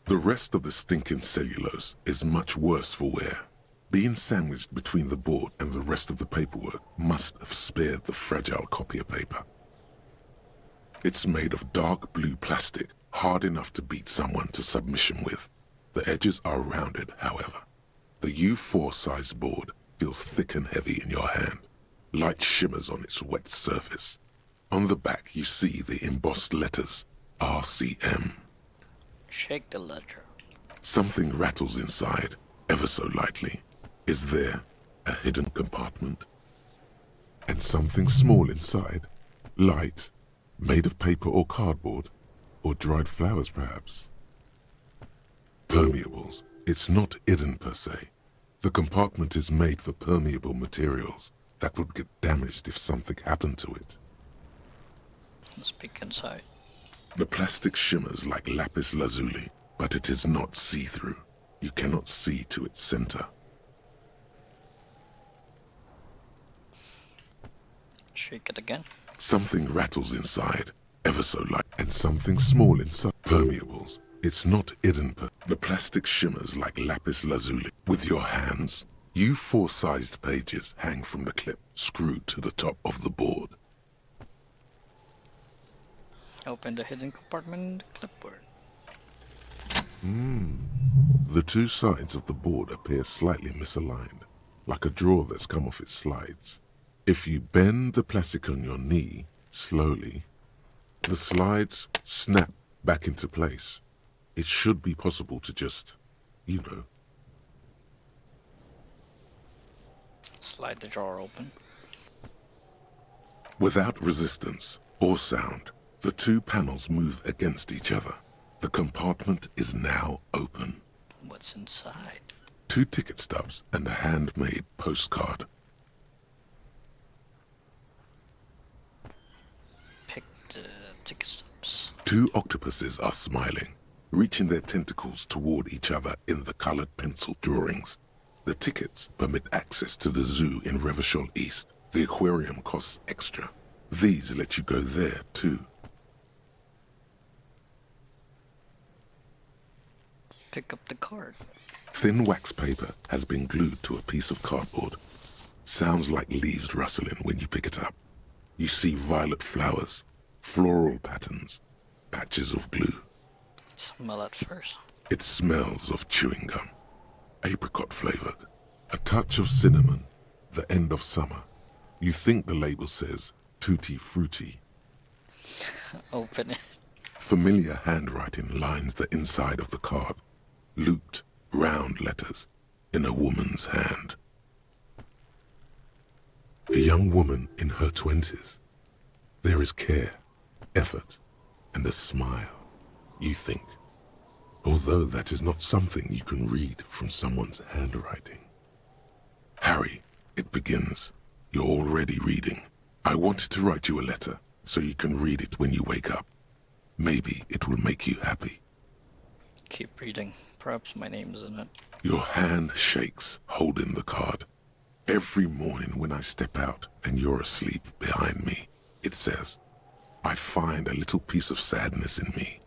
The rest of the stinking cellulose is much worse for wear. Being sandwiched between the board and the rest of the paperwork must have spared the fragile copier paper. It's made of dark blue plastic hard enough to beat someone to submission with. The edges are rounded, however. The U4 size board feels thick and heavy in your hand. Light shimmers on its wet surface. On the back you see the embossed letters, RCM. Shake the ledger. Something rattles inside, ever so lightly. Is there a hidden compartment? And something small inside, light, made of paper or cardboard, or dried flowers perhaps. Permeables. It's not hidden per se. The compartment is made for permeable materials that would get damaged if something happened to it. Let's peek inside. The plastic shimmers like lapis lazuli, but it is not see-through. You cannot see to its center. Shake it again. Something rattles inside, ever so light, and something small inside. Permeables. It's not hidden per. The plastic shimmers like lapis lazuli. With your hands, U4-sized pages hang from the clip, screwed to the top of the board. Open the hidden compartment in the clipboard. The two sides of the board appear slightly misaligned, like a drawer that's come off its slides. If you bend the plastic on your knee, slowly, the slides snap back into place. It should be possible to just, Slide the drawer open. Without resistance or sound, the two panels move against each other. The compartment is now open. What's inside? 2 ticket stubs and a handmade postcard. Pick the ticket stubs. 2 octopuses are smiling, reaching their tentacles toward each other in the colored pencil drawings. The tickets permit access to the zoo in Revachol East. The aquarium costs extra. These let you go there too. Pick up the card. Thin wax paper has been glued to a piece of cardboard. Sounds like leaves rustling when you pick it up. You see violet flowers, floral patterns, patches of glue. Smell it first. It smells of chewing gum, apricot flavored, a touch of cinnamon, the end of summer. You think the label says tutti frutti. Open it. Familiar handwriting lines the inside of the card. Looped, round letters in a woman's hand. A young woman in her 20s. There is care, effort, and a smile, you think. Although that is not something you can read from someone's handwriting. Harry, it begins. You're already reading. I wanted to write you a letter so you can read it when you wake up. Maybe it will make you happy. Keep reading. Perhaps my name's in it. Your hand shakes, holding the card. Every morning when I step out and you're asleep behind me, it says, I find a little piece of sadness in me.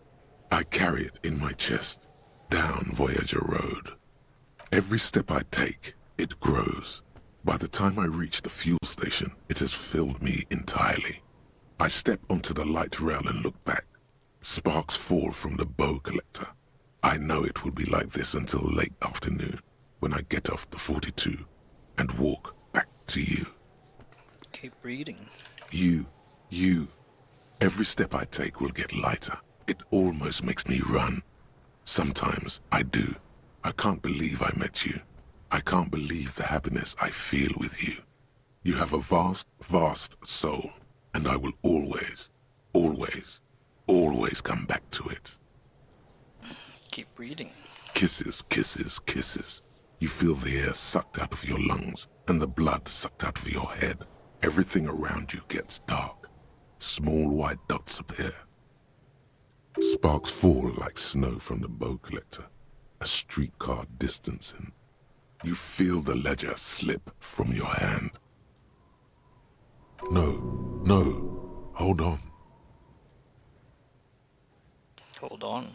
I carry it in my chest, down Voyager Road. Every step I take, it grows. By the time I reach the fuel station, it has filled me entirely. I step onto the light rail and look back. Sparks fall from the bow collector. I know it will be like this until late afternoon, when I get off the 42 and walk back to you. Keep reading. You. Every step I take will get lighter. It almost makes me run. Sometimes I do. I can't believe I met you. I can't believe the happiness I feel with you. You have a vast, vast soul, and I will always, always, always come back to it. Keep reading. Kisses, kisses, kisses. You feel the air sucked out of your lungs and the blood sucked out of your head. Everything around you gets dark. Small white dots appear. Sparks fall like snow from the bow collector. A streetcar distancing. You feel the ledger slip from your hand. No, hold on. Hold on.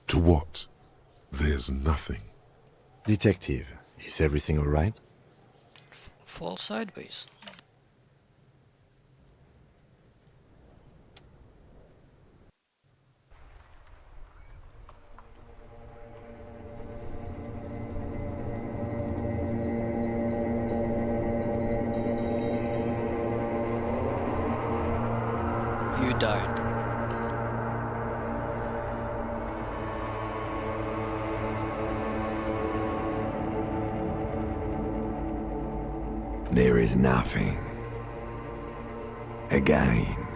To what? There's nothing. Detective, is everything all right? Fall sideways. You died. There is nothing. Again.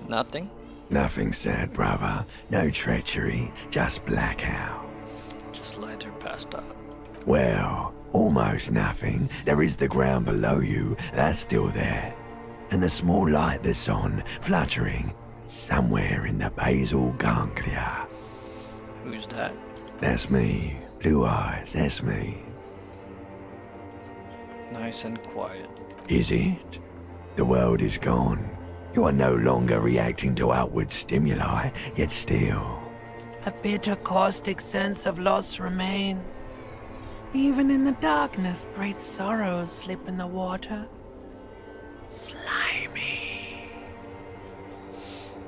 Nothing? Nothing sad, brother. No treachery, just blackout. Just lie there passed out. Well, almost nothing. There is the ground below you, that's still there. And the small light that's on, fluttering, somewhere in the basal ganglia. Who's that? That's me. Blue eyes, that's me. Nice and quiet. Is it? The world is gone. You are no longer reacting to outward stimuli, yet still. A bitter, caustic sense of loss remains. Even in the darkness, great sorrows slip in the water. Slimy.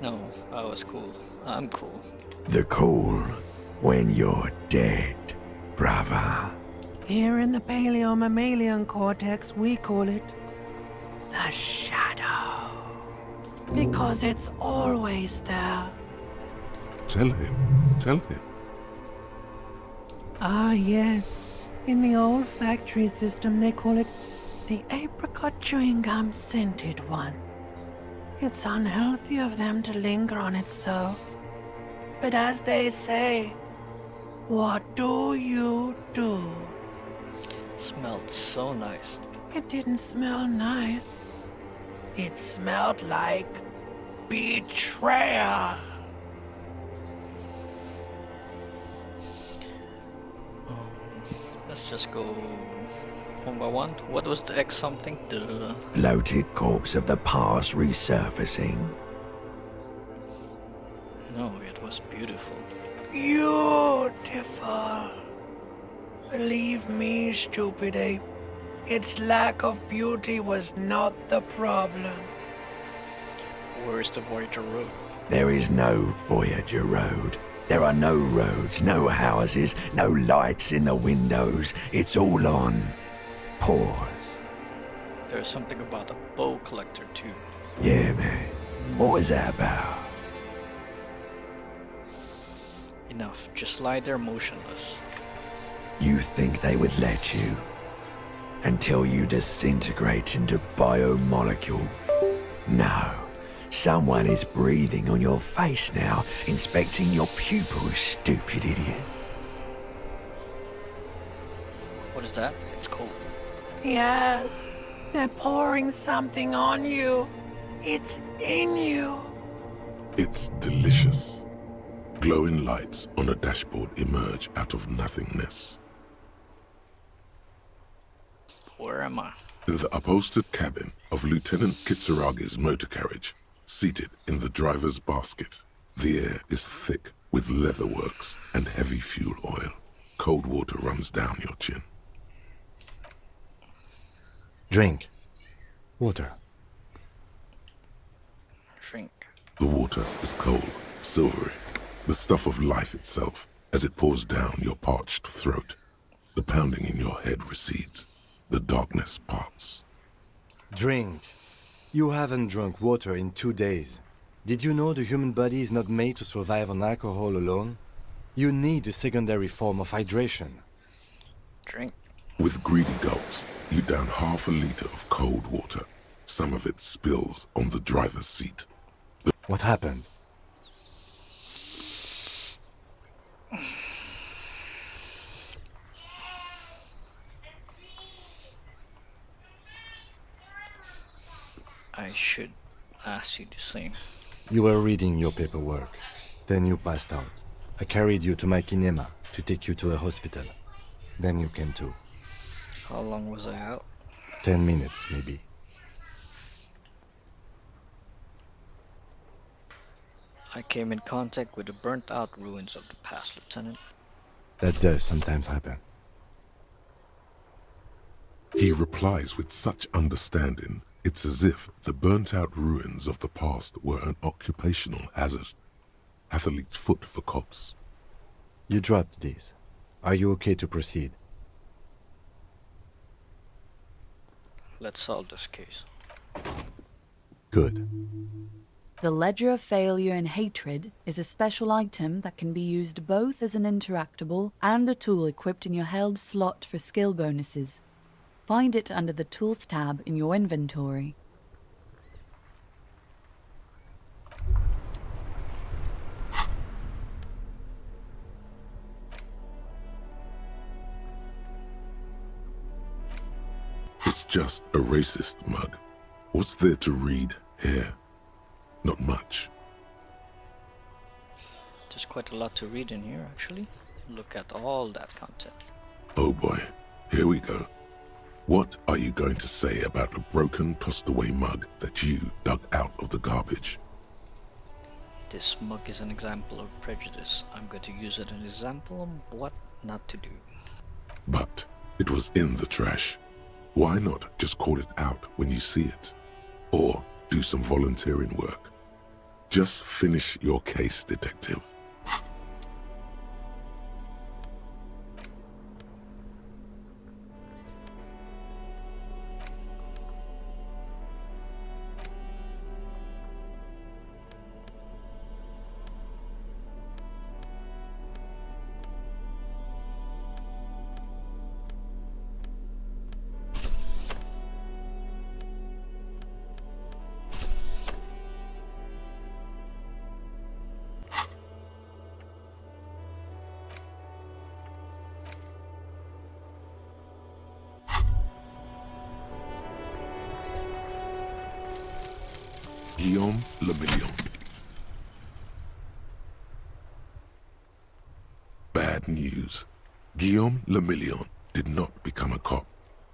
No, I was cool. I'm cool. The cool when you're dead, brother. Here in the paleo-mammalian cortex, we call it the shadow. Because it's always there. Tell him. Tell him. Ah, yes. In the olfactory system, they call it the apricot chewing gum scented one. It's unhealthy of them to linger on it so. But as they say, what do you do? Smelled so nice. It didn't smell nice. It smelled like betrayal. Let's just go one by one. What was the X something? The Bloated corpse of the past resurfacing. No, it was beautiful. Beautiful. Believe me, stupid ape. Its lack of beauty was not the problem. Where is the Voyager Road? There is no Voyager Road. There are no roads, no houses, no lights in the windows. It's all on pause. There's something about a bow collector too. Yeah, man. What was that about? Enough. Just lie there motionless. You think they would let you? Until you disintegrate into biomolecules? No. Someone is breathing on your face now, inspecting your pupils, stupid idiot. What is that? It's cold. Yes, they're pouring something on you. It's in you. It's delicious. Glowing lights on a dashboard emerge out of nothingness. Where am I? In the upholstered cabin of Lieutenant Kitsuragi's motor carriage, seated in the driver's basket. The air is thick with leatherworks and heavy fuel oil. Cold water runs down your chin. Drink. Water. Drink. The water is cold, silvery, the stuff of life itself as it pours down your parched throat. The pounding in your head recedes. The darkness parts. Drink. You haven't drunk water in 2 days. Did you know the human body is not made to survive on alcohol alone? You need a secondary form of hydration. Drink. With greedy gulps, you down half a liter of cold water. Some of it spills on the driver's seat. What happened? I should ask you the same. You were reading your paperwork. Then you passed out. I carried you to my kinema to take you to a hospital. Then you came to. How long was I out? 10 minutes, maybe. I came in contact with the burnt-out ruins of the past, Lieutenant. That does sometimes happen. He replies with such understanding, it's as if the burnt-out ruins of the past were an occupational hazard. Athlete's foot for cops. You dropped these. Are you okay to proceed? Let's solve this case. Good. The Ledger of Failure and Hatred is a special item that can be used both as an interactable and a tool equipped in your held slot for skill bonuses. Find it under the Tools tab in your inventory. It's just a racist mug. What's there to read here? Not much. There's quite a lot to read in here, actually. Look at all that content. Oh boy, here we go. What are you going to say about a broken, tossed-away mug that you dug out of the garbage? This mug is an example of prejudice. I'm going to use it as an example of what not to do. But it was in the trash. Why not just call it out when you see it? Or do some volunteering work. Just finish your case, detective. Guillaume Le Million. Bad news. Guillaume Le Million did not become a cop.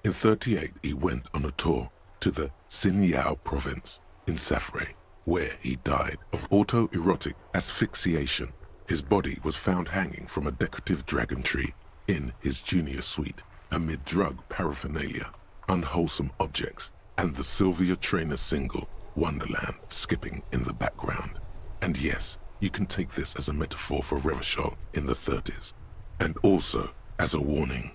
In '38, he went on a tour to the Sinyao province in Safre, where he died of autoerotic asphyxiation. His body was found hanging from a decorative dragon tree in his junior suite amid drug paraphernalia, unwholesome objects, and the Sylvia Trainer single Wonderland skipping in the background. And yes, you can take this as a metaphor for Revachol in the 30s, and also as a warning.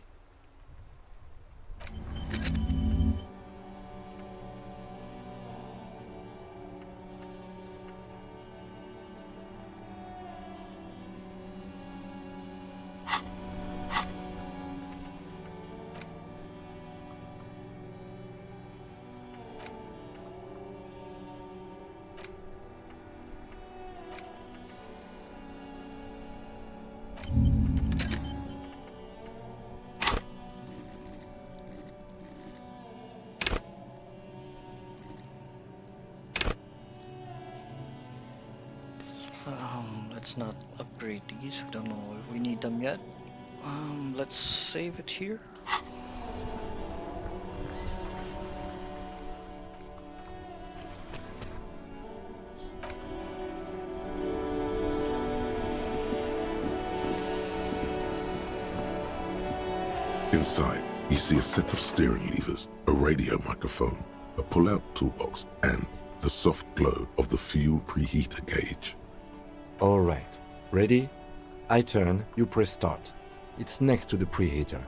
Let's not upgrade these. We don't know if we need them yet. Let's save it here. Inside, you see a set of steering levers, a radio microphone, a pull-out toolbox, and the soft glow of the fuel preheater gauge. All right. Ready? I turn, you press start. It's next to the preheater.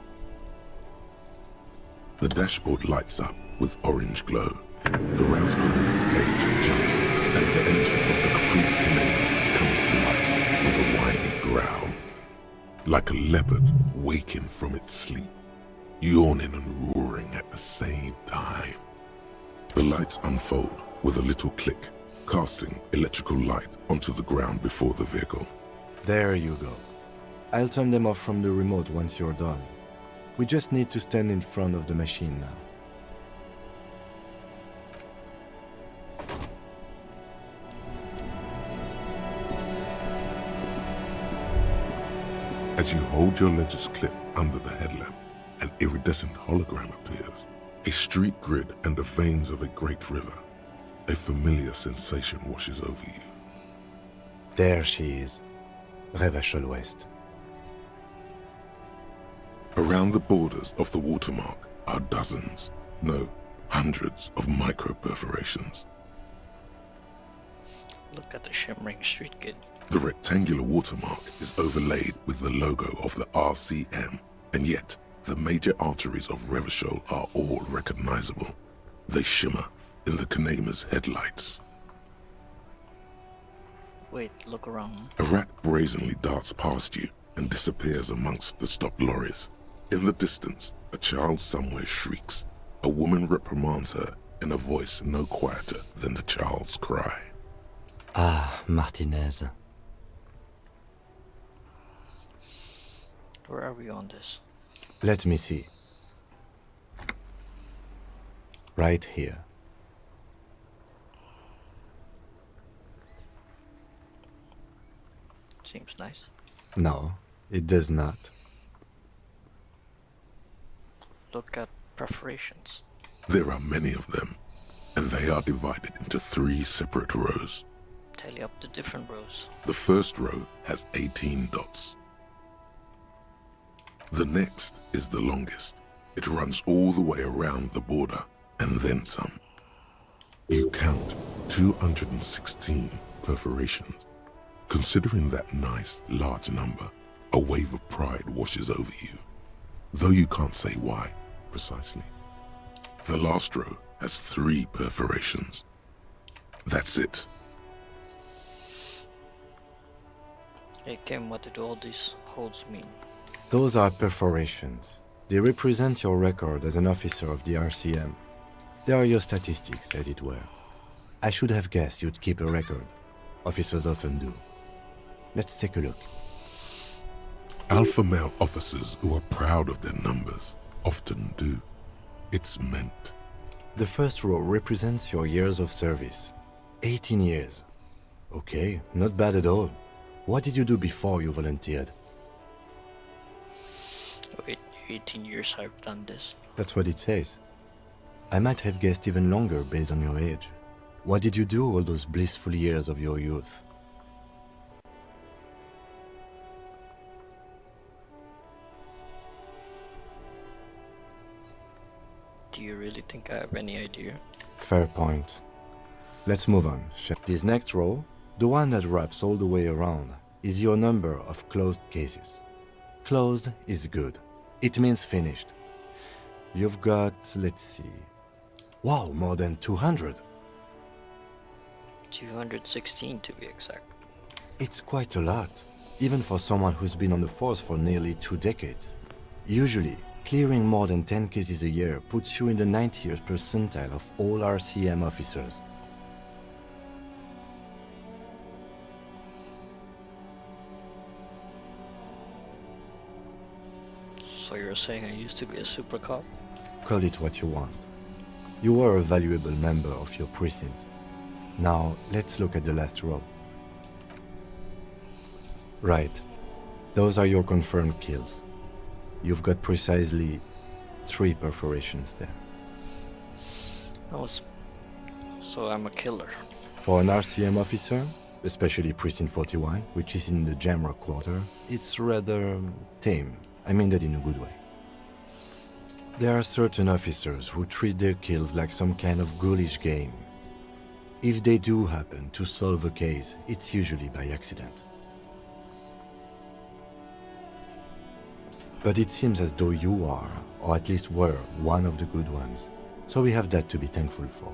The dashboard lights up with orange glow. The rounds per minute gauge jumps, and the engine of the Caprice Canelo comes to life with a whiny growl. Like a leopard waking from its sleep, yawning and roaring at the same time. The lights unfold with a little click, casting electrical light onto the ground before the vehicle. There you go. I'll turn them off from the remote once you're done. We just need to stand in front of the machine now. As you hold your ledger's clip under the headlamp, an iridescent hologram appears. A street grid and the veins of a great river. A familiar sensation washes over you. There she is. Revachol West. Around the borders of the watermark are dozens, no, hundreds of micro-perforations. Look at the shimmering street grid. The rectangular watermark is overlaid with the logo of the RCM, and yet the major arteries of Revachol are all recognizable. They shimmer, in the Kanema's headlights. Wait, look around. A rat brazenly darts past you and disappears amongst the stopped lorries. In the distance, a child somewhere shrieks. A woman reprimands her in a voice no quieter than the child's cry. Ah, Martinez. Where are we on this? Let me see. Right here. Seems nice. No, it does not. Look at perforations. There are many of them, and they are divided into 3 separate rows. Tally up the different rows. The first row has 18 dots. The next is the longest. It runs all the way around the border, and then some. You count 216 perforations. Considering that nice, large number, a wave of pride washes over you, though you can't say why, precisely. The last row has 3 perforations. That's it. Hey Kim, what did all these holes mean? Those are perforations. They represent your record as an officer of the RCM. They are your statistics, as it were. I should have guessed you'd keep a record. Officers often do. Let's take a look. Alpha male officers who are proud of their numbers often do. It's meant. The first row represents your years of service. 18 years. Okay, not bad at all. What did you do before you volunteered? Wait, 18 years I've done this. That's what it says. I might have guessed even longer based on your age. What did you do all those blissful years of your youth? Do you really think I have any idea? Fair point. Let's move on. This next row, the one that wraps all the way around, is your number of closed cases. Closed is good. It means finished. You've got, let's see. Wow, more than 200. 216 to be exact. It's quite a lot, even for someone who's been on the force for nearly 2 decades. Usually, clearing more than 10 cases a year puts you in the 90th percentile of all RCM officers. So you're saying I used to be a super cop? Call it what you want. You were a valuable member of your precinct. Now, let's look at the last row. Right. Those are your confirmed kills. You've got precisely 3 perforations there. So I'm a killer. For an RCM officer, especially Precinct 41, which is in the Jamrock quarter, it's rather tame. I mean that in a good way. There are certain officers who treat their kills like some kind of ghoulish game. If they do happen to solve a case, it's usually by accident. But it seems as though you are, or at least were, one of the good ones. So we have that to be thankful for.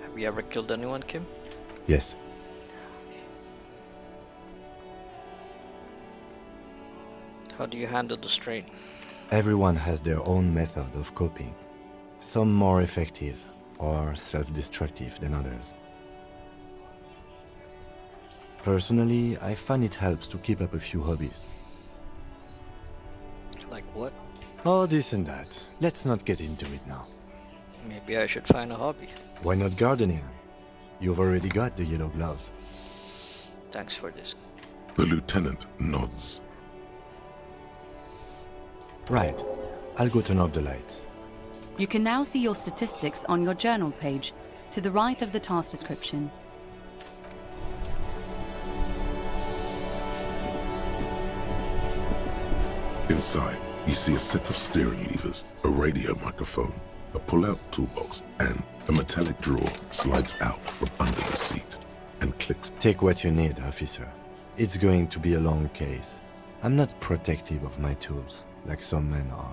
Have you ever killed anyone, Kim? Yes. How do you handle the strain? Everyone has their own method of coping. Some more effective or self-destructive than others. Personally, I find it helps to keep up a few hobbies. Like what? Oh, this and that. Let's not get into it now. Maybe I should find a hobby. Why not gardening? You've already got the yellow gloves. Thanks for this. The lieutenant nods. Right. I'll go turn off the lights. You can now see your statistics on your journal page, to the right of the task description. Inside, you see a set of steering levers, a radio microphone, a pull-out toolbox, and a metallic drawer slides out from under the seat and clicks. Take what you need, officer. It's going to be a long case. I'm not protective of my tools, like some men are.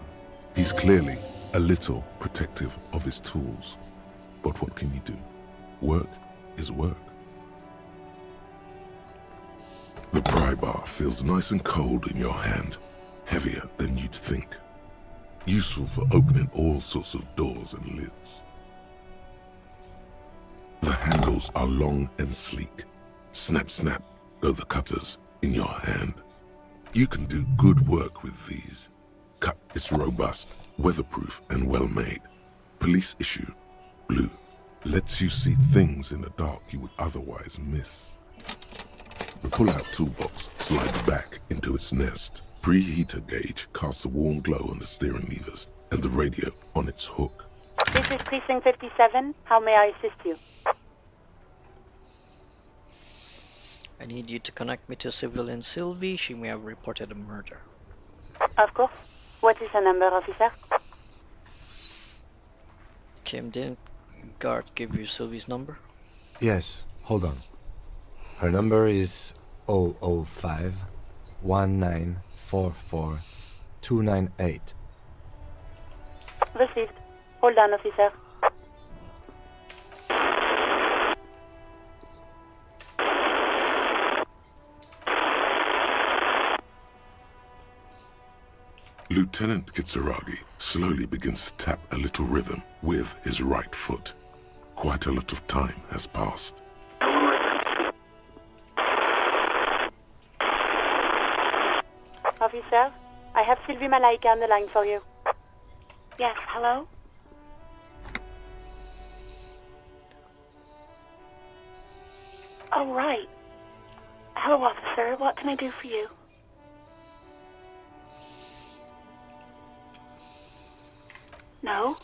He's clearly a little protective of his tools. But what can you do? Work is work. The pry bar feels nice and cold in your hand, heavier than you'd think. Useful for opening all sorts of doors and lids. The handles are long and sleek. Snap, snap, go the cutters in your hand. You can do good work with these. Cut is robust, weatherproof and well made. Police issue, blue, lets you see things in the dark you would otherwise miss. The pull-out toolbox slides back into its nest. Preheater gauge casts a warm glow on the steering levers and the radio on its hook. This is Precinct 57. How may I assist you? I need you to connect me to civilian Sylvie. She may have reported a murder. Of course. What is the number, officer? Kim, didn't guard give you Sylvie's number? Yes, hold on. Her number is 005 1944 298. Received. Hold on, officer. Lieutenant Kitsuragi slowly begins to tap a little rhythm with his right foot. Quite a lot of time has passed. Officer, I have Sylvie Malaika on the line for you. Yes, hello? Oh, right. Hello, officer. What can I do for you? No,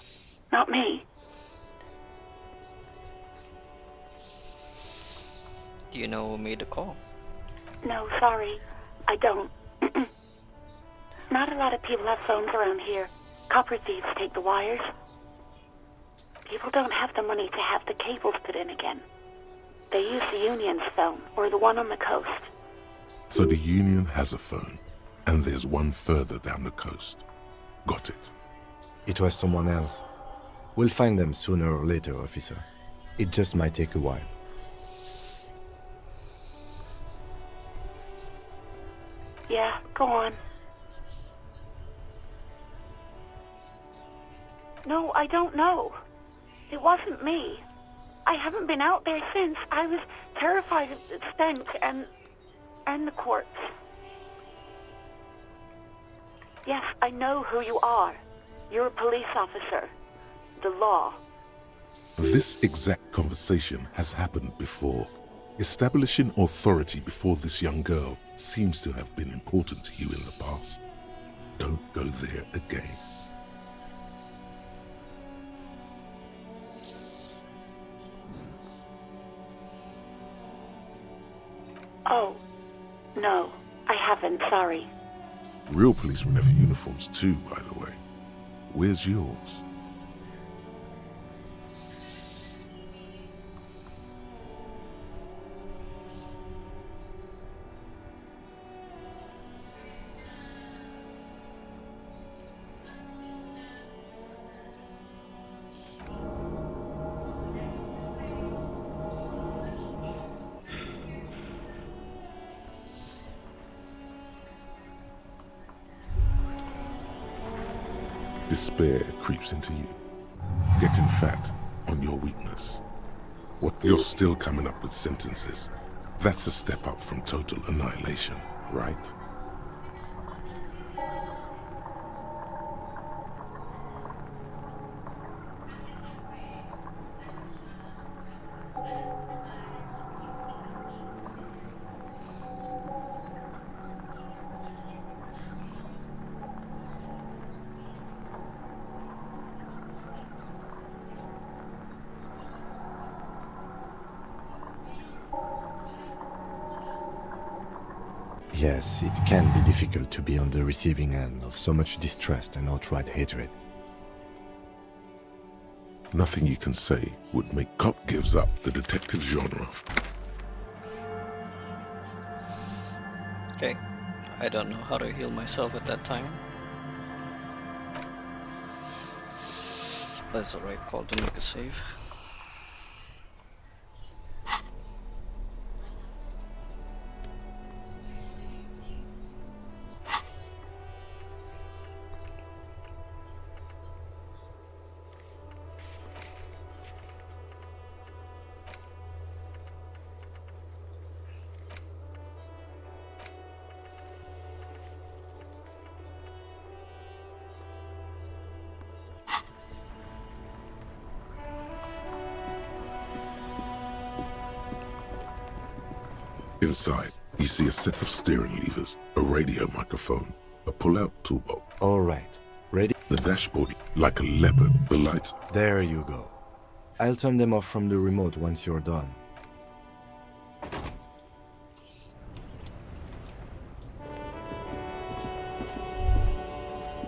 not me. Do you know who made the call? No, sorry. I don't. Not a lot of people have phones around here. Copper thieves take the wires. People don't have the money to have the cables put in again. They use the Union's phone, or the one on the coast. So the Union has a phone, and there's one further down the coast. Got it. It was someone else. We'll find them sooner or later, officer. It just might take a while. Yeah, go on. No, I don't know. It wasn't me. I haven't been out there since. I was terrified of the stench and the corpse. Yes, I know who you are. You're a police officer. The law. This exact conversation has happened before. Establishing authority before this young girl seems to have been important to you in the past. Don't go there again. Oh, no, I haven't, sorry. Real policemen have uniforms too, by the way. Where's yours? Despair creeps into you, getting fat on your weakness. What you're still coming up with sentences. That's a step up from total annihilation, right? Yes, it can be difficult to be on the receiving end of so much distrust and outright hatred. Nothing you can say would make cop gives up the detective genre. Okay, I don't know how to heal myself at that time. That's the right call to make a save. Inside, you see a set of steering levers, a radio microphone, a pull-out toolbox. All right. Ready? The dashboard, like a leopard, the lights. There you go. I'll turn them off from the remote once you're done.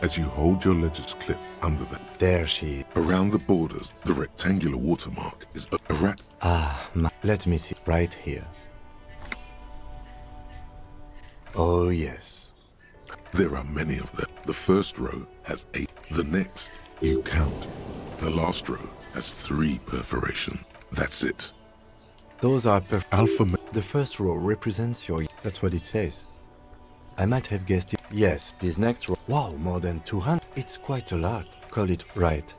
As you hold your ledger's clip under the... There she... Around the borders, the rectangular watermark is a rat. Let me see. Right here. Oh, yes. There are many of them. The first row has 8. The next, you count. The last row has 3 perforations. That's it. Those are Alpha... The first row represents your... That's what it says. I might have guessed it. Yes, this next row. Wow, more than 200. It's quite a lot. Call it right.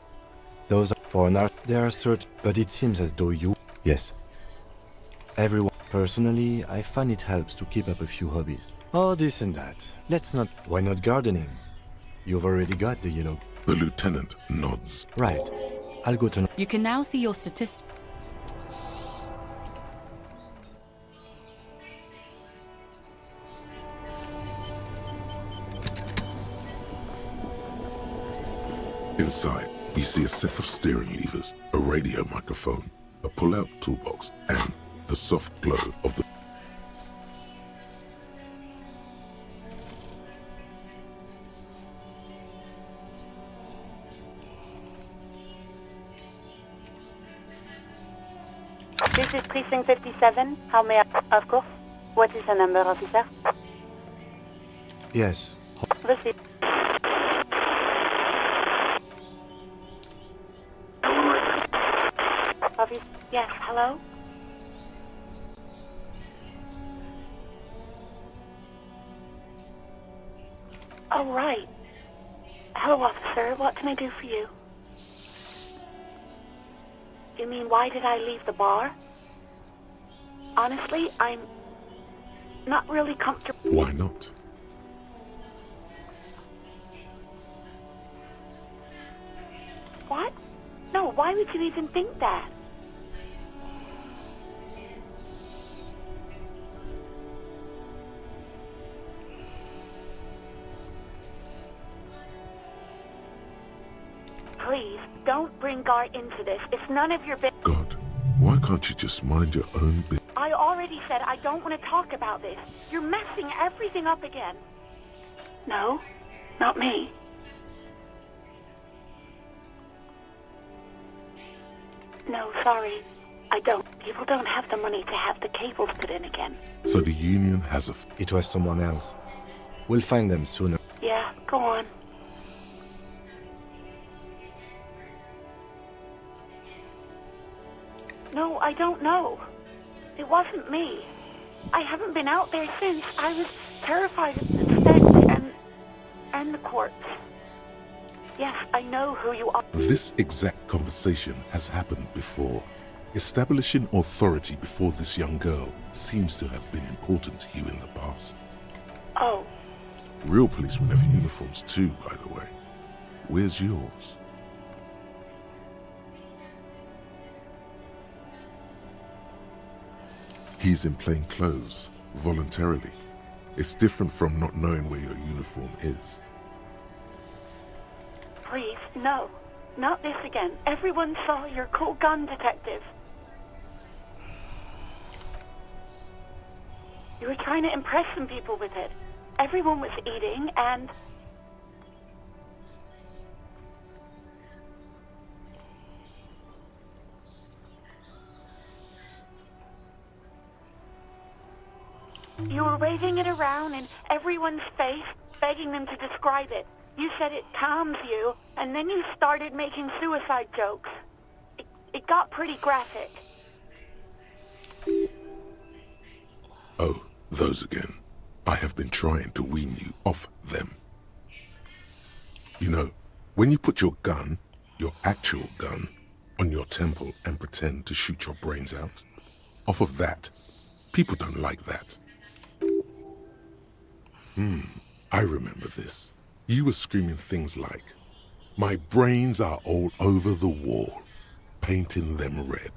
Those are for an art. There are certain... But it seems as though you... Yes. Everyone... Personally, I find it helps to keep up a few hobbies. Oh, this and that. Let's not... Why not gardening? You've already got the yellow... The lieutenant nods. Right. I'll go to... You can now see your statistics. Inside, you see a set of steering levers, a radio microphone, a pull-out toolbox, and the soft glow of the... This is Precinct 57. How may I... Of course. What is the number, officer? Yes. Receive. Officer. Yes, hello? Oh, right. Hello, officer. What can I do for you? You mean, why did I leave the bar? Honestly, I'm not really comfortable. Why not? What? No, why would you even think that? Please, don't bring Gar into this. It's none of your business. God, why can't you just mind your own business? I already said I don't want to talk about this. You're messing everything up again. No, not me. No, sorry. I don't. People don't have the money to have the cables put in again. So the union has a... It was someone else. We'll find them sooner. Yeah, go on. No, I don't know. It wasn't me. I haven't been out there since. I was terrified of the stench and the corpse. Yes, I know who you are. This exact conversation has happened before. Establishing authority before this young girl seems to have been important to you in the past. Oh. Real policemen have uniforms too, by the way. Where's yours? He's in plain clothes, voluntarily. It's different from not knowing where your uniform is. Please, no. Not this again. Everyone saw your cool gun detective. You were trying to impress some people with it. Everyone was eating and... You were waving it around in everyone's face, begging them to describe it. You said it calms you, and then you started making suicide jokes. It got pretty graphic. Oh, those again. I have been trying to wean you off them. You know, when you put your gun, your actual gun, on your temple and pretend to shoot your brains out, off of that, people don't like that. I remember this. You were screaming things like, "My brains are all over the wall, painting them red.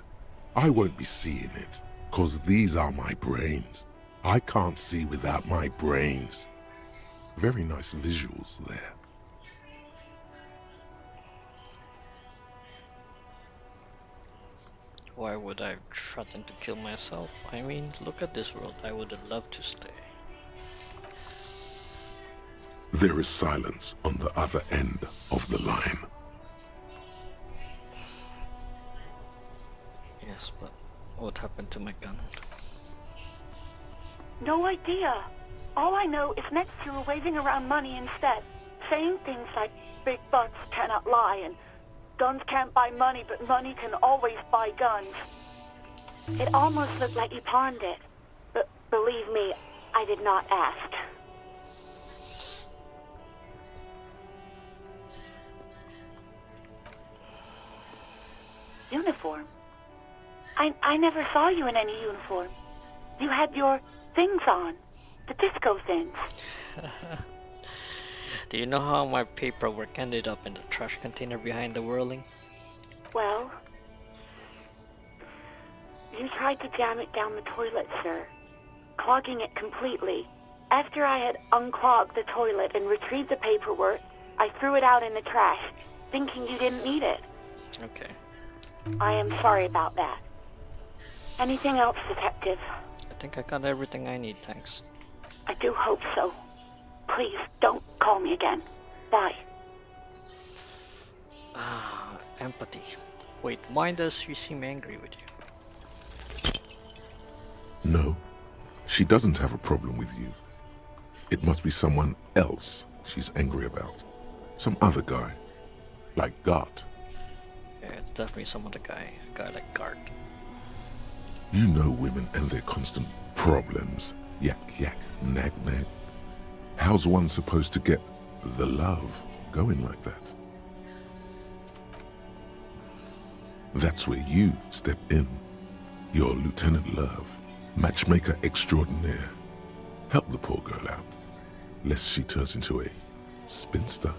I won't be seeing it, 'cause these are my brains. I can't see without my brains. Very nice visuals there. Why would I threaten to kill myself? I mean, look at this world. I would have loved to stay. There is silence on the other end of the line. Yes, but what happened to my gun? No idea. All I know is next you were waving around money instead, saying things like big bucks cannot lie and guns can't buy money, but money can always buy guns. It almost looked like you pawned it, but believe me, I did not ask. Uniform? I never saw you in any uniform. You had your things on. The disco things. Do you know how my paperwork ended up in the trash container behind the whirling? Well, you tried to jam it down the toilet, sir, clogging it completely. After I had unclogged the toilet and retrieved the paperwork, I threw it out in the trash, thinking you didn't need it. Okay. I am sorry about that. Anything else, Detective? I think I got everything I need, thanks. I do hope so. Please, don't call me again. Bye. Empathy. Wait, why does she seem angry with you? No, she doesn't have a problem with you. It must be someone else she's angry about. Some other guy. Like Gart. Yeah, it's definitely some other guy. A guy like Gart. You know women and their constant problems. Yak, yak, nag, nag. How's one supposed to get the love going like that? That's where you step in. You're Lieutenant Love, matchmaker extraordinaire. Help the poor girl out, lest she turns into a spinster.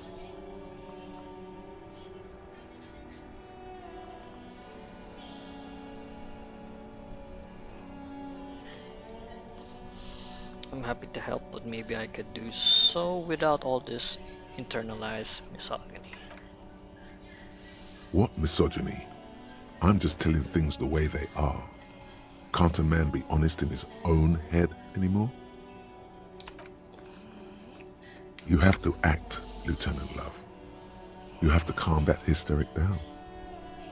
I'm happy to help, but maybe I could do so without all this internalized misogyny. What misogyny? I'm just telling things the way they are. Can't a man be honest in his own head anymore? You have to act, Lieutenant Love. You have to calm that hysteric down.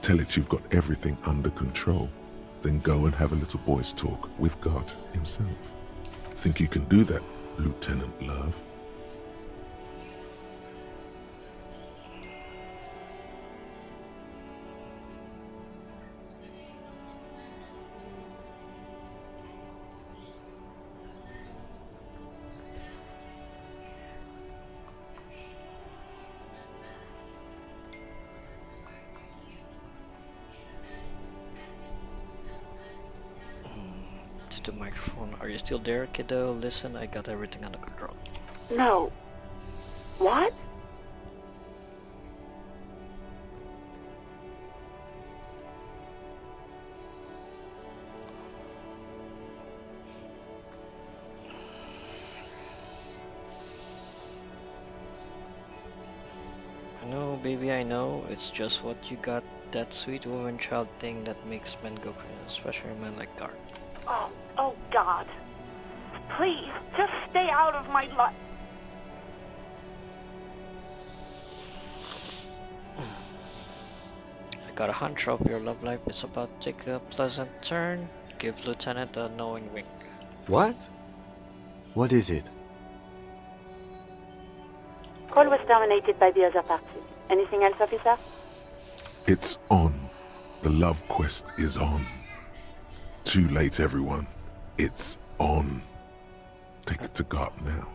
Tell it you've got everything under control. Then go and have a little boys' talk with God himself. Think you can do that, Lieutenant Love? To the microphone. Are you still there, kiddo? Listen, I got everything under control. No. What? I know, baby, I know. It's just what you got, that sweet woman child thing that makes men go crazy, especially a man like Gart. Oh God. Please, just stay out of my life. I got a hunch of your love life is about to take a pleasant turn. Give Lieutenant a knowing wink. What? What is it? Call was dominated by the other party. Anything else, officer? It's on. The love quest is on. Too late, everyone. It's on. Take it to God now.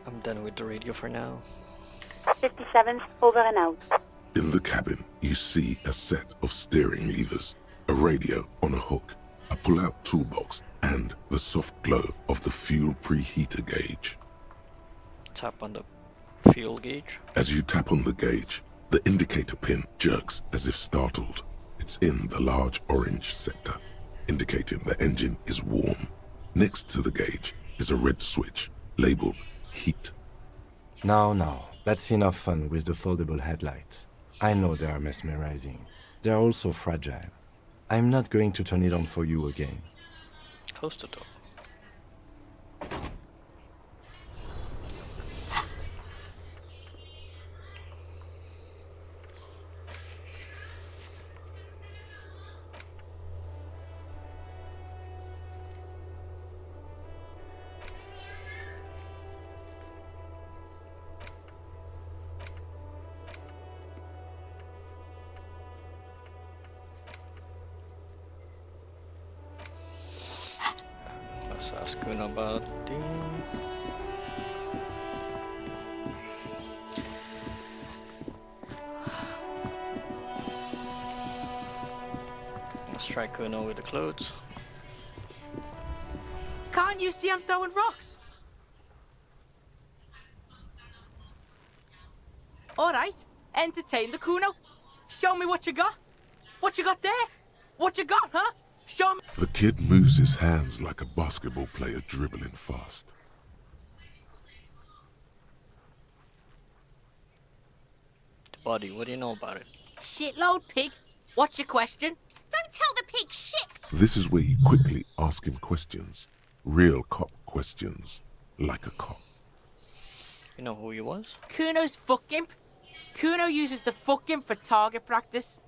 I'm done with the radio for now. 57, over and out. In the cabin, you see a set of steering levers, a radio on a hook, a pull-out toolbox, and the soft glow of the fuel preheater gauge. Tap on the fuel gauge. As you tap on the gauge, the indicator pin jerks as if startled. It's in the large orange sector, indicating the engine is warm. Next to the gauge is a red switch labeled heat. No, that's enough fun with the foldable headlights. I know they are mesmerizing. They are also fragile. I'm not going to turn it on for you again. Close the door. Let's ask Kuno about the... Let's try Kuno with the clothes. Can't you see I'm throwing rocks? All right, entertain the Kuno. Show me what you got. What you got there? What you got, huh? Show me. The kid moves his hands like a basketball player dribbling fast. The body, what do you know about it? Shitload, pig. What's your question? Don't tell the pig shit. This is where you quickly ask him questions. Real cop questions. Like a cop. You know who he was? Kuno's fuck gimp. Kuno uses the fuck gimp for target practice.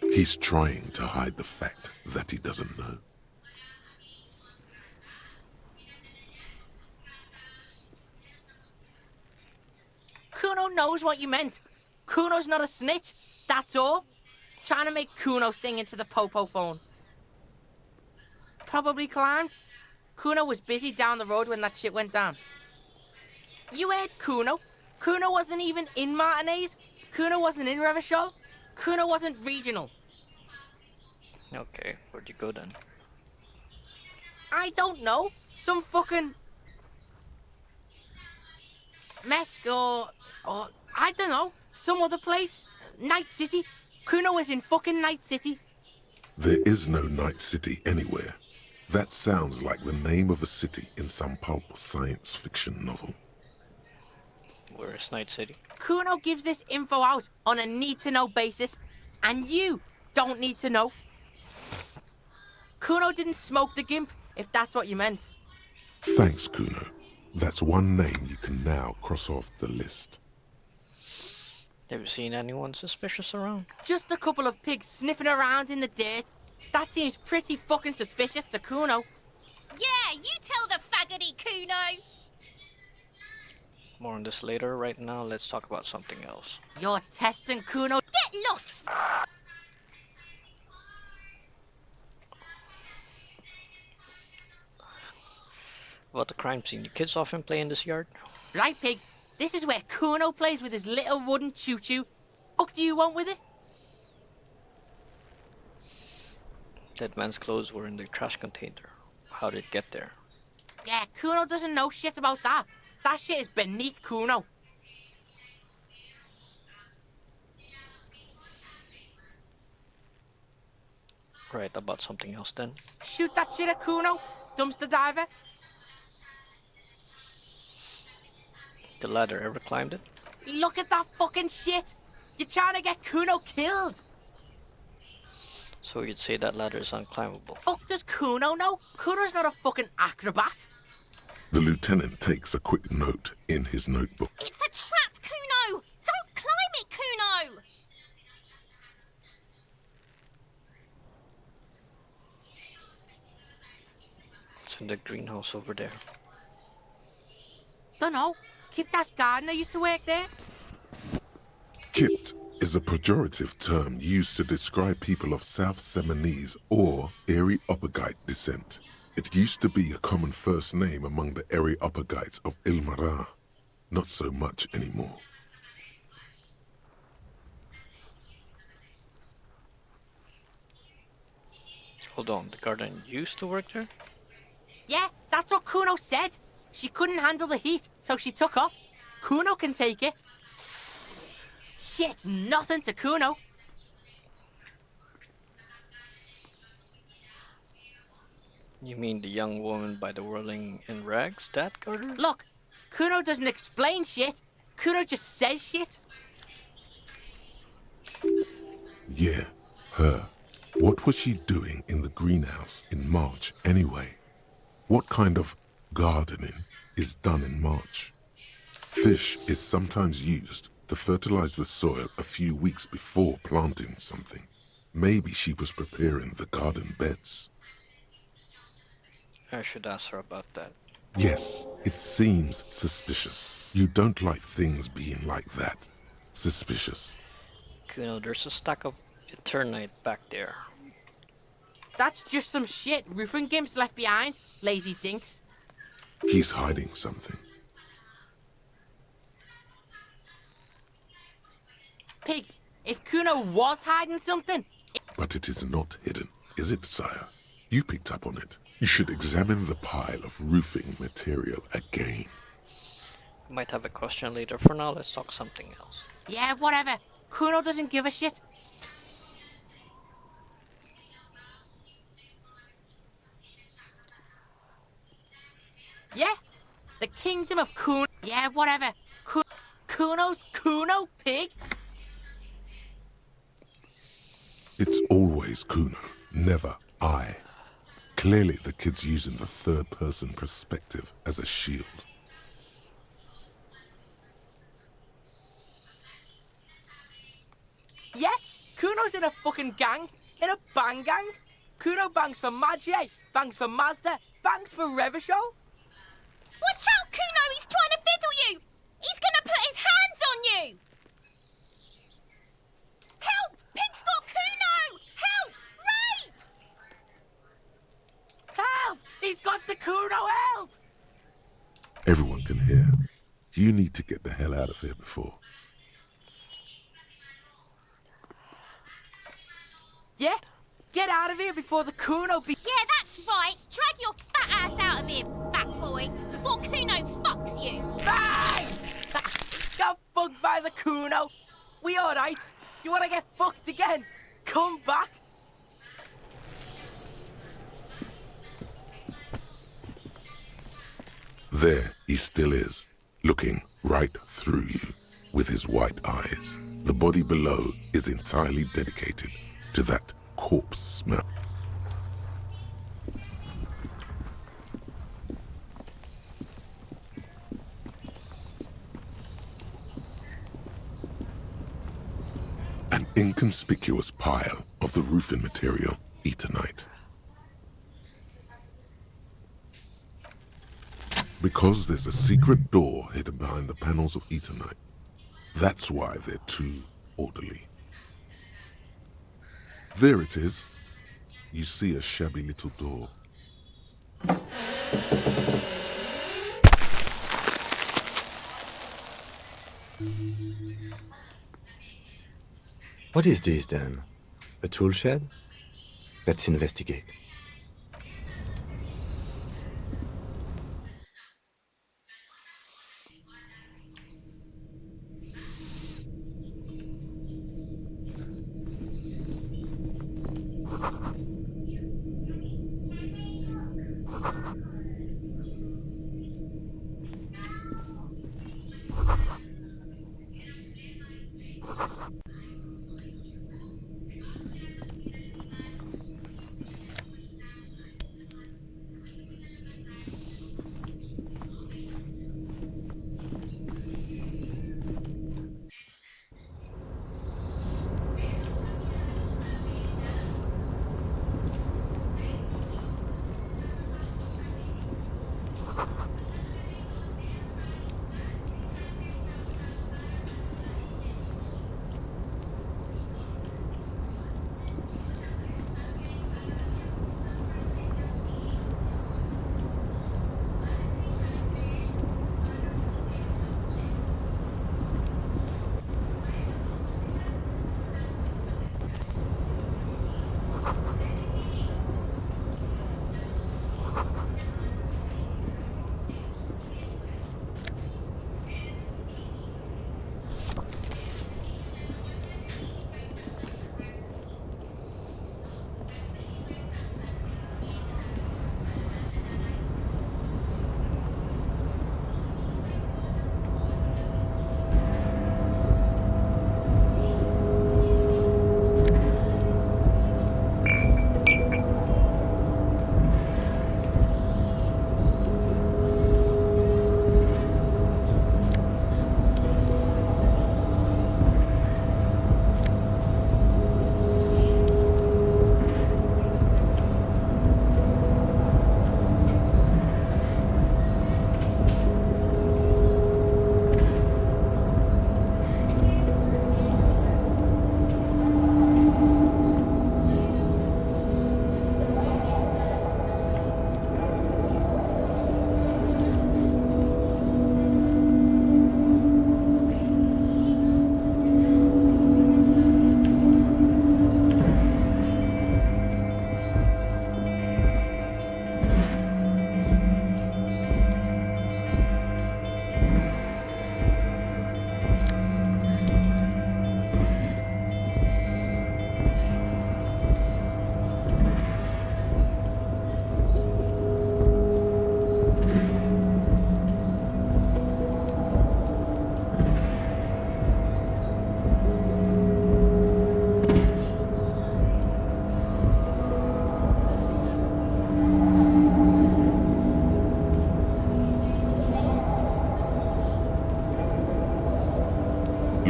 He's trying to hide the fact that he doesn't know. Kuno knows what you meant. Kuno's not a snitch, that's all. Trying to make Kuno sing into the popo phone. Probably climbed. Kuno was busy down the road when that shit went down. You heard Kuno. Kuno wasn't even in Martinez. Kuno wasn't in Revachol. Kuno wasn't regional. Okay, where'd you go then? I don't know. Some fucking... Mesk or I don't know. Some other place. Night City. Kuno was in fucking Night City. There is no Night City anywhere. That sounds like the name of a city in some pulp science fiction novel. Where is Night City? Kuno gives this info out on a need-to-know basis, and you don't need to know. Kuno didn't smoke the gimp, if that's what you meant. Thanks, Kuno. That's one name you can now cross off the list. Have you seen anyone suspicious around? Just a couple of pigs sniffing around in the dirt. That seems pretty fucking suspicious to Kuno. Yeah, you tell the faggoty Kuno. More on this later. Right now, let's talk about something else. You're testing Kuno. Get lost. About the crime scene. You kids often play in this yard? Right, pig. This is where Kuno plays with his little wooden choo-choo. What do you want with it? That man's clothes were in the trash container. How did it get there? Yeah, Kuno doesn't know shit about that. That shit is beneath Kuno. Right, about something else then. Shoot that shit at Kuno, dumpster diver. The ladder, ever climbed it? Look at that fucking shit. You're trying to get Kuno killed. So you'd say that ladder is unclimbable. Fuck does Kuno know? Kuno's not a fucking acrobat. The lieutenant takes a quick note in his notebook. It's a trap, Kuno. Don't climb it, Kuno. It's in the greenhouse over there. Dunno. Kiptas gardener used to work there. Kipt is a pejorative term used to describe people of South Seminese or Erie-Uppergite descent. It used to be a common first name among the Erie-Uppergites of Ilmara. Not so much anymore. Hold on, the garden used to work there? Yeah, that's what Kuno said. She couldn't handle the heat, so she took off. Kuno can take it. Shit's nothing to Kuno. You mean the young woman by the whirling in rags? That Carter? Look, Kuno doesn't explain shit. Kuno just says shit. Yeah, her. What was she doing in the greenhouse in March anyway? What kind of gardening is done in March? Fish is sometimes used to fertilize the soil a few weeks before planting something. Maybe she was preparing the garden beds. I should ask her about that. Yes, it seems suspicious. You don't like things being like that. Suspicious. Kuno, there's a stack of Eternite back there. That's just some shit roofing gimps left behind, lazy dinks. He's hiding something. Pig, if Kuno was hiding something... But it is not hidden, is it, sire? You picked up on it. You should examine the pile of roofing material again. Might have a question later. For now, let's talk something else. Yeah, whatever. Kuno doesn't give a shit. Yeah, the kingdom of Kuno. Yeah, whatever. Kuno's Kuno, pig. It's always Kuno, never I. Clearly the kid's using the third-person perspective as a shield. Yeah, Kuno's in a fucking gang. In a bang gang. Kuno bangs for Magie, bangs for Mazda, bangs for Revachol. Watch out, Kuno! He's trying to fiddle you! He's gonna put his hands on you! Help! Pig's got Kuno! Help! Rape! Help! He's got the Kuno, help! Everyone can hear. You need to get the hell out of here before. Yeah? Get out of here before the Kuno be... Yeah, that's right! Drag your fat ass out of here, fat boy, before Kuno fucks you! Bye! Got fucked by the Kuno. We alright? You wanna get fucked again? Come back. There he still is, looking right through you with his white eyes. The body below is entirely dedicated to that corpse smell. An inconspicuous pile of the roofing material, Eternite. Because there's a secret door hidden behind the panels of Eternite. That's why they're too orderly. There it is. You see a shabby little door. What is this then? A tool shed? Let's investigate.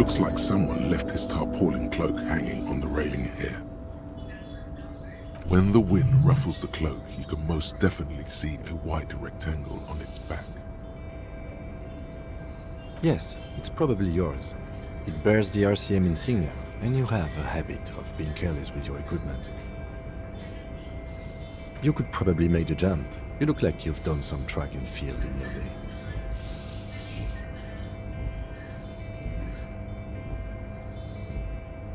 looks like someone left his tarpaulin cloak hanging on the railing here. When the wind ruffles the cloak, you can most definitely see a white rectangle on its back. Yes, it's probably yours. It bears the RCM insignia, and you have a habit of being careless with your equipment. You could probably make the jump. You look like you've done some track and field in your day.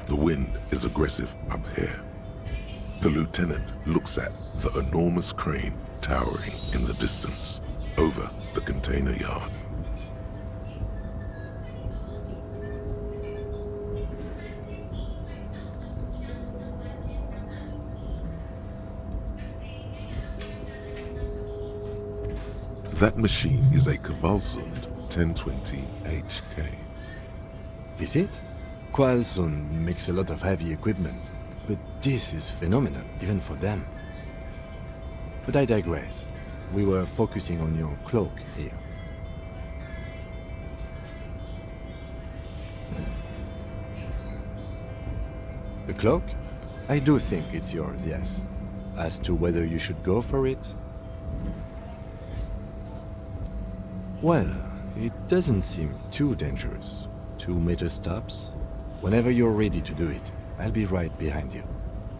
The wind is aggressive up here. The lieutenant looks at the enormous crane towering in the distance over the container yard. That machine is a Kvalsund 1020 HK. Is it? Kvalsund makes a lot of heavy equipment, but this is phenomenal, even for them. But I digress. We were focusing on your cloak here. The cloak? I do think it's yours, yes. As to whether you should go for it? Well, it doesn't seem too dangerous. 2 meter stops. Whenever you're ready to do it, I'll be right behind you.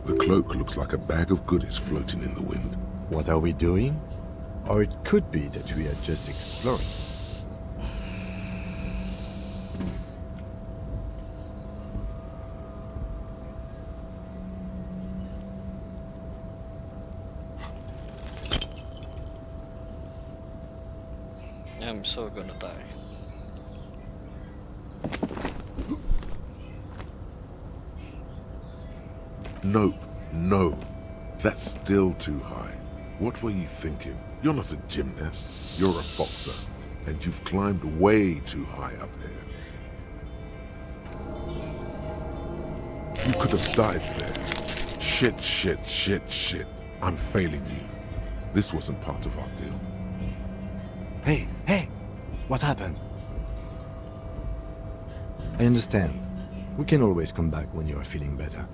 The cloak looks like a bag of goodies floating in the wind. What are we doing? Or it could be that we are just exploring. I'm so gonna die. Nope, no. That's still too high. What were you thinking? You're not a gymnast, you're a boxer. And you've climbed way too high up here. You could have died there. Shit. I'm failing you. This wasn't part of our deal. Hey! What happened? I understand. We can always come back when you are feeling better.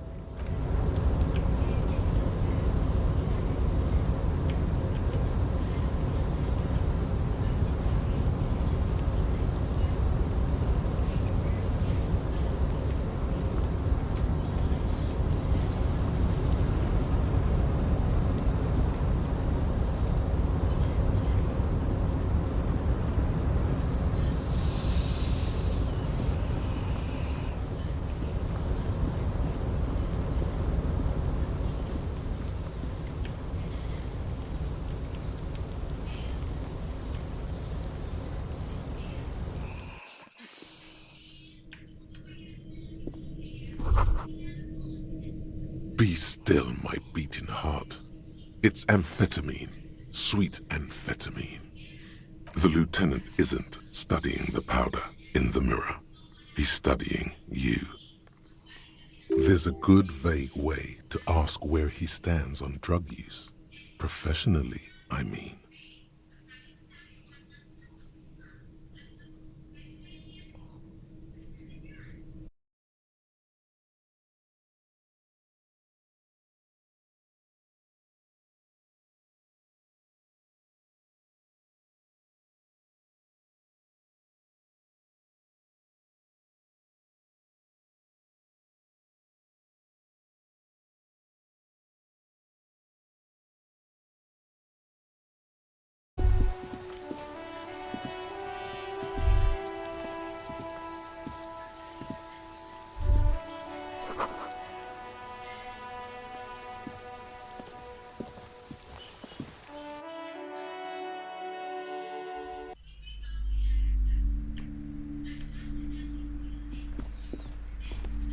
Be still, my beating heart. It's amphetamine, sweet amphetamine. The lieutenant isn't studying the powder in the mirror. He's studying you. There's a good vague way to ask where he stands on drug use. Professionally, I mean.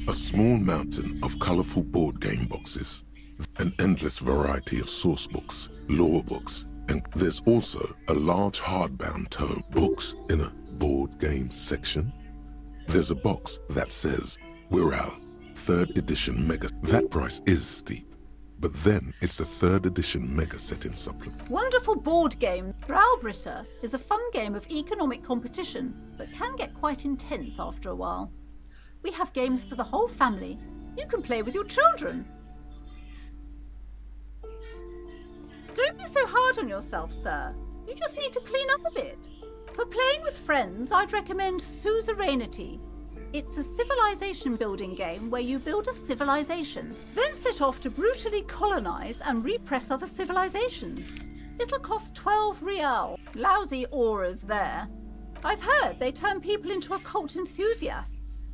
A small mountain of colorful board game boxes, an endless variety of source books, lore books, and there's also a large hardbound tome, books in a board game section. There's a box that says, Wirral, 3rd edition mega. That price is steep, but then it's the 3rd edition mega set in supplement. Wonderful board game. Browbritter is a fun game of economic competition, but can get quite intense after a while. We have games for the whole family. You can play with your children. Don't be so hard on yourself, sir. You just need to clean up a bit. For playing with friends, I'd recommend Suzerainty. It's a civilization building game where you build a civilization, then set off to brutally colonize and repress other civilizations. It'll cost 12 real. Lousy auras there. I've heard they turn people into occult enthusiasts.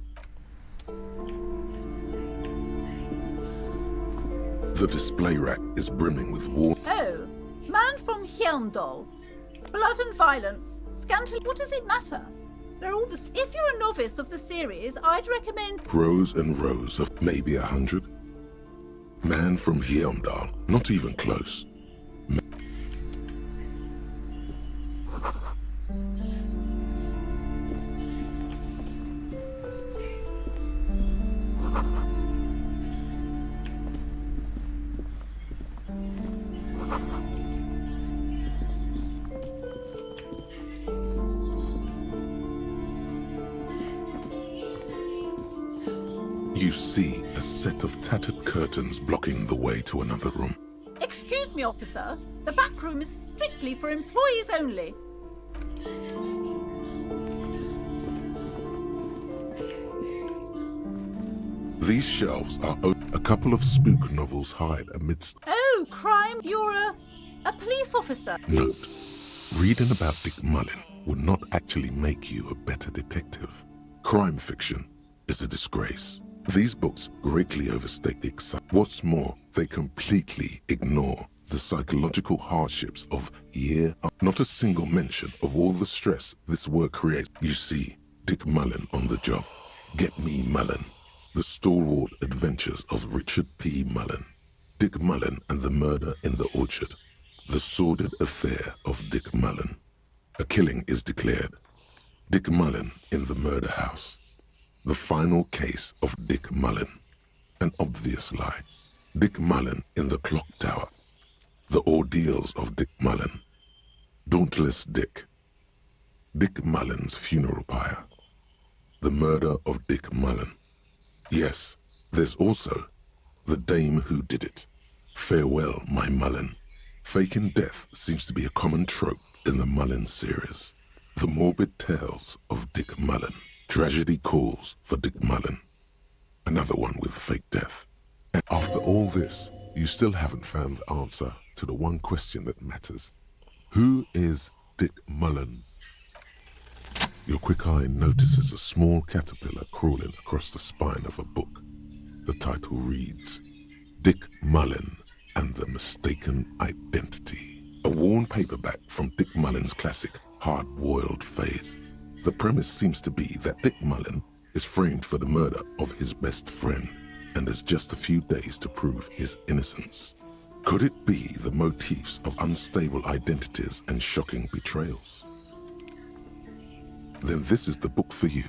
The display rack is brimming with war. Oh, man from Hjelmdal. Blood and violence. Scantily. What does it matter? They're all the. If you're a novice of the series, I'd recommend Rows and rows of maybe 100. Man from Hjelmdal, not even close. You see a set of tattered curtains blocking the way to another room. Excuse me, officer. The back room is strictly for employees only. These shelves are a couple of spook novels hide amidst. Oh, crime! You're a police officer. Note, reading about Dick Mullen would not actually make you a better detective. Crime fiction is a disgrace. These books greatly overstate the excitement. What's more, they completely ignore the psychological hardships of year. Not a single mention of all the stress this work creates. You see, Dick Mullen on the job. Get Me Mullen. The stalwart adventures of Richard P. Mullen. Dick Mullen and the murder in the orchard. The sordid affair of Dick Mullen. A killing is declared. Dick Mullen in the murder house. The final case of Dick Mullen. An obvious lie. Dick Mullen in the clock tower. The ordeals of Dick Mullen. Dauntless Dick. Dick Mullen's funeral pyre. The murder of Dick Mullen. Yes, there's also the dame who did it. Farewell, my Mullen. Faking death seems to be a common trope in the Mullen series. The morbid tales of Dick Mullen. Tragedy calls for Dick Mullen. Another one with fake death. And after all this, you still haven't found the answer to the one question that matters. Who is Dick Mullen? Your quick eye notices a small caterpillar crawling across the spine of a book. The title reads, Dick Mullen and the Mistaken Identity. A worn paperback from Dick Mullen's classic Hard-Boiled Phase. The premise seems to be that Dick Mullen is framed for the murder of his best friend and has just a few days to prove his innocence. Could it be the motifs of unstable identities and shocking betrayals? Then this is the book for you.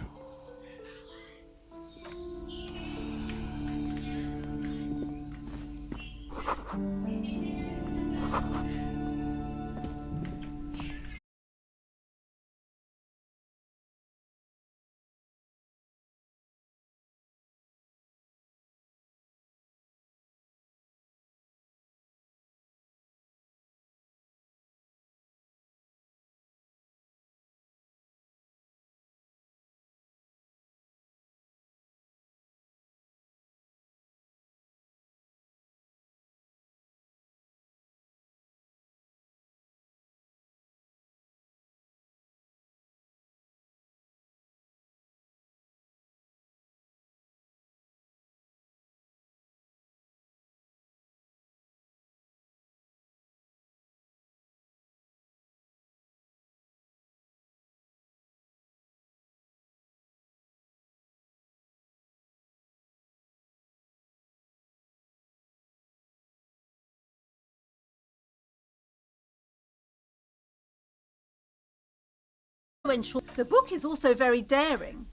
The book is also very daring.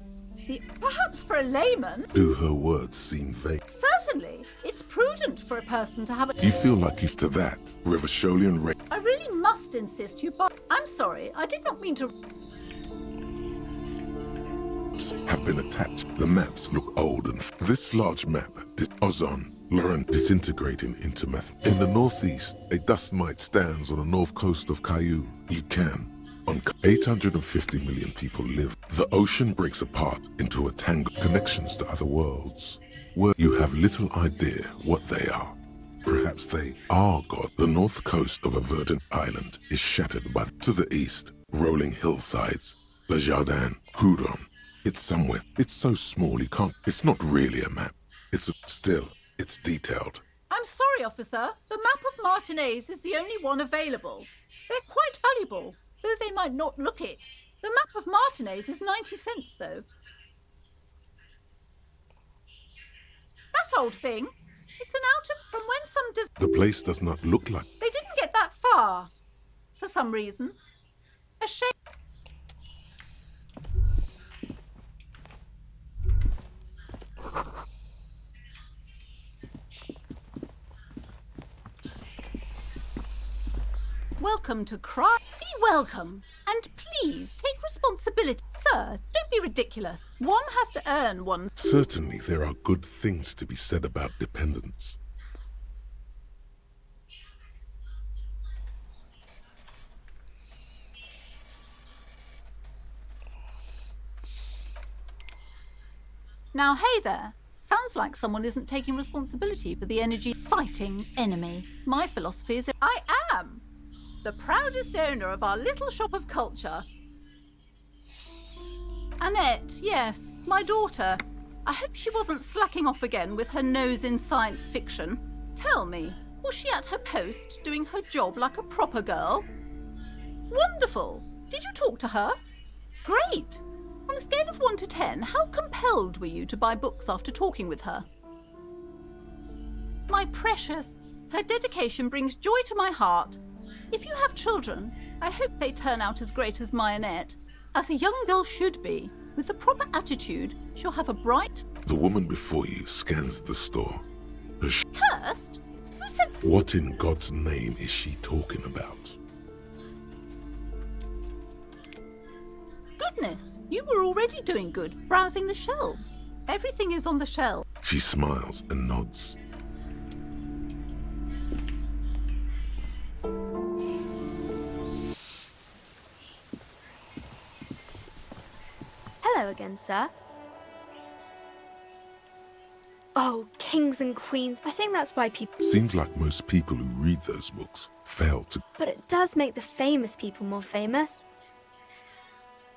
Perhaps for a layman. Do her words seem vague? Certainly. It's prudent for a person to have a... You feel like used to that, Revacholian rape. I really must insist you buy... I'm sorry, I did not mean to... maps have been attached. The maps look old and this large map, ozone, Lauren disintegrating into meth. In the northeast, a dust mite stands on the north coast of Caillou. You can. On 850 million people live. The ocean breaks apart into a tangle of connections to other worlds, where you have little idea what they are. Perhaps they are God. The north coast of a verdant island is shattered by, to the east, rolling hillsides, Le Jardin, Coudon. It's somewhere. It's so small you can't. It's not really a map. It's detailed. I'm sorry, officer. The map of Martinez is the only one available. They're quite valuable, though they might not look it. The map of Martinez is 90 cents, though. That old thing. It's an from when some The place does not look like. They didn't get that far, for some reason. A shame. Welcome to Cry. Be welcome. And please take responsibility. Sir, don't be ridiculous. One has to earn one. Certainly there are good things to be said about dependence. Now, hey there. Sounds like someone isn't taking responsibility for the energy fighting enemy. My philosophy is I am the proudest owner of our little shop of culture. Annette, yes, my daughter. I hope she wasn't slacking off again with her nose in science fiction. Tell me, was she at her post doing her job like a proper girl? Wonderful. Did you talk to her? Great. On a scale of 1 to 10, how compelled were you to buy books after talking with her? My precious, her dedication brings joy to my heart. If you have children, I hope they turn out as great as my Annette, as a young girl should be. With the proper attitude, she'll have a bright... The woman before you scans the store. Cursed? Who said... What in God's name is she talking about? Goodness, you were already doing good, browsing the shelves. Everything is on the shelf. She smiles and nods. Hello again, sir. Oh, kings and queens. I think that's why people... Seems like most people who read those books fail to... But it does make the famous people more famous.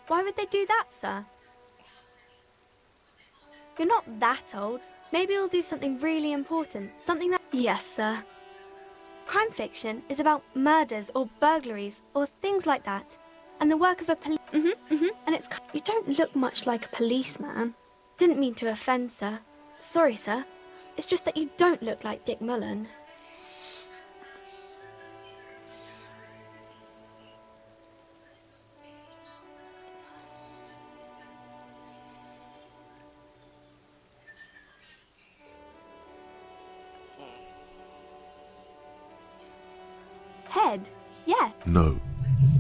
Why would they do that, sir? You're not that old. Maybe you'll do something really important. Something that... Yes, sir. Crime fiction is about murders or burglaries or things like that. And the work of a police... And it's... You don't look much like a policeman. Didn't mean to offend, sir. Sorry, sir. It's just that you don't look like Dick Mullen. Head, yeah. No,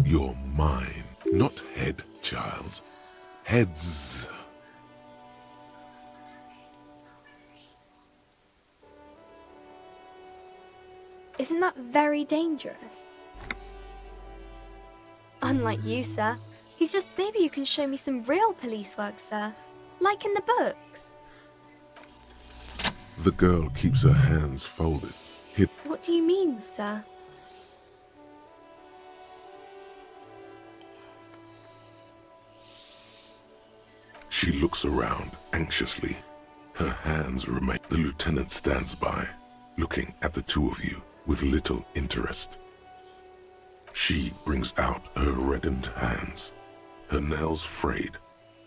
you're mine. Not head, child. Heads. Isn't that very dangerous? Unlike you, sir. He's just... Maybe you can show me some real police work, sir. Like in the books. The girl keeps her hands folded. What do you mean, sir? She looks around anxiously. Her hands remain. The lieutenant stands by, looking at the two of you with little interest. She brings out her reddened hands, her nails frayed,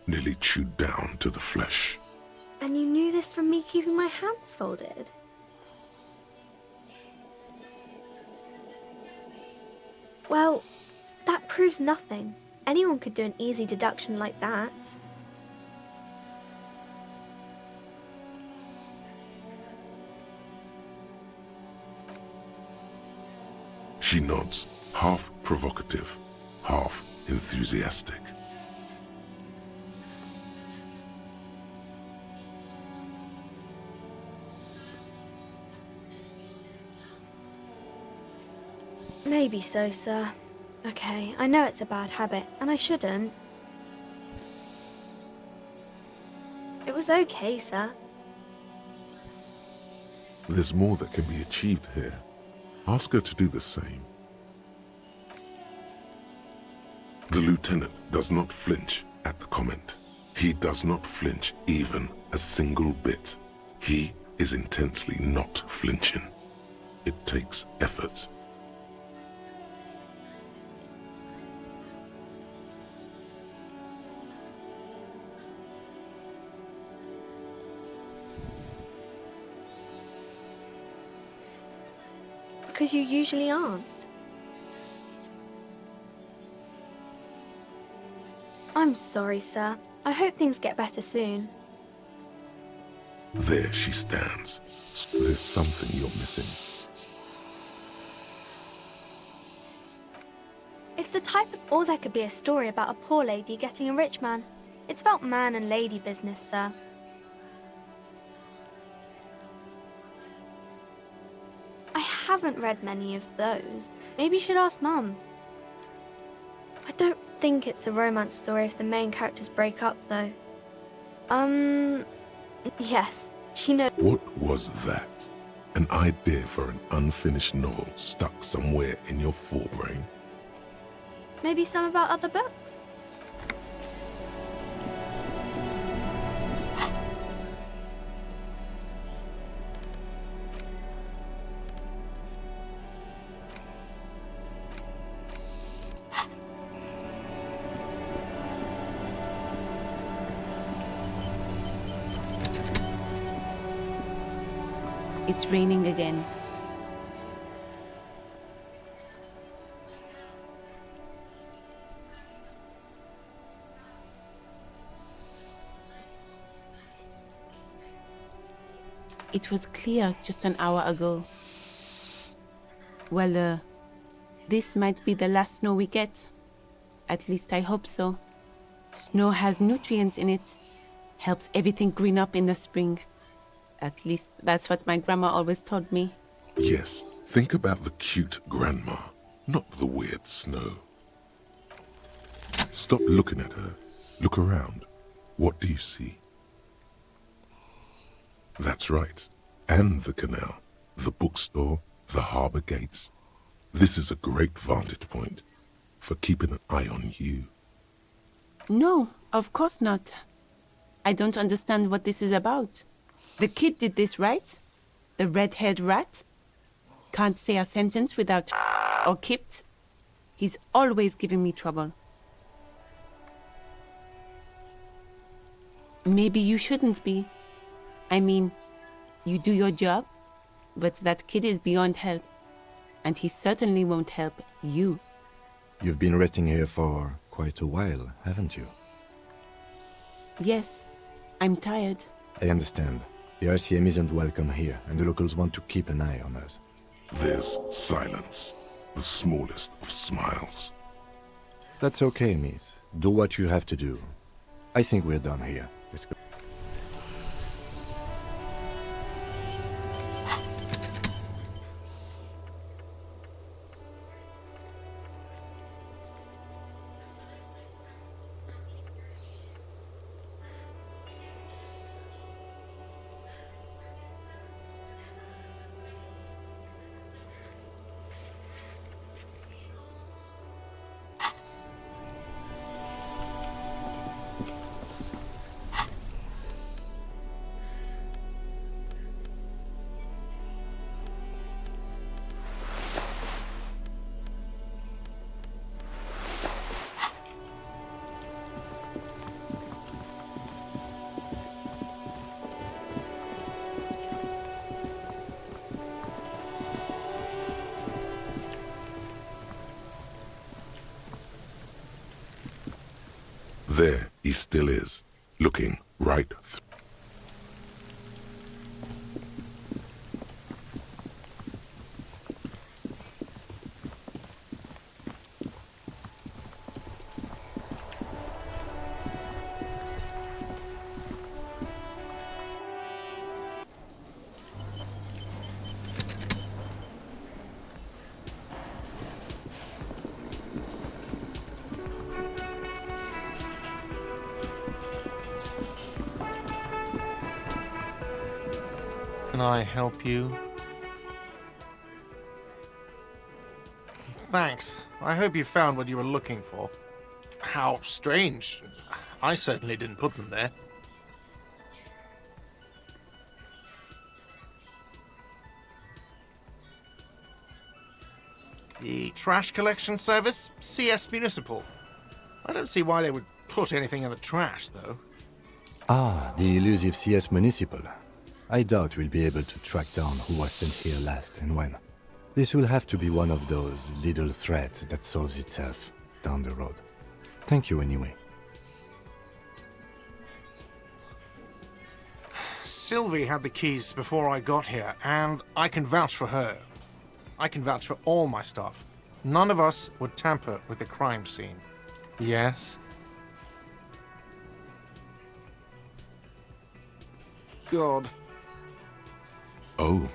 nearly chewed down to the flesh. And you knew this from me keeping my hands folded? Well, that proves nothing. Anyone could do an easy deduction like that. She nods, half provocative, half enthusiastic. Maybe so, sir. Okay, I know it's a bad habit, and I shouldn't. It was okay, sir. There's more that can be achieved here. Ask her to do the same. The lieutenant does not flinch at the comment. He does not flinch even a single bit. He is intensely not flinching. It takes effort. Because you usually aren't. I'm sorry, sir. I hope things get better soon. There she stands. There's something you're missing. It's the type of... Or there could be a story about a poor lady getting a rich man. It's about man and lady business, sir. I haven't read many of those. Maybe you should ask Mum. I don't think it's a romance story if the main characters break up, though. Yes, she knows. What was that? An idea for an unfinished novel stuck somewhere in your forebrain? Maybe some about other books? It's raining again. It was clear just an hour ago. Well, this might be the last snow we get. At least I hope so. Snow has nutrients in it. Helps everything green up in the spring. At least that's what my grandma always told me. Yes, think about the cute grandma, not the weird snow. Stop looking at her. Look around. What do you see? That's right. And the canal, the bookstore, the harbour gates. This is a great vantage point for keeping an eye on you. No, of course not. I don't understand what this is about. The kid did this, right? The red-haired rat? Can't say a sentence without or kipped. He's always giving me trouble. Maybe you shouldn't be. I mean, you do your job, but that kid is beyond help. And he certainly won't help you. You've been resting here for quite a while, haven't you? Yes, I'm tired. I understand. The RCM isn't welcome here, and the locals want to keep an eye on us. There's silence, the smallest of smiles. That's okay, miss. Do what you have to do. I think we're done here. Let's go. There he still is, looking right through. Can I help you? Thanks. I hope you found what you were looking for. How strange. I certainly didn't put them there. The trash collection service? CS Municipal. I don't see why they would put anything in the trash, though. Ah, the elusive CS Municipal. I doubt we'll be able to track down who was sent here last and when. This will have to be one of those little threads that solves itself down the road. Thank you anyway. Sylvie had the keys before I got here, and I can vouch for her. I can vouch for all my staff. None of us would tamper with the crime scene. Yes? God. Oh,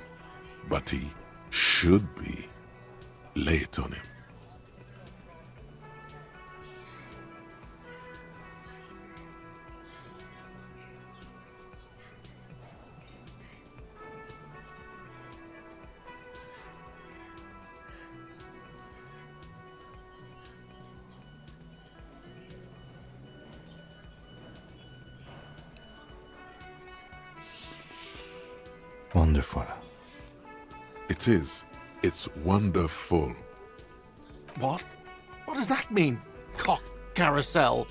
but he should be. Lay it on him. Wonderful. It is. It's wonderful. What? What does that mean? Cock carousel?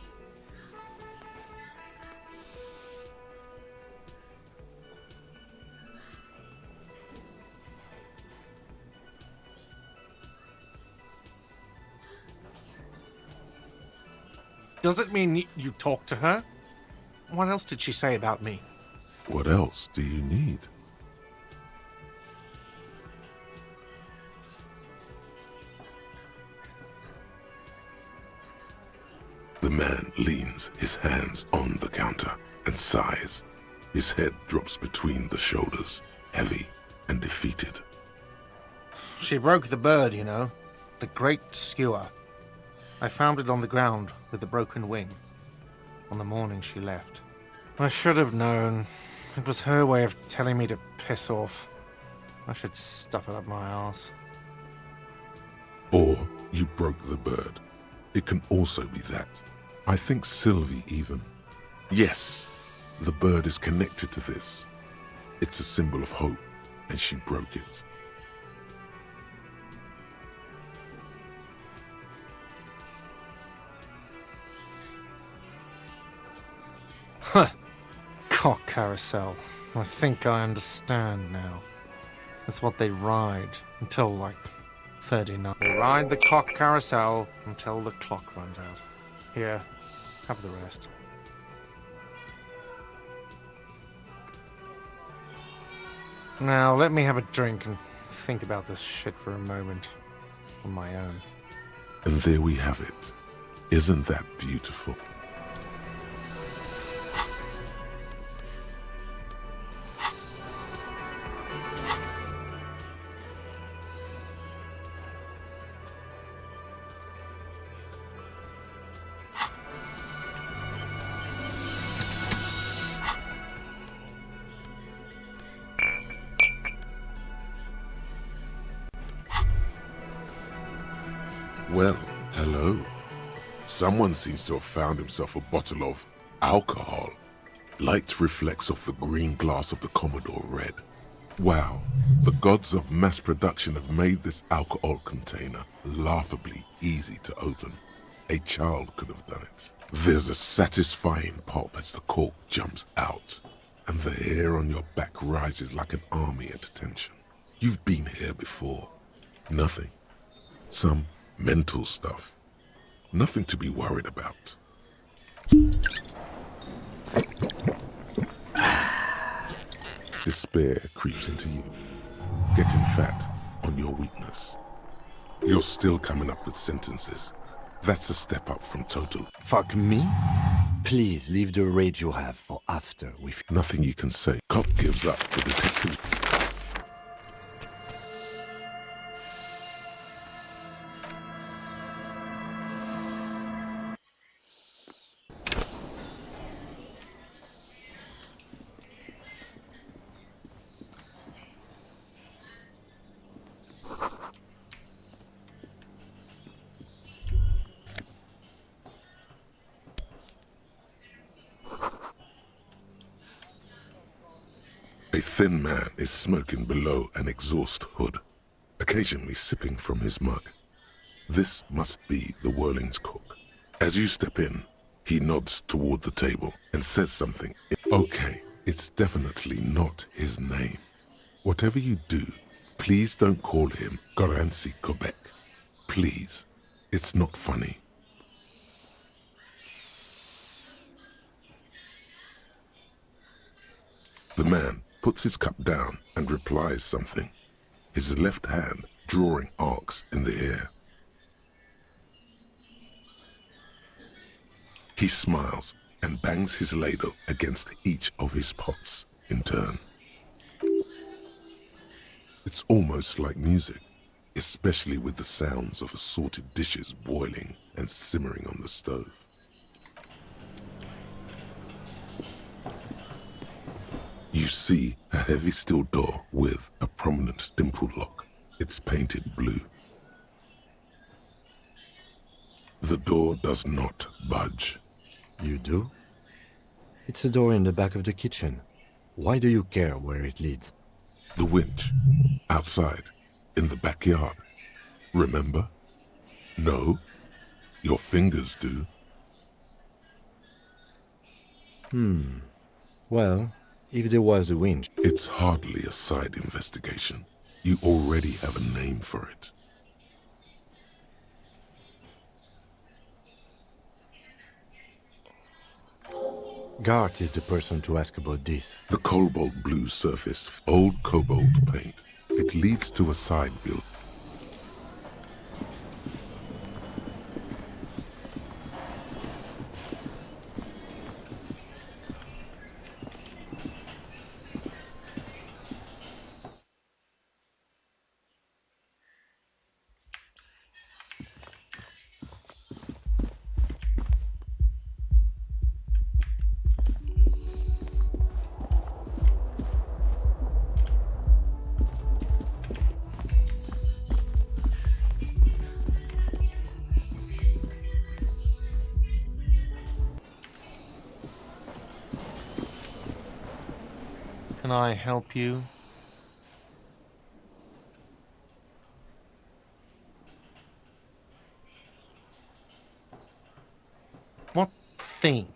Does it mean you talked to her? What else did she say about me? What else do you need? The man leans his hands on the counter and sighs. His head drops between the shoulders, heavy and defeated. She broke the bird, you know. The great skewer. I found it on the ground with the broken wing. On the morning she left. I should have known. It was her way of telling me to piss off. I should stuff it up my arse. Or you broke the bird. It can also be that. I think Sylvie even. Yes, the bird is connected to this. It's a symbol of hope, and she broke it. Huh. Cock carousel. I think I understand now. That's what they ride until, like, 39. They ride the cock carousel until the clock runs out. Here, have the rest. Now, let me have a drink and think about this shit for a moment. On my own. And there we have it. Isn't that beautiful? Well, hello. Someone seems to have found himself a bottle of alcohol. Light reflects off the green glass of the Commodore Red. Wow, the gods of mass production have made this alcohol container laughably easy to open. A child could have done it. There's a satisfying pop as the cork jumps out, and the hair on your back rises like an army at attention. You've been here before. Nothing. Some mental stuff. Nothing to be worried about. Despair creeps into you, getting fat on your weakness. You're still coming up with sentences. That's a step up from total. Fuck me? Please leave the rage you have for after we've... Nothing you can say. Cop gives up. The detective... thin man is smoking below an exhaust hood, occasionally sipping from his mug. This must be the Whirling's cook. As you step in, he nods toward the table and says something. Okay, it's definitely not his name. Whatever you do, please don't call him Goransi Quebec. Please. It's not funny. The man puts his cup down and replies something, his left hand drawing arcs in the air. He smiles and bangs his ladle against each of his pots in turn. It's almost like music, especially with the sounds of assorted dishes boiling and simmering on the stove. You see a heavy steel door with a prominent dimple lock. It's painted blue. The door does not budge. You do? It's a door in the back of the kitchen. Why do you care where it leads? The winch. Outside. In the backyard. Remember? No? Your fingers do. Well, if there was a winch... It's hardly a side investigation. You already have a name for it. Gart is the person to ask about this. The cobalt blue surface, old cobalt paint. It leads to a side build. Can I help you? What thing?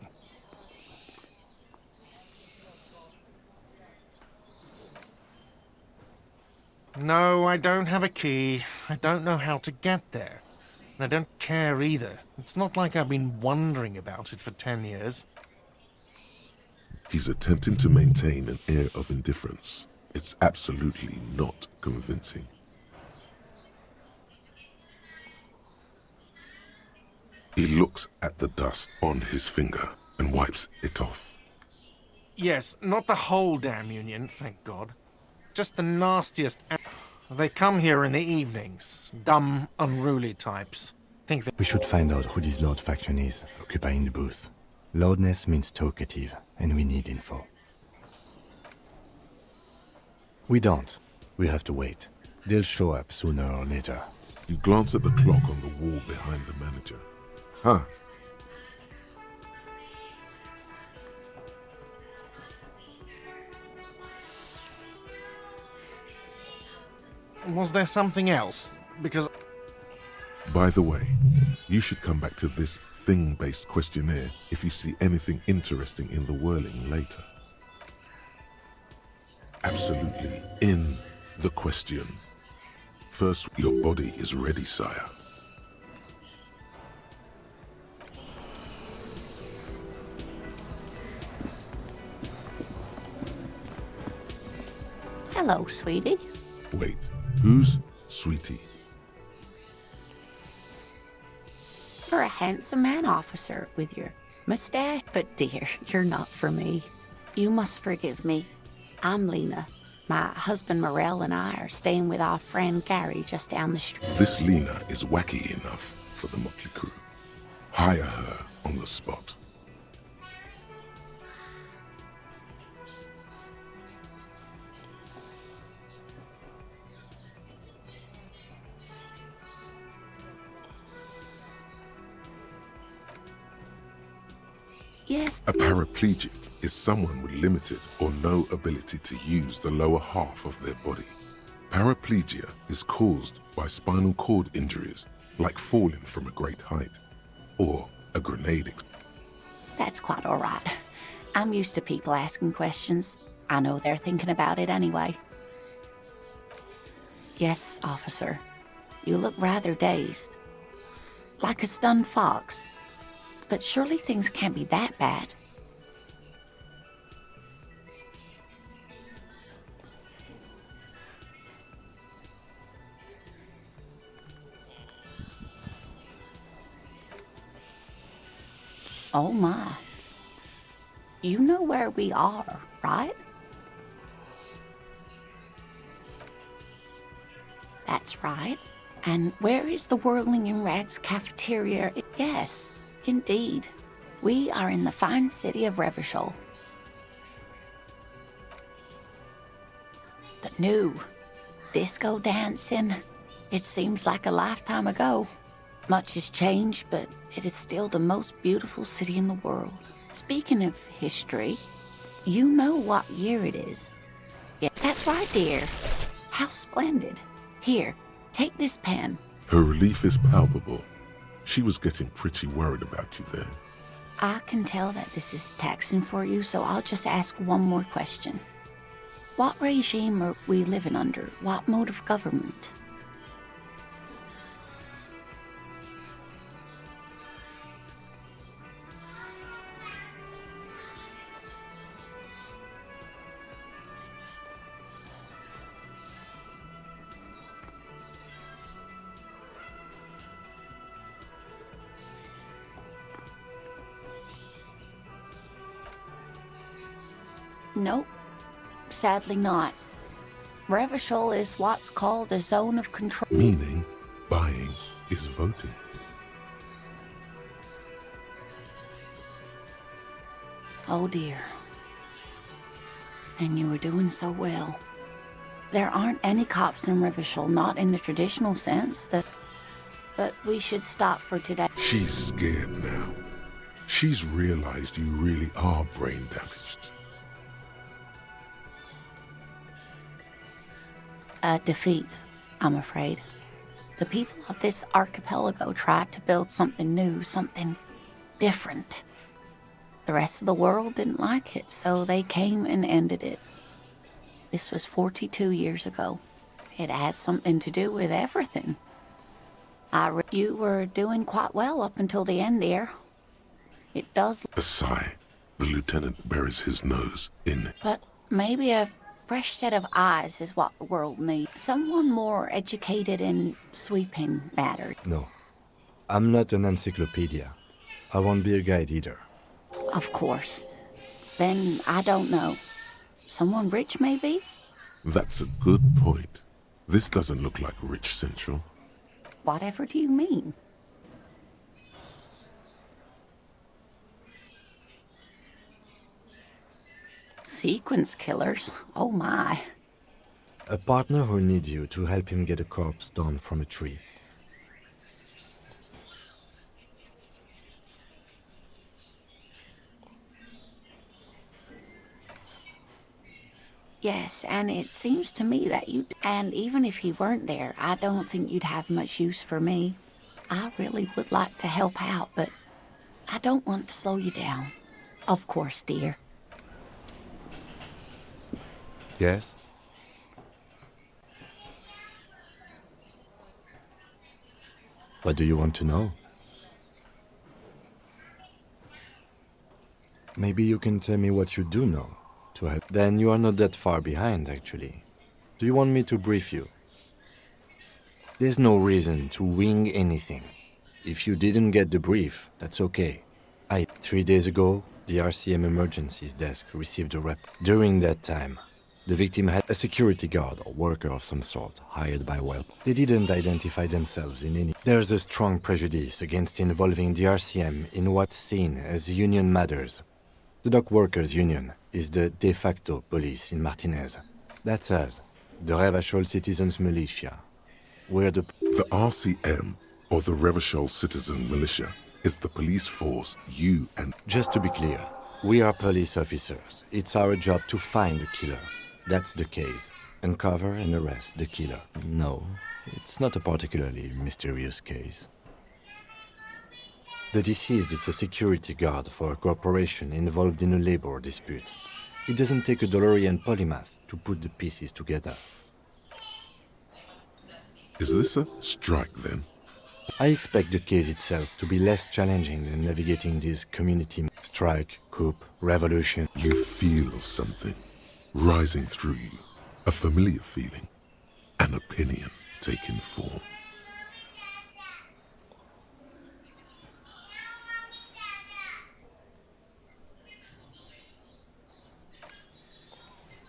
No, I don't have a key. I don't know how to get there. And I don't care either. It's not like I've been wondering about it for 10 years. He's attempting to maintain an air of indifference. It's absolutely not convincing. He looks at the dust on his finger and wipes it off. Yes, not the whole damn union, thank God. Just the nastiest. They come here in the evenings. Dumb, unruly types. We should find out who this Lord faction is, occupying the booth. Loudness means talkative, and we need info. We don't. We have to wait. They'll show up sooner or later. You glance at the clock on the wall behind the manager. Huh. Was there something else? Because... By the way, you should come back to this thing-based questionnaire if you see anything interesting in the Whirling later. Absolutely in the question. First, your body is ready, sire. Hello, sweetie. Wait, who's Sweetie? You're a handsome man, officer, with your mustache. But dear, you're not for me. You must forgive me. I'm Lena. My husband Morel and I are staying with our friend Gary just down the street. This Lena is wacky enough for the motley crew. Hire her on the spot. Yes. A paraplegic is someone with limited or no ability to use the lower half of their body. Paraplegia is caused by spinal cord injuries, like falling from a great height, or a grenade explosion. That's quite all right. I'm used to people asking questions. I know they're thinking about it anyway. Yes, officer. You look rather dazed. Like a stunned fox. But surely things can't be that bad. Oh my. You know where we are, right? That's right. And where is the Whirling and Rats cafeteria? Yes, indeed. We are in the fine city of Revachol. The new disco dancing. It seems like a lifetime ago. Much has changed, but it is still the most beautiful city in the world. Speaking of history, you know what year it is. Yeah, that's right, dear. How splendid. Here, take this pen. Her relief is palpable. She was getting pretty worried about you there. I can tell that this is taxing for you, so I'll just ask one more question. What regime are we living under? What mode of government? Nope, sadly not. Revachol is what's called a zone of control. Meaning, buying is voting. Oh dear. And you were doing so well. There aren't any cops in Revachol, not in the traditional sense, but we should stop for today. She's scared now. She's realized you really are brain damaged. A defeat, I'm afraid. The people of this archipelago tried to build something new, something different. The rest of the world didn't like it, so they came and ended it. This was 42 years ago. It has something to do with everything. You were doing quite well up until the end there. It does... A sigh. The lieutenant buries his nose in... But maybe a fresh set of eyes is what the world needs. Someone more educated in sweeping matters. No. I'm not an encyclopedia. I won't be a guide either. Of course. Then I don't know. Someone rich, maybe? That's a good point. This doesn't look like Rich Central. Whatever do you mean? Sequence killers? Oh my. A partner who needs you to help him get a corpse down from a tree. Yes, and it seems to me that you... And even if he weren't there, I don't think you'd have much use for me. I really would like to help out, but I don't want to slow you down. Of course, dear. Yes? What do you want to know? Maybe you can tell me what you do know to help. Then you are not that far behind, actually. Do you want me to brief you? There's no reason to wing anything. If you didn't get the brief, that's okay. 3 days ago, the RCM emergencies desk received a rep. During that time, the victim had a security guard or worker of some sort hired by Whelp. They didn't identify themselves in any... There's a strong prejudice against involving the RCM in what's seen as union matters. The Dock Workers Union is the de facto police in Martinez. That's us, the Revachol Citizens Militia. We're the RCM, or the Revachol Citizen Militia, is the police force you and... Just to be clear, We are police officers. It's our job to find the killer. That's the case. Uncover and arrest the killer. No, it's not a particularly mysterious case. The deceased is a security guard for a corporation involved in a labor dispute. It doesn't take a DeLorean polymath to put the pieces together. Is this a strike then? I expect the case itself to be less challenging than navigating this community strike, coup, revolution. You feel something rising through you, a familiar feeling, an opinion taking form.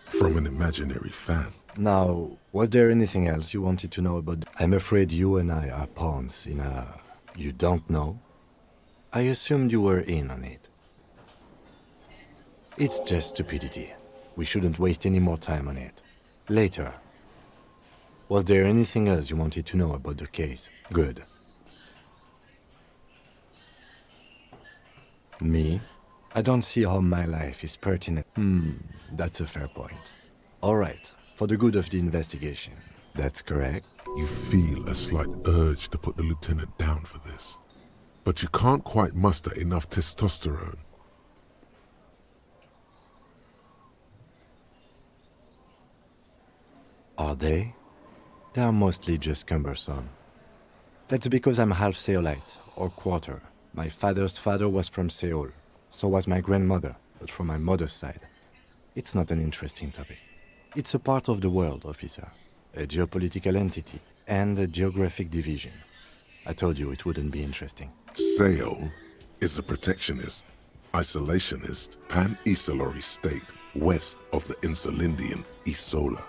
From an imaginary fan. Now, was there anything else you wanted to know about? I'm afraid you and I are pawns in a... You don't know? I assumed you were in on it. It's just stupidity. We shouldn't waste any more time on it. Later. Was there anything else you wanted to know about the case? Good. Me? I don't see how my life is pertinent. That's a fair point. All right, for the good of the investigation. That's correct. You feel a slight urge to put the lieutenant down for this, but you can't quite muster enough testosterone. Are they? They are mostly just cumbersome. That's because I'm half Seolite, or quarter. My father's father was from Seoul. So was my grandmother, but from my mother's side. It's not an interesting topic. It's a part of the world, officer. A geopolitical entity and a geographic division. I told you it wouldn't be interesting. Seoul is a protectionist, isolationist, pan-Isolari state west of the Insulindian Isola.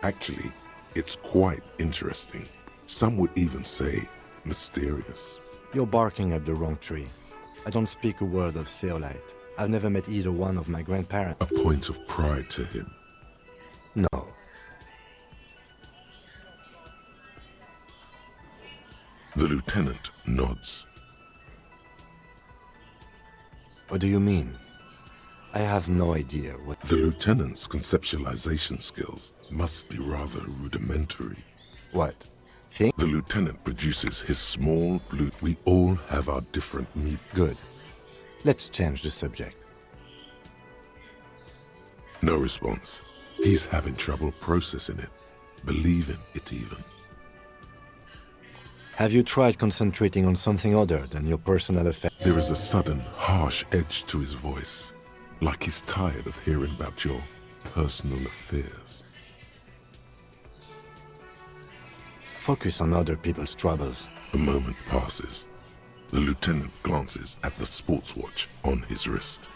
Actually, it's quite interesting. Some would even say mysterious. You're barking up the wrong tree. I don't speak a word of Seolite. I've never met either one of my grandparents. A point of pride to him. No. The lieutenant nods. What do you mean? I have no idea what... The lieutenant's conceptualization skills must be rather rudimentary. What? The lieutenant produces his small blue... We all have our different need. Good. Let's change the subject. No response. He's having trouble processing it, believing it even. Have you tried concentrating on something other than your personal affairs? There is a sudden, harsh edge to his voice, like he's tired of hearing about your personal affairs. Focus on other people's troubles. A moment passes. The lieutenant glances at the sports watch on his wrist.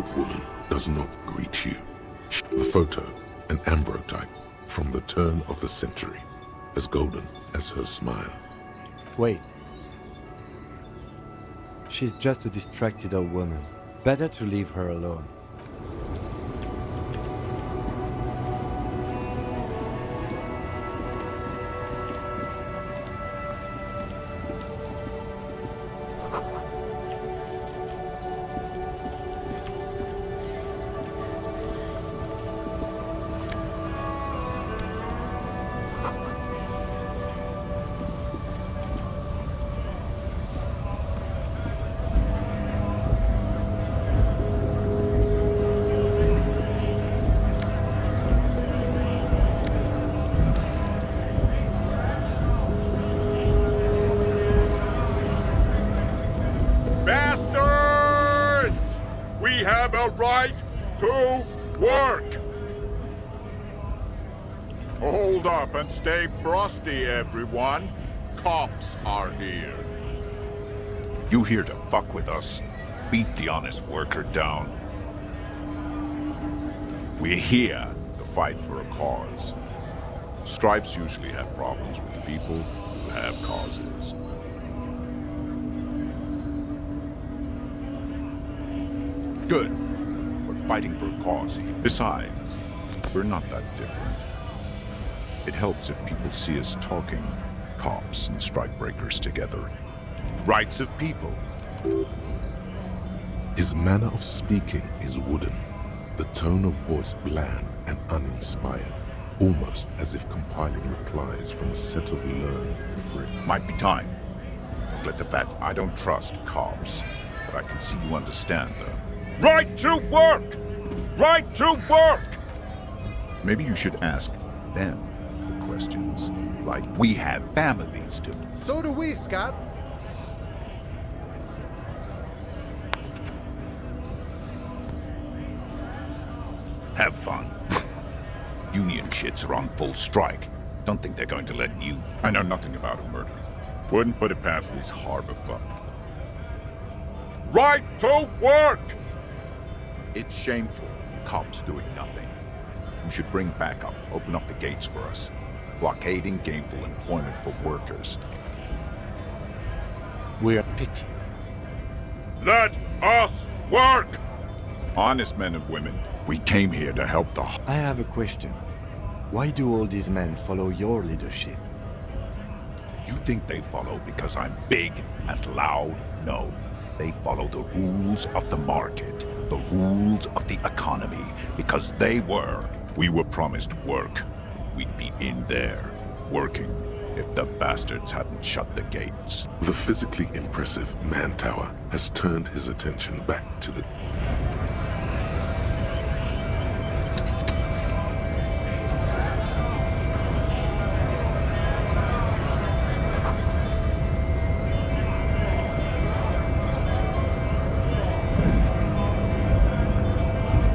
bedraggled woman does not greet you. The photo, an ambrotype from the turn of the century, as golden as her smile. Wait. She's just a distracted old woman. Better to leave her alone. Bastards! We have a right to work! Hold up and stay frosty, everyone. Cops are here. You here to fuck with us? Beat the honest worker down. We're here to fight for a cause. Stripes usually have problems with people who have causes. Good. We're fighting for a cause. Besides, we're not that different. It helps if people see us talking, cops and strikebreakers together. Rights of people. His manner of speaking is wooden, the tone of voice bland and uninspired, almost as if compiling replies from a set of learned phrases. Might be time. Let the fact I don't trust cops, but I can see you understand the right to work! Right to work! Maybe you should ask them the questions, like we have families to... So do we, Scott. Have fun. Union shits are on full strike. Don't think they're going to let you... I know nothing about a murder. Wouldn't put it past these harbor buck. Right to work! It's shameful. Cops doing nothing. You should bring backup. Open up the gates for us. Blockading gainful employment for workers. We're pity. Let us work! Honest men and women, we came here to help the... I have a question. Why do all these men follow your leadership? You think they follow because I'm big and loud? No. They follow the rules of the market, the rules of the economy, because we were promised work. We'd be in there, working, if the bastards hadn't shut the gates. The physically impressive man tower has turned his attention back to the...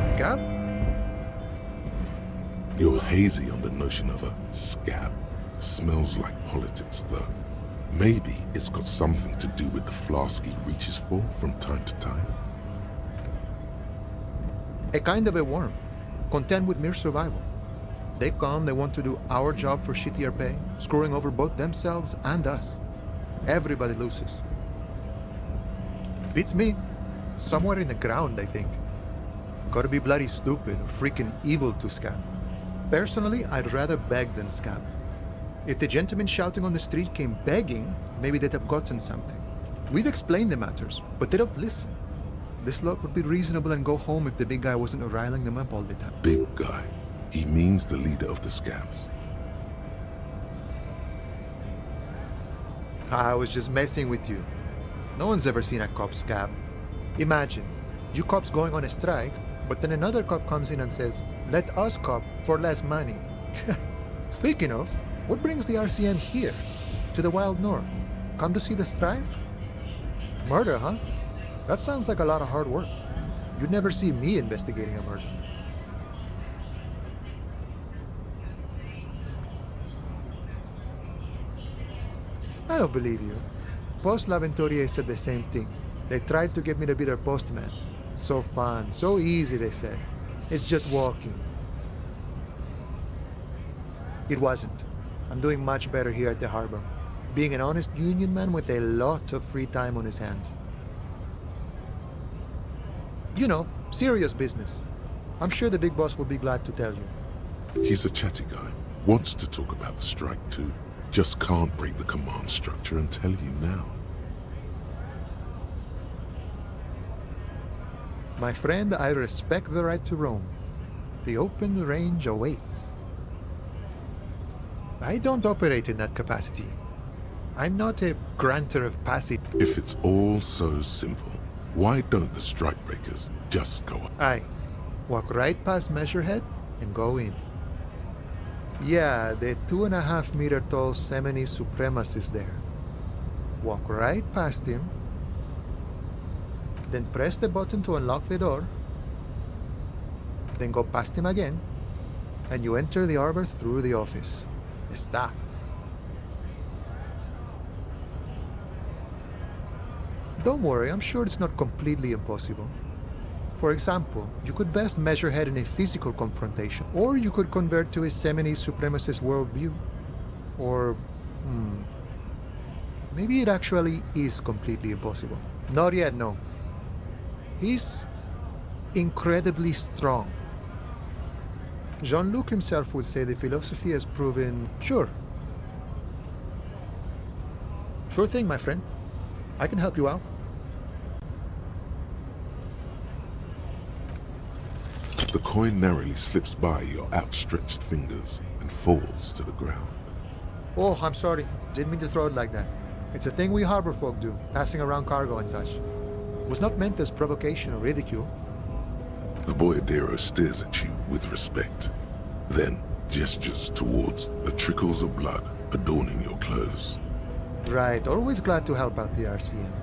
Scab? You're hazy on the notion of a scab. Smells like politics, though. Maybe it's got something to do with the flask he reaches for from time to time. A kind of a worm, content with mere survival. They come, they want to do our job for shittier pay, screwing over both themselves and us. Everybody loses. Beats me. Somewhere in the ground, I think. Gotta be bloody stupid or freaking evil to scab. Personally, I'd rather beg than scab. If the gentleman shouting on the street came begging, maybe they'd have gotten something. We've explained the matters, but they don't listen. This lot would be reasonable and go home if the big guy wasn't riling them up all the time. Big guy. He means the leader of the scabs. I was just messing with you. No one's ever seen a cop scab. Imagine, you cops going on a strike, but then another cop comes in and says, "Let us cop for less money." Speaking of, what brings the RCM here? To the Wild North? Come to see the strife? Murder, huh? That sounds like a lot of hard work. You'd never see me investigating a murder. I don't believe you. Post Laventurier said the same thing. They tried to get me to be their postman. so fun, so easy, they said. It's just walking. It wasn't. I'm doing much better here at the harbor, being an honest union man with a lot of free time on his hands. You know, serious business. I'm sure the big boss will be glad to tell you. He's a chatty guy. Wants to talk about the strike too. Just can't break the command structure and tell you now. My friend, I respect the right to roam. The open range awaits. I don't operate in that capacity. I'm not a granter of passage. If it's all so simple, why don't the strikebreakers just go up? Aye. Walk right past Measurehead and go in. Yeah, the 2.5-meter tall Semini supremacist there. Walk right past him, then press the button to unlock the door, then go past him again, and you enter the arbor through the office. Está. Don't worry, I'm sure it's not completely impossible. For example, you could best measure head in a physical confrontation, or you could convert to a Semini supremacist worldview. Or, maybe it actually is completely impossible. Not yet, no. He's incredibly strong. Jean-Luc himself would say the philosophy has proven... Sure. Sure thing, my friend. I can help you out. The coin narrowly slips by your outstretched fingers and falls to the ground. Oh, I'm sorry. Didn't mean to throw it like that. It's a thing we harbor folk do, passing around cargo and such. Was not meant as provocation or ridicule. The boyadero stares at you with respect, then gestures towards the trickles of blood adorning your clothes. Right, always glad to help out the RCM.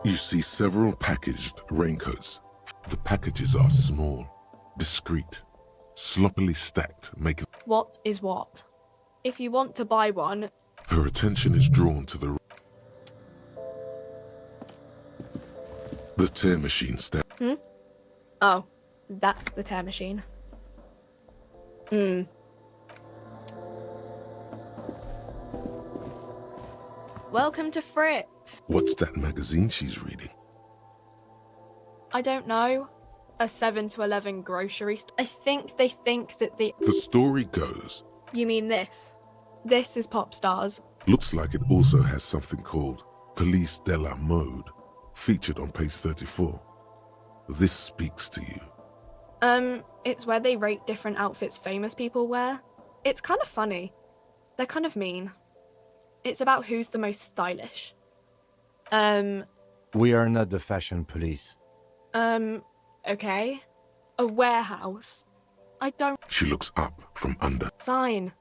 You see several packaged raincoats. The packages are small, discreet, sloppily stacked, making... What is what? If you want to buy one... Her attention is drawn to the tear machine stand. Oh, that's the tear machine. Welcome to Frit. What's that magazine she's reading? I don't know. A 7 to 11 grocery store. I think they think that the... The story goes... You mean this? This is Pop Stars. Looks like it also has something called Police de la Mode, featured on page 34. This speaks to you. It's where they rate different outfits famous people wear. It's kind of funny. They're kind of mean. It's about who's the most stylish. We are not the fashion police. Okay. A warehouse. I don't... She looks up from under. Fine.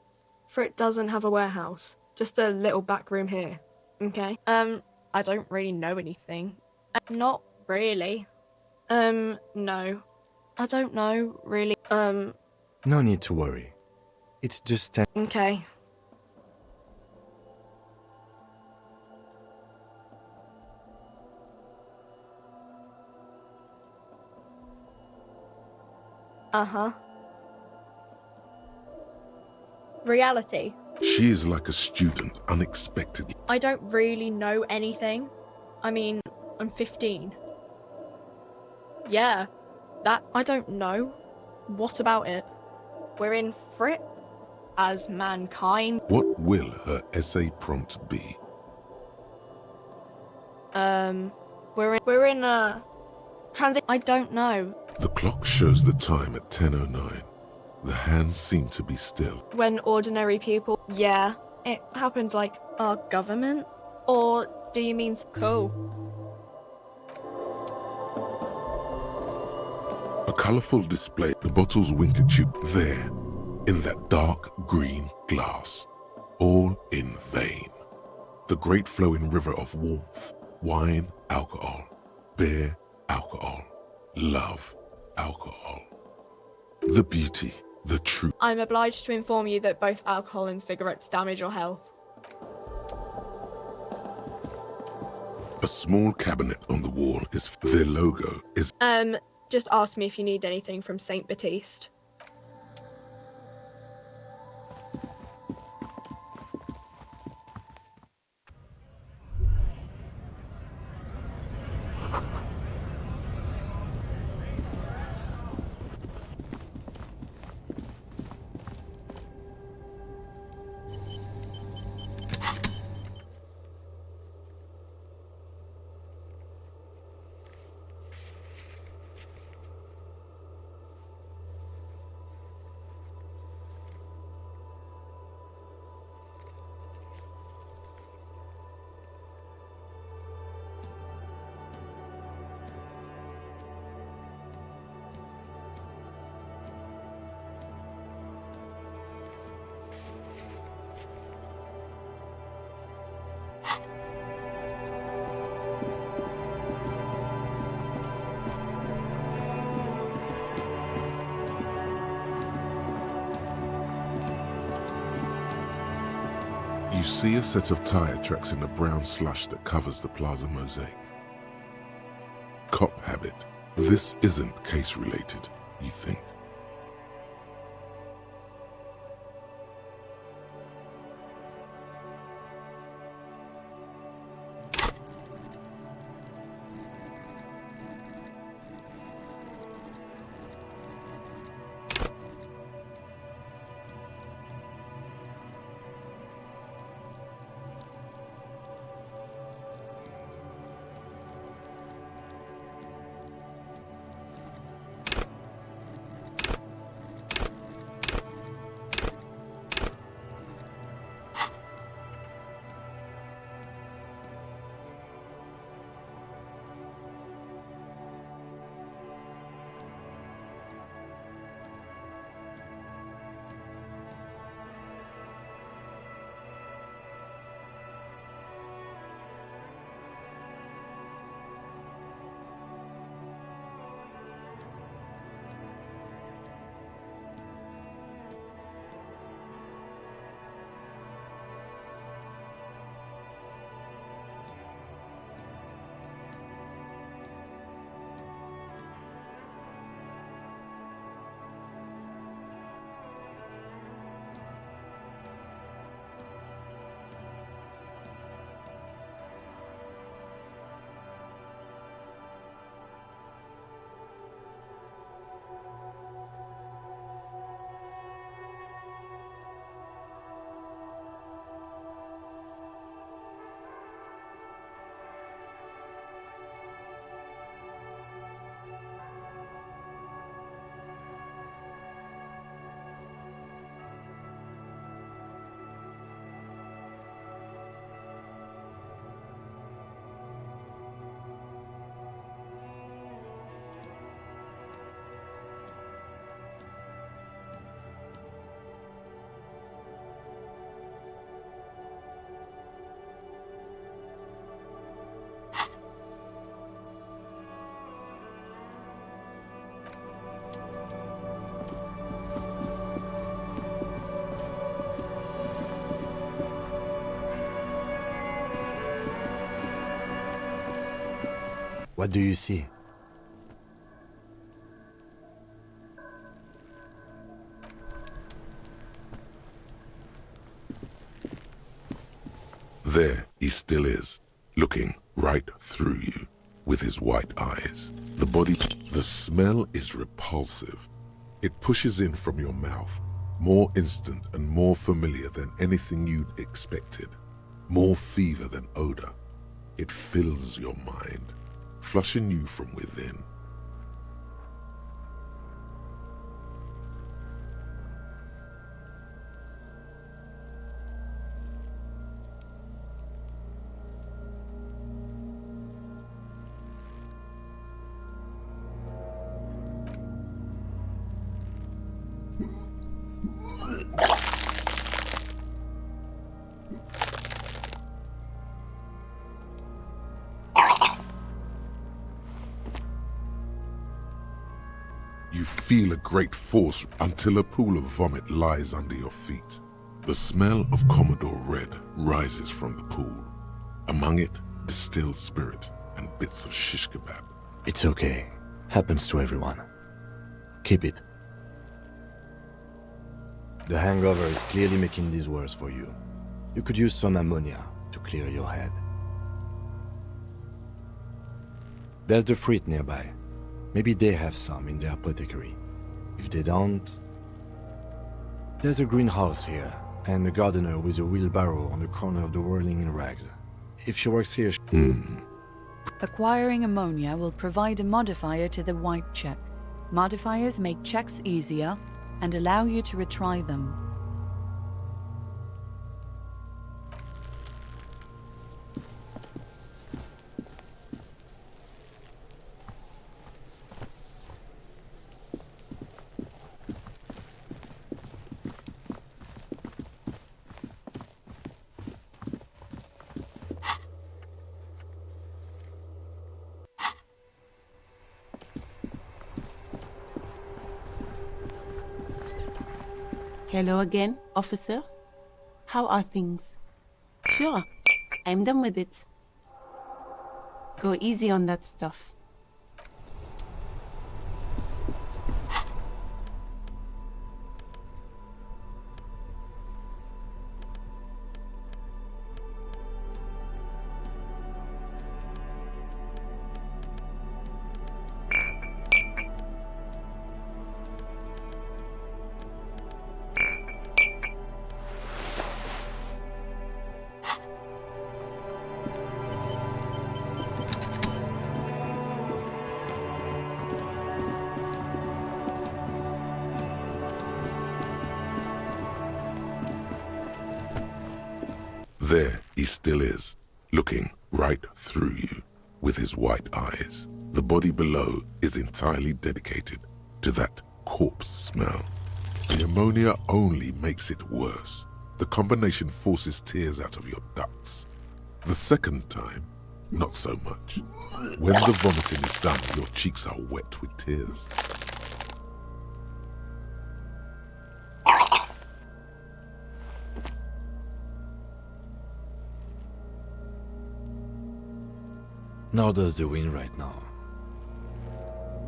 Frit doesn't have a warehouse. Just a little back room here. Okay? I don't really know anything. Not really. No. I don't know, really. No need to worry. It's just... Okay. Uh-huh. Reality. She is like a student, unexpectedly. I don't really know anything. I mean, I'm 15. Yeah. That I don't know. What about it? We're in for it as mankind. What will her essay prompt be? We're in a transit. I don't know. The clock shows the time at 10:09. The hands seem to be still. When ordinary people. Yeah, it happened like our government. Or do you mean cool? A colourful display. The bottles wink at you. There, in that dark green glass. All in vain. The great flowing river of warmth. Wine, alcohol. Beer, alcohol. Love, alcohol. The beauty, the truth. I'm obliged to inform you that both alcohol and cigarettes damage your health. A small cabinet on the wall is their logo is. Just ask me if you need anything from Saint Baptiste. You see a set of tire tracks in the brown slush that covers the plaza mosaic. Cop habit. This isn't case related, you think. What do you see? There he still is, looking right through you with his white eyes. The smell is repulsive. It pushes in from your mouth, more instant and more familiar than anything you'd expected, more fever than odor. It fills your mind, flushing you from within. You feel a great force until a pool of vomit lies under your feet. The smell of Commodore Red rises from the pool. Among it, distilled spirit and bits of shish kebab. It's okay. Happens to everyone. Keep it. The hangover is clearly making this worse for you. You could use some ammonia to clear your head. There's the fruit nearby. Maybe they have some in their apothecary. If they don't... There's a greenhouse here, and a gardener with a wheelbarrow on the corner of the whirling in rags. If she works here... Acquiring ammonia will provide a modifier to the white check. Modifiers make checks easier and allow you to retry them. Hello again, officer. How are things? Sure, I'm done with it. Go easy on that stuff. There he still is, looking right through you with his white eyes. The body below is entirely dedicated to that corpse smell. The ammonia only makes it worse. The combination forces tears out of your ducts. The second time, not so much. When the vomiting is done, your cheeks are wet with tears. Nor does the wind right now.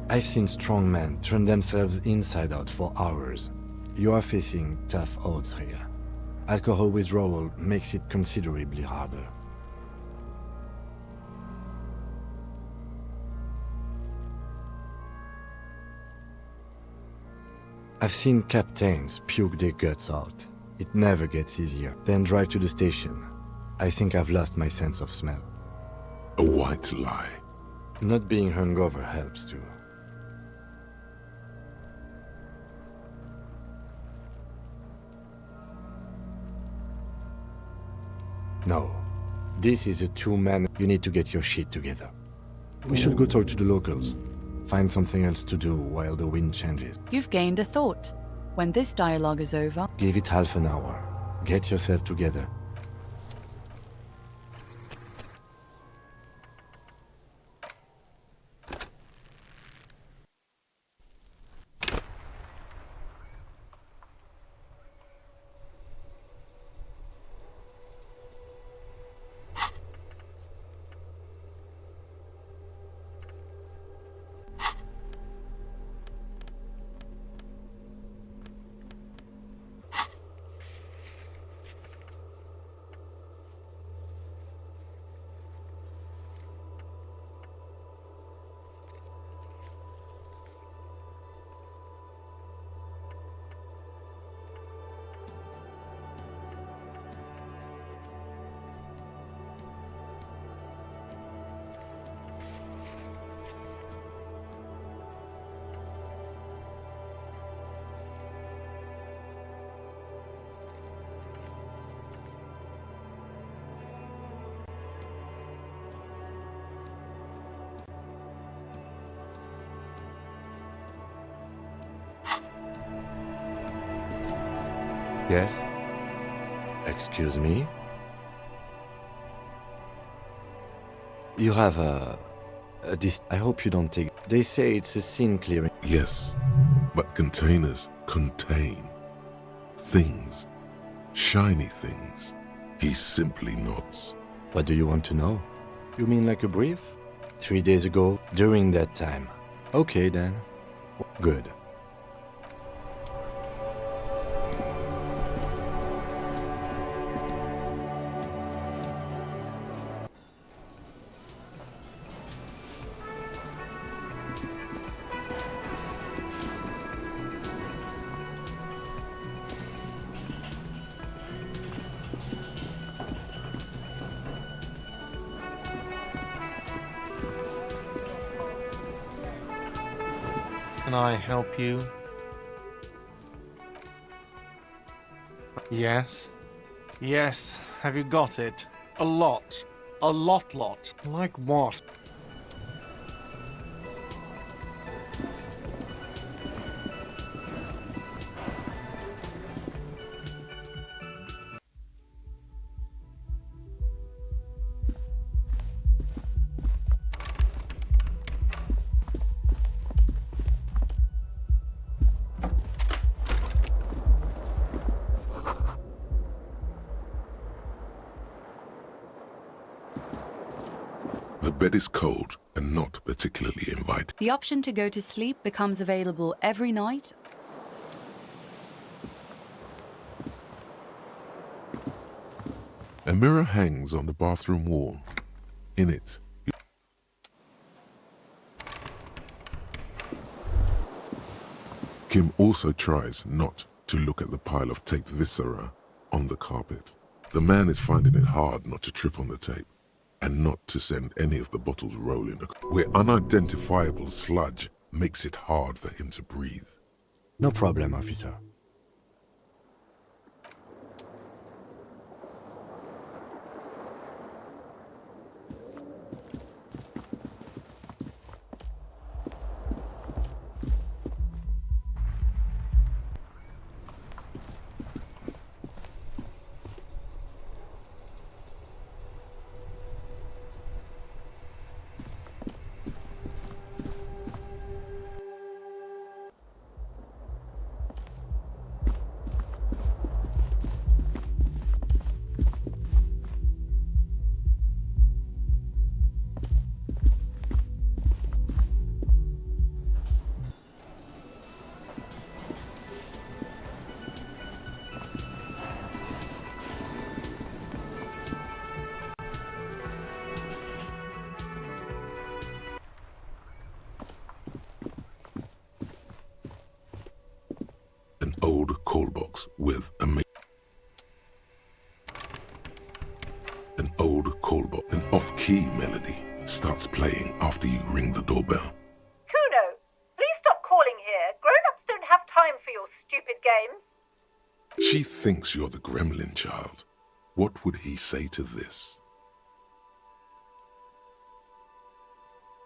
I've seen strong men turn themselves inside out for hours. You are facing tough odds here. Alcohol withdrawal makes it considerably harder. I've seen captains puke their guts out. It never gets easier. Then drive to the station. I think I've lost my sense of smell. A white lie. Not being hungover helps too. No. This is a two-man. You need to get your shit together. We should go talk to the locals. Find something else to do while the wind changes. You've gained a thought. When this dialogue is over, Give it half an hour. Get yourself together. Yes? Excuse me? You have I hope you don't take... They say it's a scene clearing. Yes, but containers contain things, shiny things. He simply nods. What do you want to know? You mean like a brief? 3 days ago, during that time. Okay then. Good. Can I help you? Yes? Yes. Have you got it? A lot. A lot. Like what? The bed is cold and not particularly inviting. The option to go to sleep becomes available every night. A mirror hangs on the bathroom wall. In it, Kim also tries not to look at the pile of tape viscera on the carpet. The man is finding it hard not to trip on the tape and not to send any of the bottles rolling, where unidentifiable sludge makes it hard for him to breathe. No problem, officer. An old call box with an old call box. An off-key melody starts playing after you ring the doorbell. Kuno, please stop calling here. Grown-ups don't have time for your stupid games. She thinks you're the gremlin child. What would he say to this?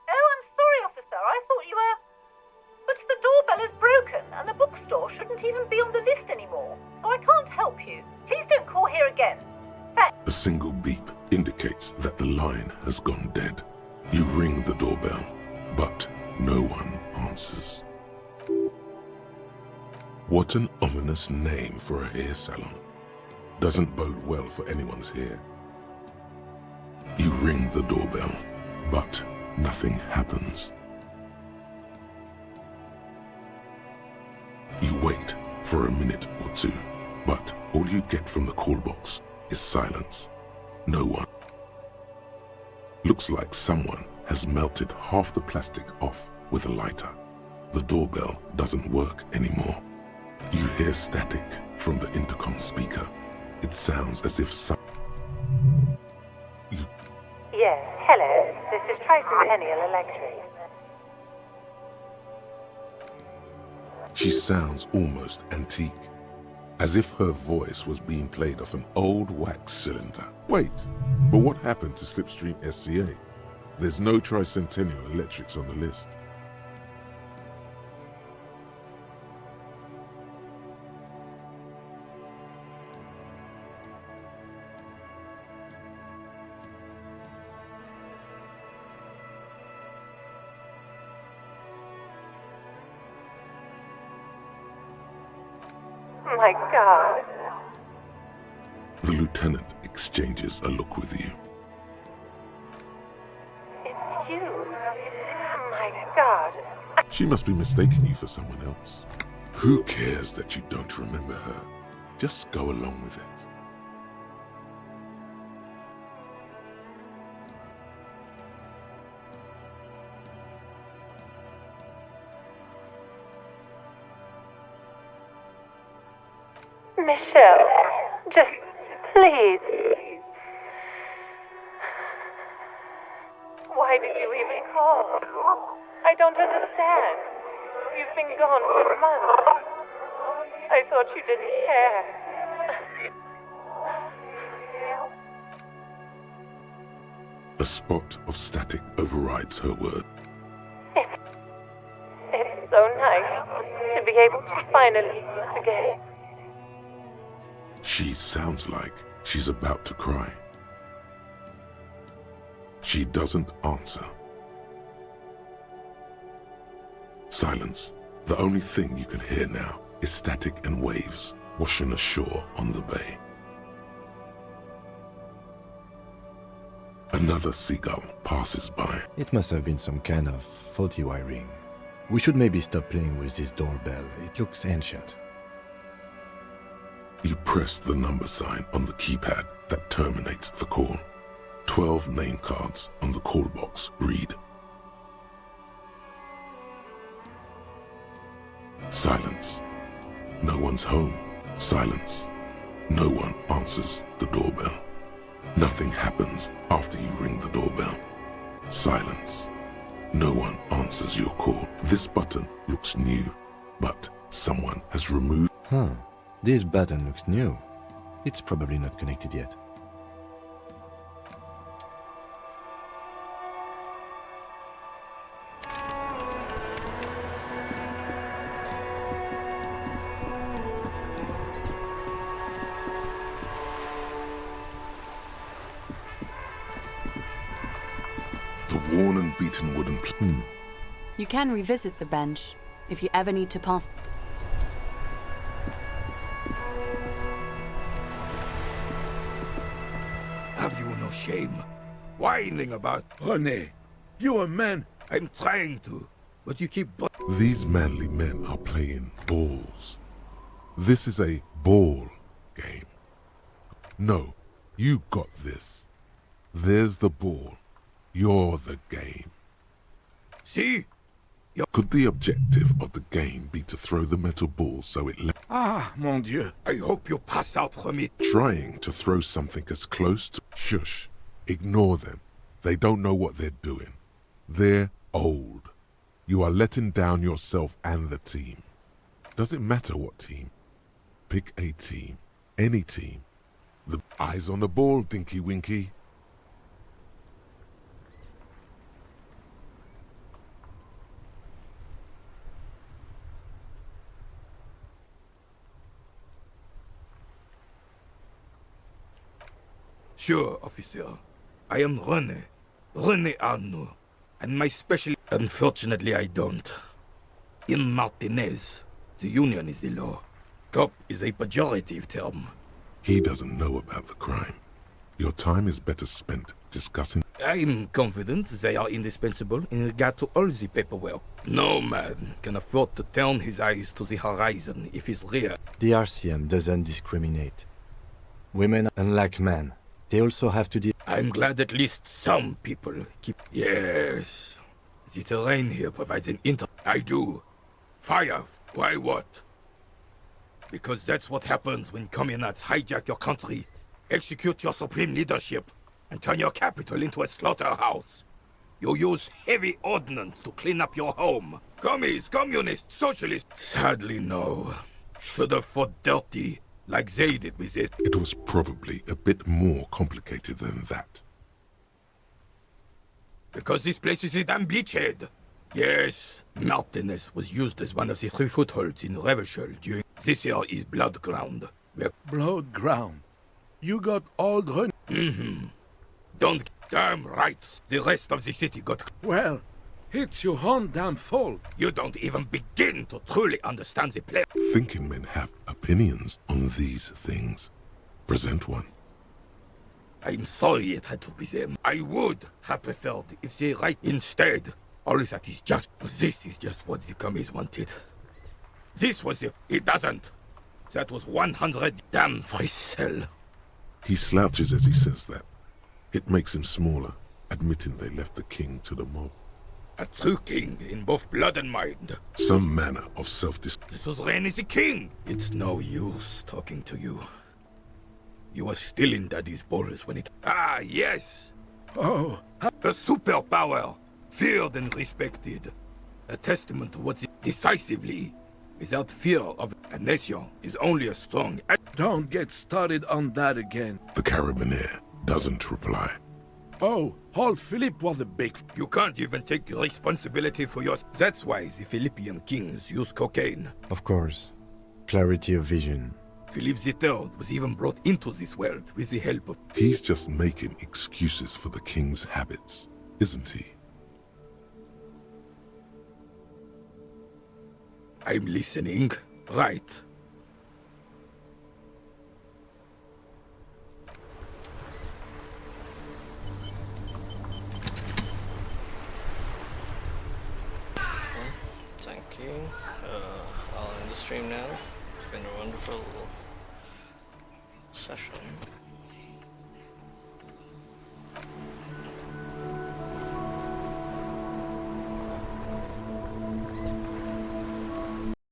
Oh, I'm sorry, officer. I thought you were... But the doorbell is broken, and the bookstore shouldn't even be on the list anymore. So I can't help you. Please don't call here again. Thanks. A single beep indicates that the line has gone dead. You ring the doorbell, but no one answers. What an ominous name for a hair salon. Doesn't bode well for anyone's hair. You ring the doorbell, but nothing happens. You wait for a minute or two, but all you get from the call box is silence. No one. Looks like someone has melted half the plastic off with a lighter. The doorbell doesn't work anymore. You hear static from the intercom speaker. It sounds as if Yes, hello. This is Tricentennial Electric. She sounds almost antique, as if her voice was being played off an old wax cylinder. Wait, but what happened to Slipstream SCA? There's no Tricentennial Electrics on the list. my god. The lieutenant exchanges a look with you. It's you. Oh my god. She must be mistaking you for someone else. Who cares that you don't remember her? Just go along with it. Michelle, just please. Why did you even call? I don't understand. You've been gone for months. I thought you didn't care. A spot of static overrides her word. It's so nice to be able to finally meet again. She sounds like she's about to cry. She doesn't answer. Silence. The only thing you can hear now is static and waves washing ashore on the bay. Another seagull passes by. It must have been some kind of faulty wiring. We should maybe stop playing with this doorbell. It looks ancient. You press the number sign on the keypad that terminates the call. 12 name cards on the call box read. Silence. No one's home. Silence. No one answers the doorbell. Nothing happens after you ring the doorbell. Silence. No one answers your call. This button looks new, but someone has removed. Huh. This button looks new. It's probably not connected yet. The worn and beaten wooden You can revisit the bench if you ever need to pass. Have you no shame? Whining about René. You a man. I'm trying to, but you keep. These manly men are playing balls. This is a ball game. No, you got this. There's the ball. You're the game. See? Could the objective of the game be to throw the metal ball so it Ah, mon Dieu. I hope you pass out from it. Trying to throw something as close to... Shush. Ignore them. They don't know what they're doing. They're old. You are letting down yourself and the team. Doesn't matter what team. Pick a team. Any team. The eyes on the ball, Dinky Winky. Sure, officer. I am René. René Arnaud. And my special... Unfortunately, I don't. In Martinez, the union is the law. Cop is a pejorative term. He doesn't know about the crime. Your time is better spent discussing... I'm confident they are indispensable in regard to all the paperwork. No man can afford to turn his eyes to the horizon if his rear... The RCM doesn't discriminate. Women, unlike men, they also have to deal... I'm glad at least some people keep... Yes. The terrain here provides an I do. Fire. Why what? Because that's what happens when communards hijack your country, execute your supreme leadership, and turn your capital into a slaughterhouse. You use heavy ordnance to clean up your home. Commies, communists, socialists. Sadly, no. Should have fought dirty, like they did with it. It was probably a bit more complicated than that. Because this place is a damn beachhead. Yes, Martinez was used as one of the 3 footholds in Revachol during... This here is Blood Ground. Blood Ground? You got all Mm-hmm. Don't... Damn right. The rest of the city got... Well, It's your own damn fault. You don't even begin to truly understand the play. Thinking men have opinions on these things. Present one. I'm sorry it had to be them. I would have preferred if they write instead. All that is just... This is just what the commies wanted. This was it. It doesn't. That was 100 damn free cell. He slouches as he says that. It makes him smaller, admitting they left the king to the mob. A true king in both blood and mind. Some manner of self-destruction. This was Rain is the king. It's no use talking to you. You were still in Daddy's balls when it... Ah, yes! Oh. A superpower, feared and respected. A testament to what decisively, without fear of a nation, is only as strong as... Don't get started on that again. The carabinier doesn't reply. Oh, old Philip was a big... You can't even take responsibility for yours. That's why the Philippian kings use cocaine. Of course. Clarity of vision. Philip III was even brought into this world with the help of... He's just making excuses for the king's habits, isn't he? I'm listening. Right. Thank you. I'll end the stream now. It's been a wonderful session.